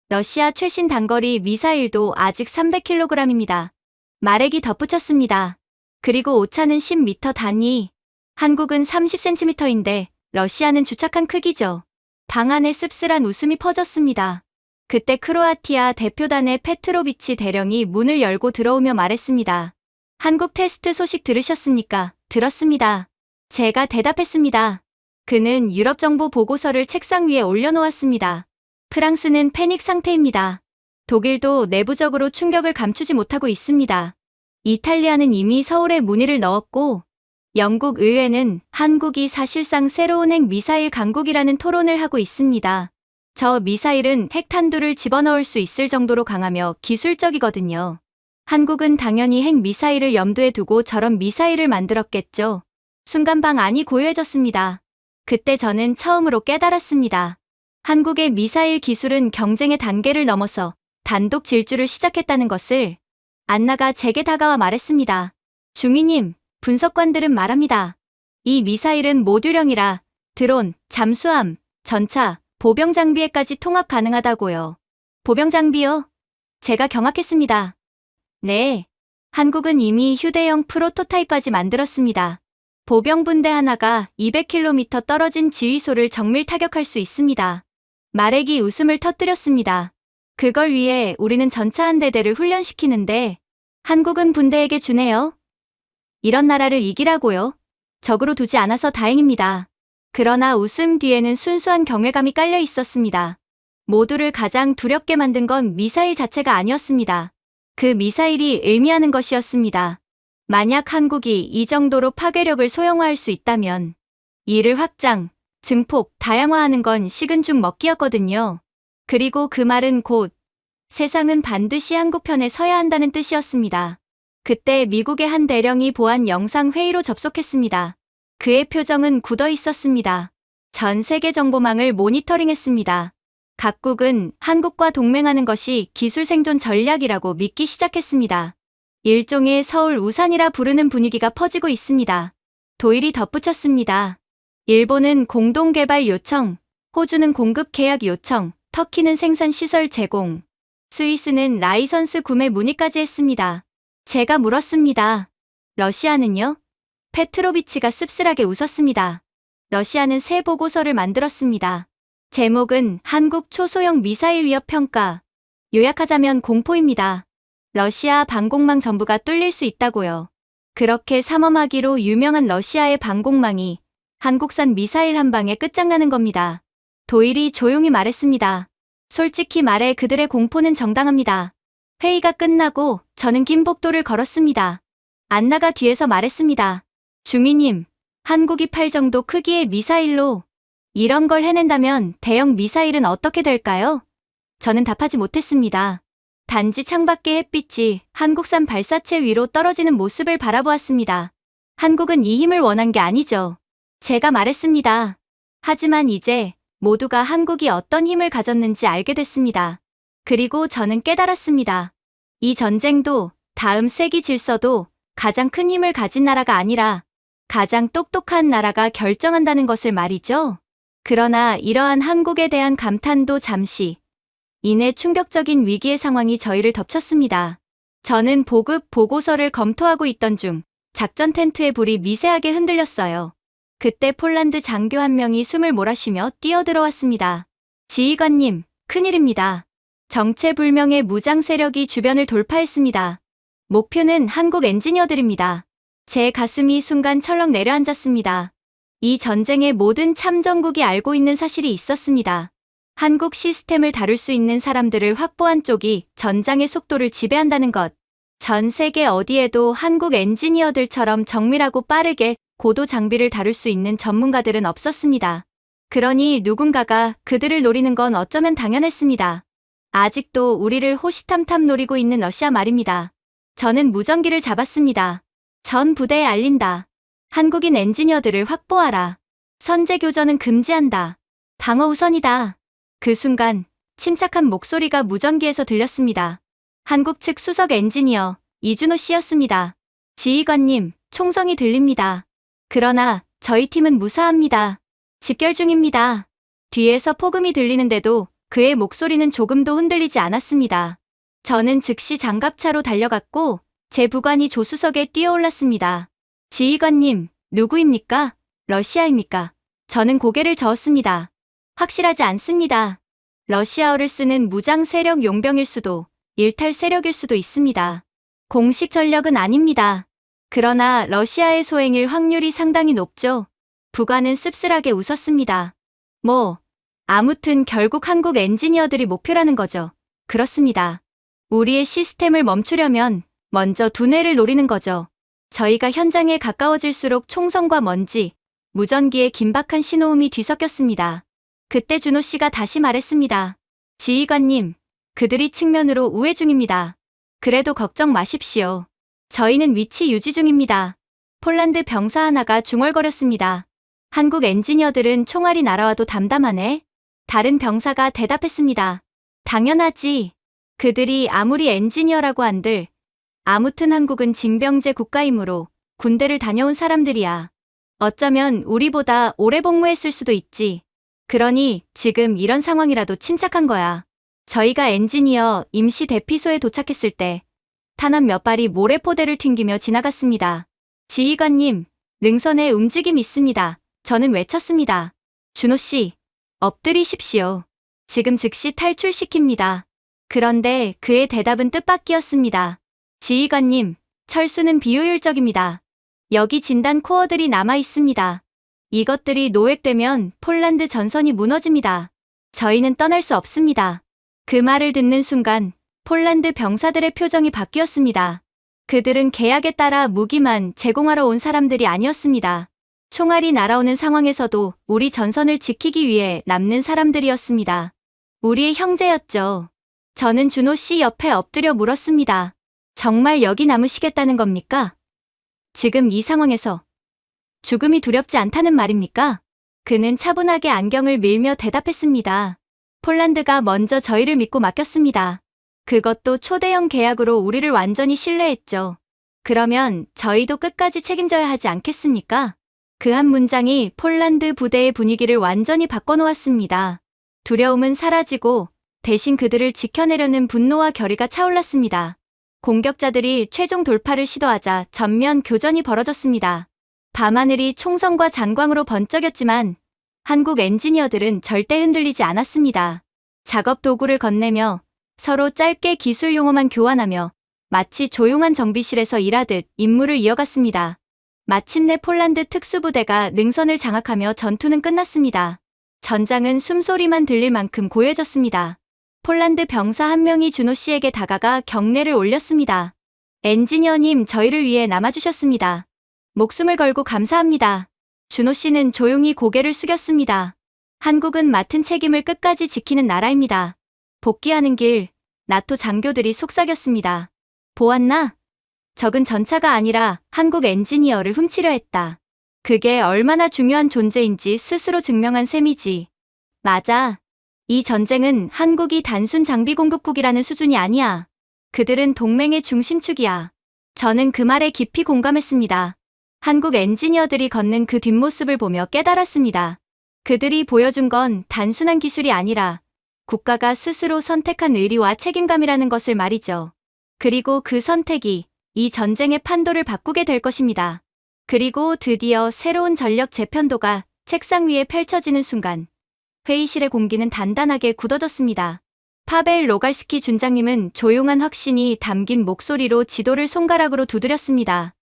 러시아 최신 단거리 미사일도 아직 300kg입니다. 마렉이 덧붙였습니다. 그리고 오차는 10m 단위. 한국은 30cm인데 러시아는 주착한 크기죠. 방 안에 씁쓸한 웃음이 퍼졌습니다. 그때 크로아티아 대표단의 페트로비치 대령이 문을 열고 들어오며 말했습니다. 한국 테스트 소식 들으셨습니까? 들었습니다. 제가 대답했습니다. 그는 유럽 정보 보고서를 책상 위에 올려놓았습니다. 프랑스는 패닉 상태입니다. 독일도 내부적으로 충격을 감추지 못하고 있습니다. 이탈리아는 이미 서울에 문의를 넣었고 영국 의회는 한국이 사실상 새로운 핵 미사일 강국이라는 토론을 하고 있습니다. 저 미사일은 핵탄두를 집어넣을 수 있을 정도로 강하며 기술적이거든요. 한국은 당연히 핵 미사일을 염두에 두고 저런 미사일을 만들었겠죠. 순간 방 안이 고요해졌습니다. 그때 저는 처음으로 깨달았습니다. 한국의 미사일 기술은 경쟁의 단계를 넘어서 단독 질주를 시작했다는 것을. 안나가 제게 다가와 말했습니다. 중위님, 분석관들은 말합니다. 이 미사일은 모듈형이라 드론, 잠수함, 전차, 보병 장비에까지 통합 가능하다고요. 보병 장비요? 제가 경악했습니다. 네. 한국은 이미 휴대용 프로토타입까지 만들었습니다. 보병분대 하나가 200km 떨어진 지휘소를 정밀 타격할 수 있습니다. 마렉이 웃음을 터뜨렸습니다. 그걸 위해 우리는 전차 한 대대를 훈련시키는데 한국은 분대에게 주네요. 이런 나라를 이기라고요. 적으로 두지 않아서 다행입니다. 그러나 웃음 뒤에는 순수한 경외감이 깔려 있었습니다. 모두를 가장 두렵게 만든 건 미사일 자체가 아니었습니다. 그 미사일이 의미하는 것이었습니다. 만약 한국이 이 정도로 파괴력을 소형화할 수 있다면 이를 확장, 증폭, 다양화하는 건 식은 죽 먹기였거든요. 그리고 그 말은 곧 세상은 반드시 한국 편에 서야 한다는 뜻이었습니다. 그때 미국의 한 대령이 보안 영상 회의로 접속했습니다. 그의 표정은 굳어 있었습니다. 전 세계 정보망을 모니터링했습니다. 각국은 한국과 동맹하는 것이 기술 생존 전략이라고 믿기 시작했습니다. 일종의 서울 우산이라 부르는 분위기가 퍼지고 있습니다. 도일이 덧붙였습니다. 일본은 공동개발 요청, 호주는 공급 계약 요청, 터키는 생산 시설 제공, 스위스는 라이선스 구매 문의까지 했습니다. 제가 물었습니다. 러시아는요? 페트로비치가 씁쓸하게 웃었습니다. 러시아는 새 보고서를 만들었습니다. 제목은 한국 초소형 미사일 위협 평가. 요약하자면 공포입니다. 러시아 방공망 전부가 뚫릴 수 있다고요. 그렇게 삼엄하기로 유명한 러시아의 방공망이 한국산 미사일 한 방에 끝장나는 겁니다. 도일이 조용히 말했습니다. 솔직히 말해 그들의 공포는 정당합니다. 회의가 끝나고 저는 김복도를 걸었습니다. 안나가 뒤에서 말했습니다. 중위님, 한국이 팔 정도 크기의 미사일로 이런 걸 해낸다면 대형 미사일은 어떻게 될까요? 저는 답하지 못했습니다. 단지 창밖의 햇빛이 한국산 발사체 위로 떨어지는 모습을 바라보았습니다. 한국은 이 힘을 원한 게 아니죠. 제가 말했습니다. 하지만 이제 모두가 한국이 어떤 힘을 가졌는지 알게 됐습니다. 그리고 저는 깨달았습니다. 이 전쟁도 다음 세기 질서도 가장 큰 힘을 가진 나라가 아니라 가장 똑똑한 나라가 결정한다는 것을 말이죠. 그러나 이러한 한국에 대한 감탄도 잠시 이내 충격적인 위기의 상황이 저희를 덮쳤습니다. 저는 보급 보고서를 검토하고 있던 중 작전 텐트의 불이 미세하게 흔들렸어요. 그때 폴란드 장교 한 명이 숨을 몰아쉬며 뛰어들어왔습니다. 지휘관님, 큰일입니다. 정체불명의 무장 세력이 주변을 돌파했습니다. 목표는 한국 엔지니어들입니다. 제 가슴이 순간 철렁 내려앉았습니다. 이 전쟁의 모든 참전국이 알고 있는 사실이 있었습니다. 한국 시스템을 다룰 수 있는 사람들을 확보한 쪽이 전장의 속도를 지배한다는 것. 전 세계 어디에도 한국 엔지니어들처럼 정밀하고 빠르게 고도 장비를 다룰 수 있는 전문가들은 없었습니다. 그러니 누군가가 그들을 노리는 건 어쩌면 당연했습니다. 아직도 우리를 호시탐탐 노리고 있는 러시아 말입니다. 저는 무전기를 잡았습니다. 전 부대에 알린다. 한국인 엔지니어들을 확보하라. 선제 교전은 금지한다. 방어 우선이다. 그 순간 침착한 목소리가 무전기에서 들렸습니다. 한국 측 수석 엔지니어 이준호 씨였습니다. 지휘관님, 총성이 들립니다. 그러나 저희 팀은 무사합니다. 집결 중입니다. 뒤에서 폭음이 들리는데도 그의 목소리는 조금도 흔들리지 않았습니다. 저는 즉시 장갑차로 달려갔고 제 부관이 조수석에 뛰어올랐습니다. 지휘관님, 누구입니까? 러시아입니까? 저는 고개를 저었습니다. 확실하지 않습니다. 러시아어를 쓰는 무장 세력 용병일 수도, 일탈 세력일 수도 있습니다. 공식 전력은 아닙니다. 그러나 러시아의 소행일 확률이 상당히 높죠. 부관은 씁쓸하게 웃었습니다. 아무튼 결국 한국 엔지니어들이 목표라는 거죠. 그렇습니다. 우리의 시스템을 멈추려면 먼저 두뇌를 노리는 거죠. 저희가 현장에 가까워질수록 총성과 먼지, 무전기에 긴박한 신호음이 뒤섞였습니다. 그때 준호 씨가 다시 말했습니다. 지휘관님, 그들이 측면으로 우회 중입니다. 그래도 걱정 마십시오. 저희는 위치 유지 중입니다. 폴란드 병사 하나가 중얼거렸습니다. 한국 엔지니어들은 총알이 날아와도 담담하네. 다른 병사가 대답했습니다. 당연하지. 그들이 아무리 엔지니어라고 한들 아무튼 한국은 징병제 국가이므로 군대를 다녀온 사람들이야. 어쩌면 우리보다 오래 복무했을 수도 있지. 그러니 지금 이런 상황이라도 침착한 거야. 저희가 엔지니어 임시 대피소에 도착했을 때 탄환 몇 발이 모래포대를 튕기며 지나갔습니다. 지휘관님, 능선에 움직임 있습니다. 저는 외쳤습니다. 준호 씨, 엎드리십시오. 지금 즉시 탈출시킵니다. 그런데 그의 대답은 뜻밖이었습니다. 지휘관님, 철수는 비효율적입니다. 여기 진단 코어들이 남아 있습니다. 이것들이 노획되면 폴란드 전선이 무너집니다. 저희는 떠날 수 없습니다. 그 말을 듣는 순간 폴란드 병사들의 표정이 바뀌었습니다. 그들은 계약에 따라 무기만 제공하러 온 사람들이 아니었습니다. 총알이 날아오는 상황에서도 우리 전선을 지키기 위해 남는 사람들이었습니다. 우리의 형제였죠. 저는 준호 씨 옆에 엎드려 물었습니다. 정말 여기 남으시겠다는 겁니까? 지금 이 상황에서 죽음이 두렵지 않다는 말입니까? 그는 차분하게 안경을 밀며 대답했습니다. 폴란드가 먼저 저희를 믿고 맡겼습니다. 그것도 초대형 계약으로 우리를 완전히 신뢰했죠. 그러면 저희도 끝까지 책임져야 하지 않겠습니까? 그 한 문장이 폴란드 부대의 분위기를 완전히 바꿔놓았습니다. 두려움은 사라지고 대신 그들을 지켜내려는 분노와 결의가 차올랐습니다. 공격자들이 최종 돌파를 시도하자 전면 교전이 벌어졌습니다. 밤하늘이 총성과 잔광으로 번쩍였지만 한국 엔지니어들은 절대 흔들리지 않았습니다. 작업 도구를 건네며 서로 짧게 기술 용어만 교환하며 마치 조용한 정비실에서 일하듯 임무를 이어갔습니다. 마침내 폴란드 특수부대가 능선을 장악하며 전투는 끝났습니다. 전장은 숨소리만 들릴 만큼 고요해졌습니다. 폴란드 병사 한 명이 준호 씨에게 다가가 경례를 올렸습니다. 엔지니어님, 저희를 위해 남아주셨습니다. 목숨을 걸고 감사합니다. 준호 씨는 조용히 고개를 숙였습니다. 한국은 맡은 책임을 끝까지 지키는 나라입니다. 복귀하는 길, 나토 장교들이 속삭였습니다. 보았나? 적은 전차가 아니라 한국 엔지니어를 훔치려 했다. 그게 얼마나 중요한 존재인지 스스로 증명한 셈이지. 맞아. 이 전쟁은 한국이 단순 장비 공급국이라는 수준이 아니야. 그들은 동맹의 중심축이야. 저는 그 말에 깊이 공감했습니다. 한국 엔지니어들이 걷는 그 뒷모습을 보며 깨달았습니다. 그들이 보여준 건 단순한 기술이 아니라 국가가 스스로 선택한 의리와 책임감이라는 것을 말이죠. 그리고 그 선택이 이 전쟁의 판도를 바꾸게 될 것입니다. 그리고 드디어 새로운 전력 재편도가 책상 위에 펼쳐지는 순간 회의실의 공기는 단단하게 굳어졌습니다. 파벨 로갈스키 준장님은 조용한 확신이 담긴 목소리로 지도를 손가락으로 두드렸습니다.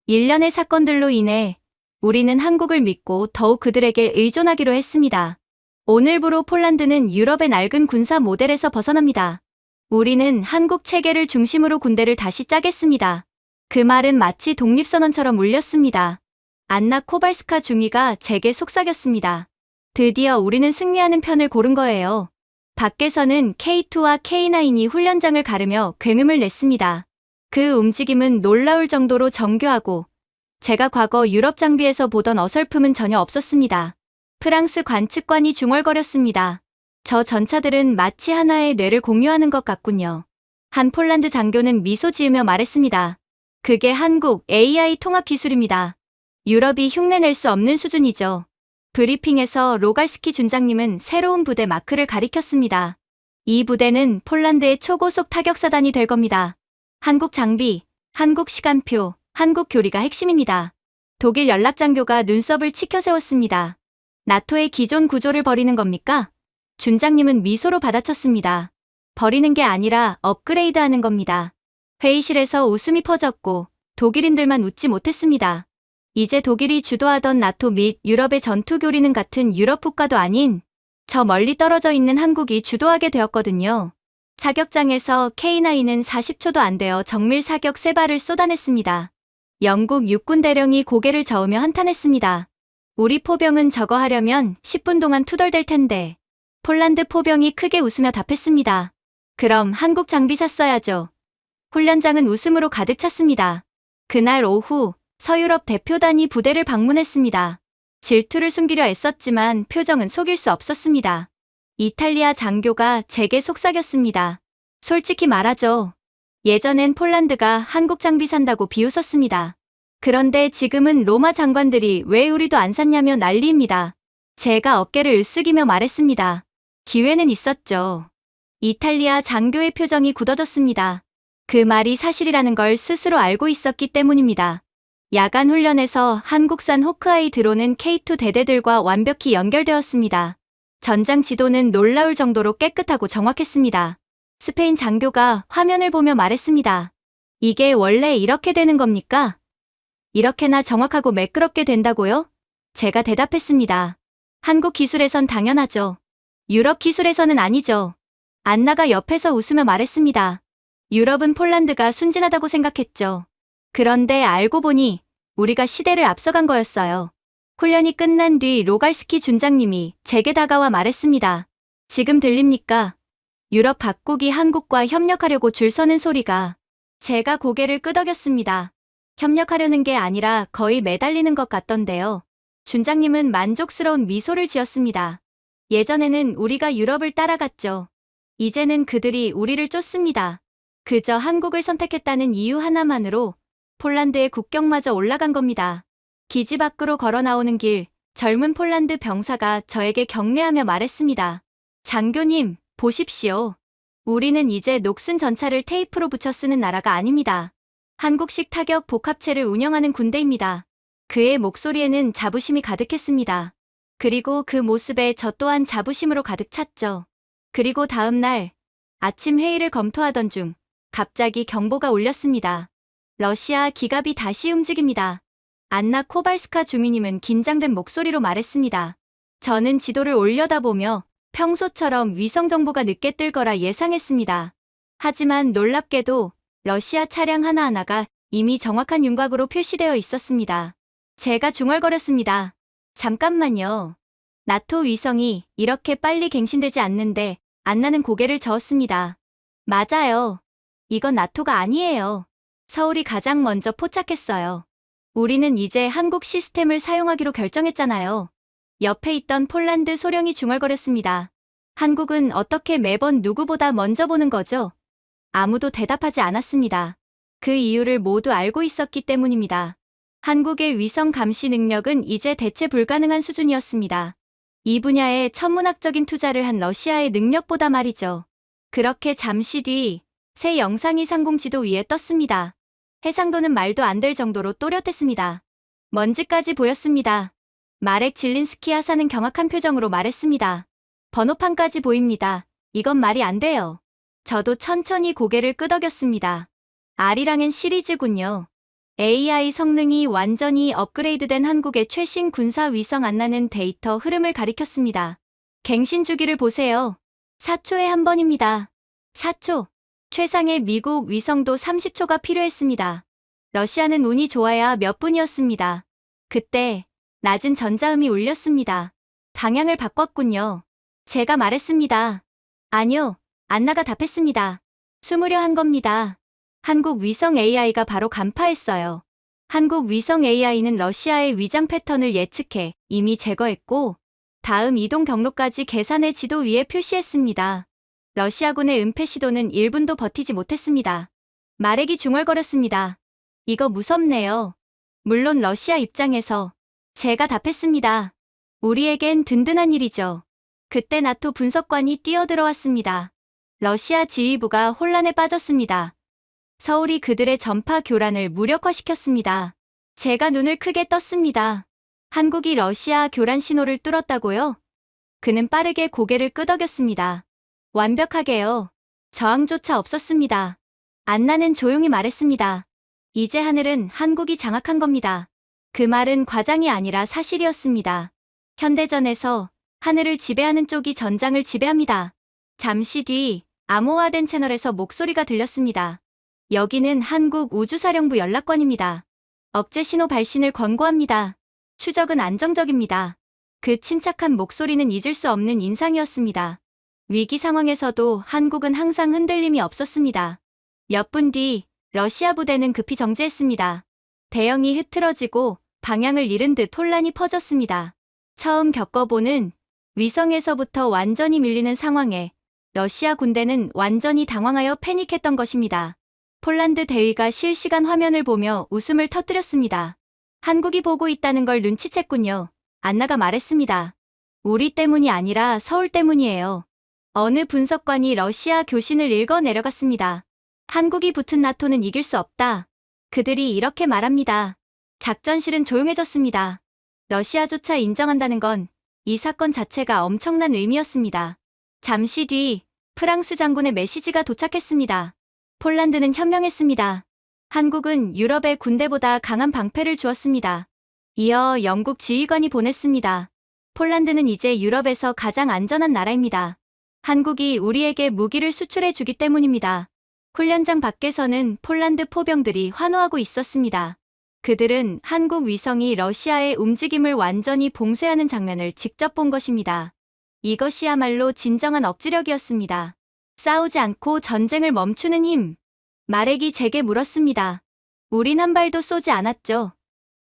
일련의 사건들로 인해 우리는 한국을 믿고 더욱 그들에게 의존하기로 했습니다. 오늘부로 폴란드는 유럽의 낡은 군사 모델에서 벗어납니다. 우리는 한국 체계를 중심으로 군대를 다시 짜겠습니다. 그 말은 마치 독립선언처럼 울렸습니다. 안나 코발스카 중위가 제게 속삭였습니다. 드디어 우리는 승리하는 편을 고른 거예요. 밖에서는 K2와 K9이 훈련장을 가르며 굉음을 냈습니다. 그 움직임은 놀라울 정도로 정교하고 제가 과거 유럽 장비에서 보던 어설픔은 전혀 없었습니다. 프랑스 관측관이 중얼거렸습니다. 저 전차들은 마치 하나의 뇌를 공유하는 것 같군요. 한 폴란드 장교는 미소 지으며 말했습니다. 그게 한국 AI 통합 기술입니다. 유럽이 흉내낼 수 없는 수준이죠. 브리핑에서 로갈스키 준장님은 새로운 부대 마크를 가리켰습니다. 이 부대는 폴란드의 초고속 타격사단이 될 겁니다. 한국 장비, 한국 시간표, 한국 교리가 핵심입니다. 독일 연락장교가 눈썹을 치켜 세웠습니다. 나토의 기존 구조를 버리는 겁니까? 준장님은 미소로 받아쳤습니다. 버리는 게 아니라 업그레이드하는 겁니다. 회의실에서 웃음이 퍼졌고 독일인들만 웃지 못했습니다. 이제 독일이 주도하던 나토 및 유럽의 전투 교리는 같은 유럽 국가도 아닌 저 멀리 떨어져 있는 한국이 주도하게 되었거든요. 사격장에서 K9은 40초도 안 되어 정밀 사격 3발을 쏟아냈습니다. 영국 육군 대령이 고개를 저으며 한탄했습니다. 우리 포병은 저거 하려면 10분 동안 투덜댈 텐데. 폴란드 포병이 크게 웃으며 답했습니다. 그럼 한국 장비 샀어야죠. 훈련장은 웃음으로 가득 찼습니다. 그날 오후 서유럽 대표단이 부대를 방문했습니다. 질투를 숨기려 애썼지만 표정은 속일 수 없었습니다. 이탈리아 장교가 제게 속삭였습니다. 솔직히 말하죠. 예전엔 폴란드가 한국 장비 산다고 비웃었습니다. 그런데 지금은 로마 장관들이 왜 우리도 안 샀냐며 난리입니다. 제가 어깨를 으쓱이며 말했습니다. 기회는 있었죠. 이탈리아 장교의 표정이 굳어졌습니다. 그 말이 사실이라는 걸 스스로 알고 있었기 때문입니다. 야간 훈련에서 한국산 호크아이 드론은 K2 대대들과 완벽히 연결되었습니다. 전장 지도는 놀라울 정도로 깨끗하고 정확했습니다. 스페인 장교가 화면을 보며 말했습니다. 이게 원래 이렇게 되는 겁니까? 이렇게나 정확하고 매끄럽게 된다고요? 제가 대답했습니다. 한국 기술에선 당연하죠. 유럽 기술에서는 아니죠. 안나가 옆에서 웃으며 말했습니다. 유럽은 폴란드가 순진하다고 생각했죠. 그런데 알고 보니 우리가 시대를 앞서간 거였어요. 훈련이 끝난 뒤 로갈스키 준장님이 제게 다가와 말했습니다. 지금 들립니까? 유럽 각국이 한국과 협력하려고 줄 서는 소리가. 제가 고개를 끄덕였습니다. 협력하려는 게 아니라 거의 매달리는 것 같던데요. 준장님은 만족스러운 미소를 지었습니다. 예전에는 우리가 유럽을 따라갔죠. 이제는 그들이 우리를 쫓습니다. 그저 한국을 선택했다는 이유 하나만으로 폴란드의 국경마저 올라간 겁니다. 기지 밖으로 걸어 나오는 길, 젊은 폴란드 병사가 저에게 경례하며 말했습니다. 장교님, 보십시오. 우리는 이제 녹슨 전차를 테이프로 붙여 쓰는 나라가 아닙니다. 한국식 타격 복합체를 운영하는 군대입니다. 그의 목소리에는 자부심이 가득했습니다. 그리고 그 모습에 저 또한 자부심으로 가득 찼죠. 그리고 다음 날 아침 회의를 검토하던 중 갑자기 경보가 울렸습니다. 러시아 기갑이 다시 움직입니다. 안나 코발스카 중위님은 긴장된 목소리로 말했습니다. 저는 지도를 올려다보며 평소처럼 위성 정보가 늦게 뜰 거라 예상했습니다. 하지만 놀랍게도 러시아 차량 하나하나가 이미 정확한 윤곽으로 표시되어 있었습니다. 제가 중얼거렸습니다. 잠깐만요. 나토 위성이 이렇게 빨리 갱신되지 않는데 안나는 고개를 저었습니다. 맞아요. 이건 나토가 아니에요. 서울이 가장 먼저 포착했어요. 우리는 이제 한국 시스템을 사용하기로 결정했잖아요. 옆에 있던 폴란드 소령이 중얼거렸습니다. 한국은 어떻게 매번 누구보다 먼저 보는 거죠? 아무도 대답하지 않았습니다. 그 이유를 모두 알고 있었기 때문입니다. 한국의 위성 감시 능력은 이제 대체 불가능한 수준이었습니다. 이 분야에 천문학적인 투자를 한 러시아의 능력보다 말이죠. 그렇게 잠시 뒤 새 영상이 상공지도 위에 떴습니다. 해상도는 말도 안 될 정도로 또렷했습니다. 먼지까지 보였습니다. 마렉 질린스키 하사는 경악한 표정으로 말했습니다. 번호판까지 보입니다. 이건 말이 안 돼요. 저도 천천히 고개를 끄덕였습니다. 아리랑엔 시리즈군요. AI 성능이 완전히 업그레이드된 한국의 최신 군사 위성 안나는 데이터 흐름을 가리켰습니다. 갱신 주기를 보세요. 4초에 한 번입니다. 4초. 최상의 미국 위성도 30초가 필요했습니다. 러시아는 운이 좋아야 몇 분이었습니다. 그때 낮은 전자음이 울렸습니다. 방향을 바꿨군요. 제가 말했습니다. 아니요, 안나가 답했습니다. 숨으려 한 겁니다. 한국 위성 AI가 바로 간파했어요. 한국 위성 AI는 러시아의 위장 패턴을 예측해 이미 제거했고 다음 이동 경로까지 계산해 지도 위에 표시했습니다. 러시아군의 은폐 시도는 1분도 버티지 못했습니다. 마렉이 중얼거렸습니다. 이거 무섭네요. 물론 러시아 입장에서 제가 답했습니다. 우리에겐 든든한 일이죠. 그때 나토 분석관이 뛰어들어왔습니다. 러시아 지휘부가 혼란에 빠졌습니다. 서울이 그들의 전파 교란을 무력화시켰습니다. 제가 눈을 크게 떴습니다. 한국이 러시아 교란 신호를 뚫었다고요? 그는 빠르게 고개를 끄덕였습니다. 완벽하게요. 저항조차 없었습니다. 안나는 조용히 말했습니다. 이제 하늘은 한국이 장악한 겁니다. 그 말은 과장이 아니라 사실이었습니다. 현대전에서 하늘을 지배하는 쪽이 전장을 지배합니다. 잠시 뒤 암호화된 채널에서 목소리가 들렸습니다. 여기는 한국 우주사령부 연락관입니다. 억제 신호 발신을 권고합니다. 추적은 안정적입니다. 그 침착한 목소리는 잊을 수 없는 인상이었습니다. 위기 상황에서도 한국은 항상 흔들림이 없었습니다. 몇 분 뒤 러시아 부대는 급히 정지했습니다. 대형이 흐트러지고 방향을 잃은 듯 혼란이 퍼졌습니다. 처음 겪어보는 위성에서부터 완전히 밀리는 상황에 러시아 군대는 완전히 당황하여 패닉했던 것입니다. 폴란드 대위가 실시간 화면을 보며 웃음을 터뜨렸습니다. 한국이 보고 있다는 걸 눈치챘군요. 안나가 말했습니다. 우리 때문이 아니라 서울 때문이에요. 어느 분석관이 러시아 교신을 읽어 내려갔습니다. 한국이 붙은 나토는 이길 수 없다. 그들이 이렇게 말합니다. 작전실은 조용해졌습니다. 러시아조차 인정한다는 건 이 사건 자체가 엄청난 의미였습니다. 잠시 뒤 프랑스 장군의 메시지가 도착했습니다. 폴란드는 현명했습니다. 한국은 유럽의 군대보다 강한 방패를 주었습니다. 이어 영국 지휘관이 보냈습니다. 폴란드는 이제 유럽에서 가장 안전한 나라입니다. 한국이 우리에게 무기를 수출해 주기 때문입니다. 훈련장 밖에서는 폴란드 포병들이 환호하고 있었습니다. 그들은 한국 위성이 러시아의 움직임을 완전히 봉쇄하는 장면을 직접 본 것입니다. 이것이야말로 진정한 억지력이었습니다. 싸우지 않고 전쟁을 멈추는 힘. 마렉이 제게 물었습니다. 우린 한 발도 쏘지 않았죠.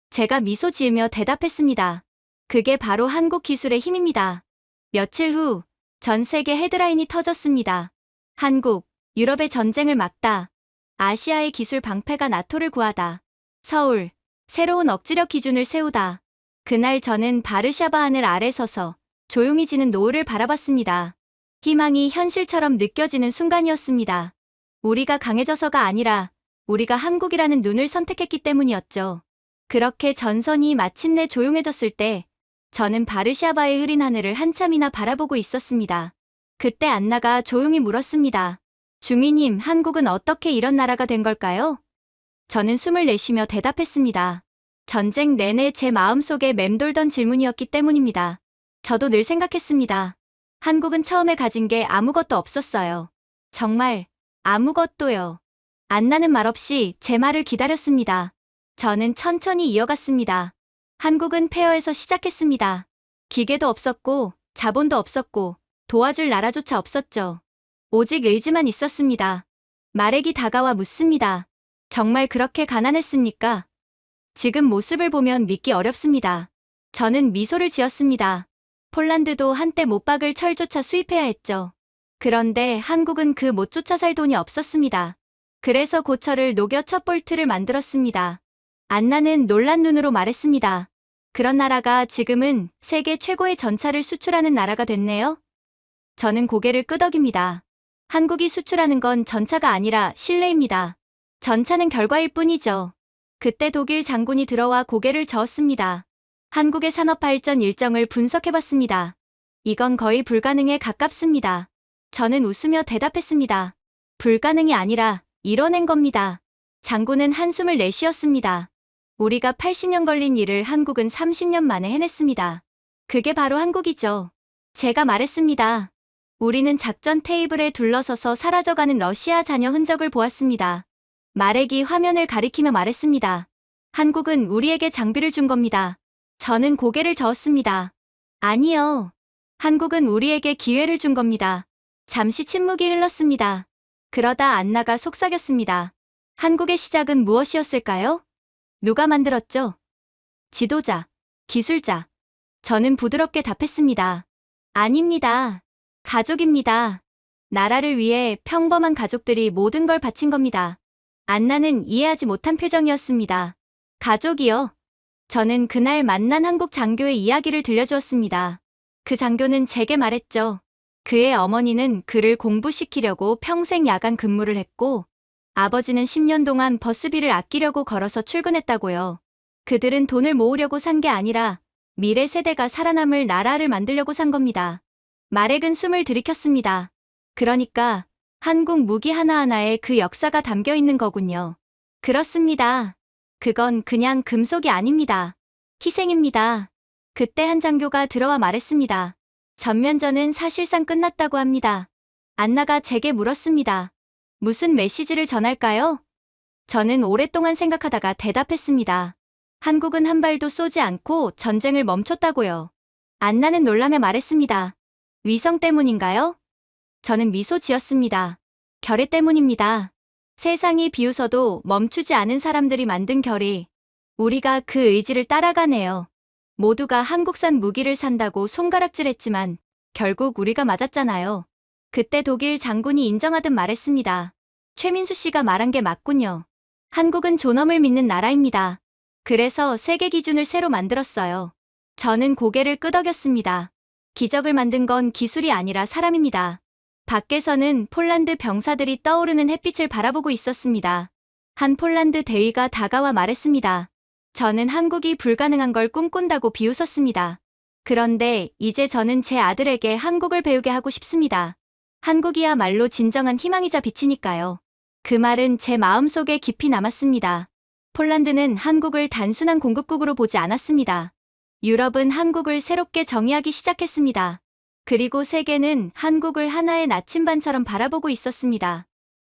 제가 미소 지으며 대답했습니다. 그게 바로 한국 기술의 힘입니다. 며칠 후 전 세계 헤드라인이 터졌습니다. 한국, 유럽의 전쟁을 막다. 아시아의 기술 방패가 나토를 구하다. 서울, 새로운 억지력 기준을 세우다. 그날 저는 바르샤바 하늘 아래 서서 조용히 지는 노을을 바라봤습니다. 희망이 현실처럼 느껴지는 순간이었습니다. 우리가 강해져서가 아니라 우리가 한국이라는 눈을 선택했기 때문이었죠. 그렇게 전선이 마침내 조용해졌을 때 저는 바르샤바의 흐린 하늘을 한참이나 바라보고 있었습니다. 그때 안나가 조용히 물었습니다. 중위님, 한국은 어떻게 이런 나라가 된 걸까요? 저는 숨을 내쉬며 대답했습니다. 전쟁 내내 제 마음속에 맴돌던 질문이었기 때문입니다. 저도 늘 생각했습니다. 한국은 처음에 가진 게 아무것도 없었어요. 정말 아무것도요. 안나는 말없이 제 말을 기다렸습니다. 저는 천천히 이어갔습니다. 한국은 폐허에서 시작했습니다. 기계도 없었고 자본도 없었고 도와줄 나라조차 없었죠. 오직 의지만 있었습니다. 마렉이 다가와 묻습니다. 정말 그렇게 가난했습니까? 지금 모습을 보면 믿기 어렵습니다. 저는 미소를 지었습니다. 폴란드도 한때 못 박을 철조차 수입해야 했죠. 그런데 한국은 그 못조차 살 돈이 없었습니다. 그래서 고철을 녹여 첫 볼트를 만들었습니다. 안나는 놀란 눈으로 말했습니다. 그런 나라가 지금은 세계 최고의 전차를 수출하는 나라가 됐네요. 저는 고개를 끄덕입니다. 한국이 수출하는 건 전차가 아니라 신뢰입니다. 전차는 결과일 뿐이죠. 그때 독일 장군이 들어와 고개를 저었습니다. 한국의 산업 발전 일정을 분석해봤습니다. 이건 거의 불가능에 가깝습니다. 저는 웃으며 대답했습니다. 불가능이 아니라 이뤄낸 겁니다. 장군은 한숨을 내쉬었습니다. 우리가 80년 걸린 일을 한국은 30년 만에 해냈습니다. 그게 바로 한국이죠. 제가 말했습니다. 우리는 작전 테이블에 둘러서서 사라져가는 러시아 잔여 흔적을 보았습니다. 마렉이 화면을 가리키며 말했습니다. 한국은 우리에게 장비를 준 겁니다. 저는 고개를 저었습니다. 아니요. 한국은 우리에게 기회를 준 겁니다. 잠시 침묵이 흘렀습니다. 그러다 안나가 속삭였습니다. 한국의 시작은 무엇이었을까요? 누가 만들었죠? 지도자, 기술자. 저는 부드럽게 답했습니다. 아닙니다. 가족입니다. 나라를 위해 평범한 가족들이 모든 걸 바친 겁니다. 안나는 이해하지 못한 표정이었습니다. 가족이요? 저는 그날 만난 한국 장교의 이야기를 들려주었습니다. 그 장교는 제게 말했죠. 그의 어머니는 그를 공부시키려고 평생 야간 근무를 했고 아버지는 10년 동안 버스비를 아끼려고 걸어서 출근했다고요. 그들은 돈을 모으려고 산 게 아니라 미래 세대가 살아남을 나라를 만들려고 산 겁니다. 마렉은 숨을 들이켰습니다. 그러니까 한국 무기 하나하나에 그 역사가 담겨 있는 거군요. 그렇습니다. 그건 그냥 금속이 아닙니다. 희생입니다. 그때 한 장교가 들어와 말했습니다. 전면전은 사실상 끝났다고 합니다. 안나가 제게 물었습니다. 무슨 메시지를 전할까요? 저는 오랫동안 생각하다가 대답했습니다. 한국은 한 발도 쏘지 않고 전쟁을 멈췄다고요. 안나는 놀라며 말했습니다. 위성 때문인가요? 저는 미소 지었습니다. 결의 때문입니다. 세상이 비웃어도 멈추지 않은 사람들이 만든 결의. 우리가 그 의지를 따라가네요. 모두가 한국산 무기를 산다고 손가락질했지만 결국 우리가 맞았잖아요. 그때 독일 장군이 인정하듯 말했습니다. 최민수 씨가 말한 게 맞군요. 한국은 존엄을 믿는 나라입니다. 그래서 세계 기준을 새로 만들었어요. 저는 고개를 끄덕였습니다. 기적을 만든 건 기술이 아니라 사람입니다. 밖에서는 폴란드 병사들이 떠오르는 햇빛을 바라보고 있었습니다. 한 폴란드 대위가 다가와 말했습니다. 저는 한국이 불가능한 걸 꿈꾼다고 비웃었습니다. 그런데 이제 저는 제 아들에게 한국을 배우게 하고 싶습니다. 한국이야말로 진정한 희망이자 빛이니까요. 그 말은 제 마음속에 깊이 남았습니다. 폴란드는 한국을 단순한 공급국으로 보지 않았습니다. 유럽은 한국을 새롭게 정의하기 시작했습니다. 그리고 세계는 한국을 하나의 나침반처럼 바라보고 있었습니다.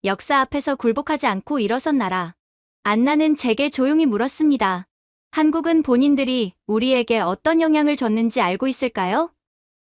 역사 앞에서 굴복하지 않고 일어선 나라. 안나는 제게 조용히 물었습니다. 한국은 본인들이 우리에게 어떤 영향을 줬는지 알고 있을까요?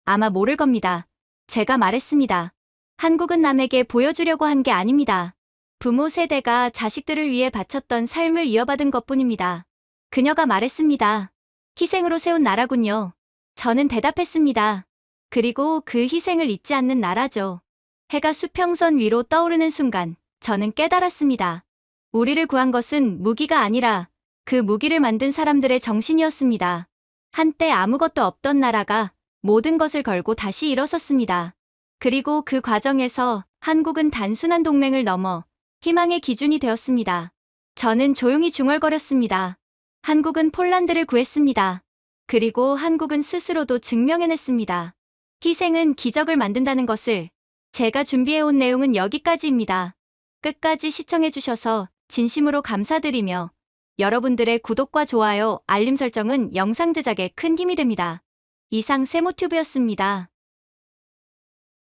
아마 모를 겁니다. 제가 말했습니다. 한국은 남에게 보여주려고 한 게 아닙니다. 부모 세대가 자식들을 위해 바쳤던 삶을 이어받은 것뿐입니다. 그녀가 말했습니다. 희생으로 세운 나라군요. 저는 대답했습니다. 그리고 그 희생을 잊지 않는 나라죠. 해가 수평선 위로 떠오르는 순간 저는 깨달았습니다. 우리를 구한 것은 무기가 아니라 그 무기를 만든 사람들의 정신이었습니다. 한때 아무것도 없던 나라가 모든 것을 걸고 다시 일어섰습니다. 그리고 그 과정에서 한국은 단순한 동맹을 넘어 희망의 기준이 되었습니다. 저는 조용히 중얼거렸습니다. 한국은 폴란드를 구했습니다. 그리고 한국은 스스로도 증명해냈습니다. 희생은 기적을 만든다는 것을. 제가 준비해온 내용은 여기까지입니다. 끝까지 시청해주셔서 진심으로 감사드리며 여러분들의 구독과 좋아요, 알림 설정은 영상 제작에 큰 힘이 됩니다. 이상 세모튜브였습니다.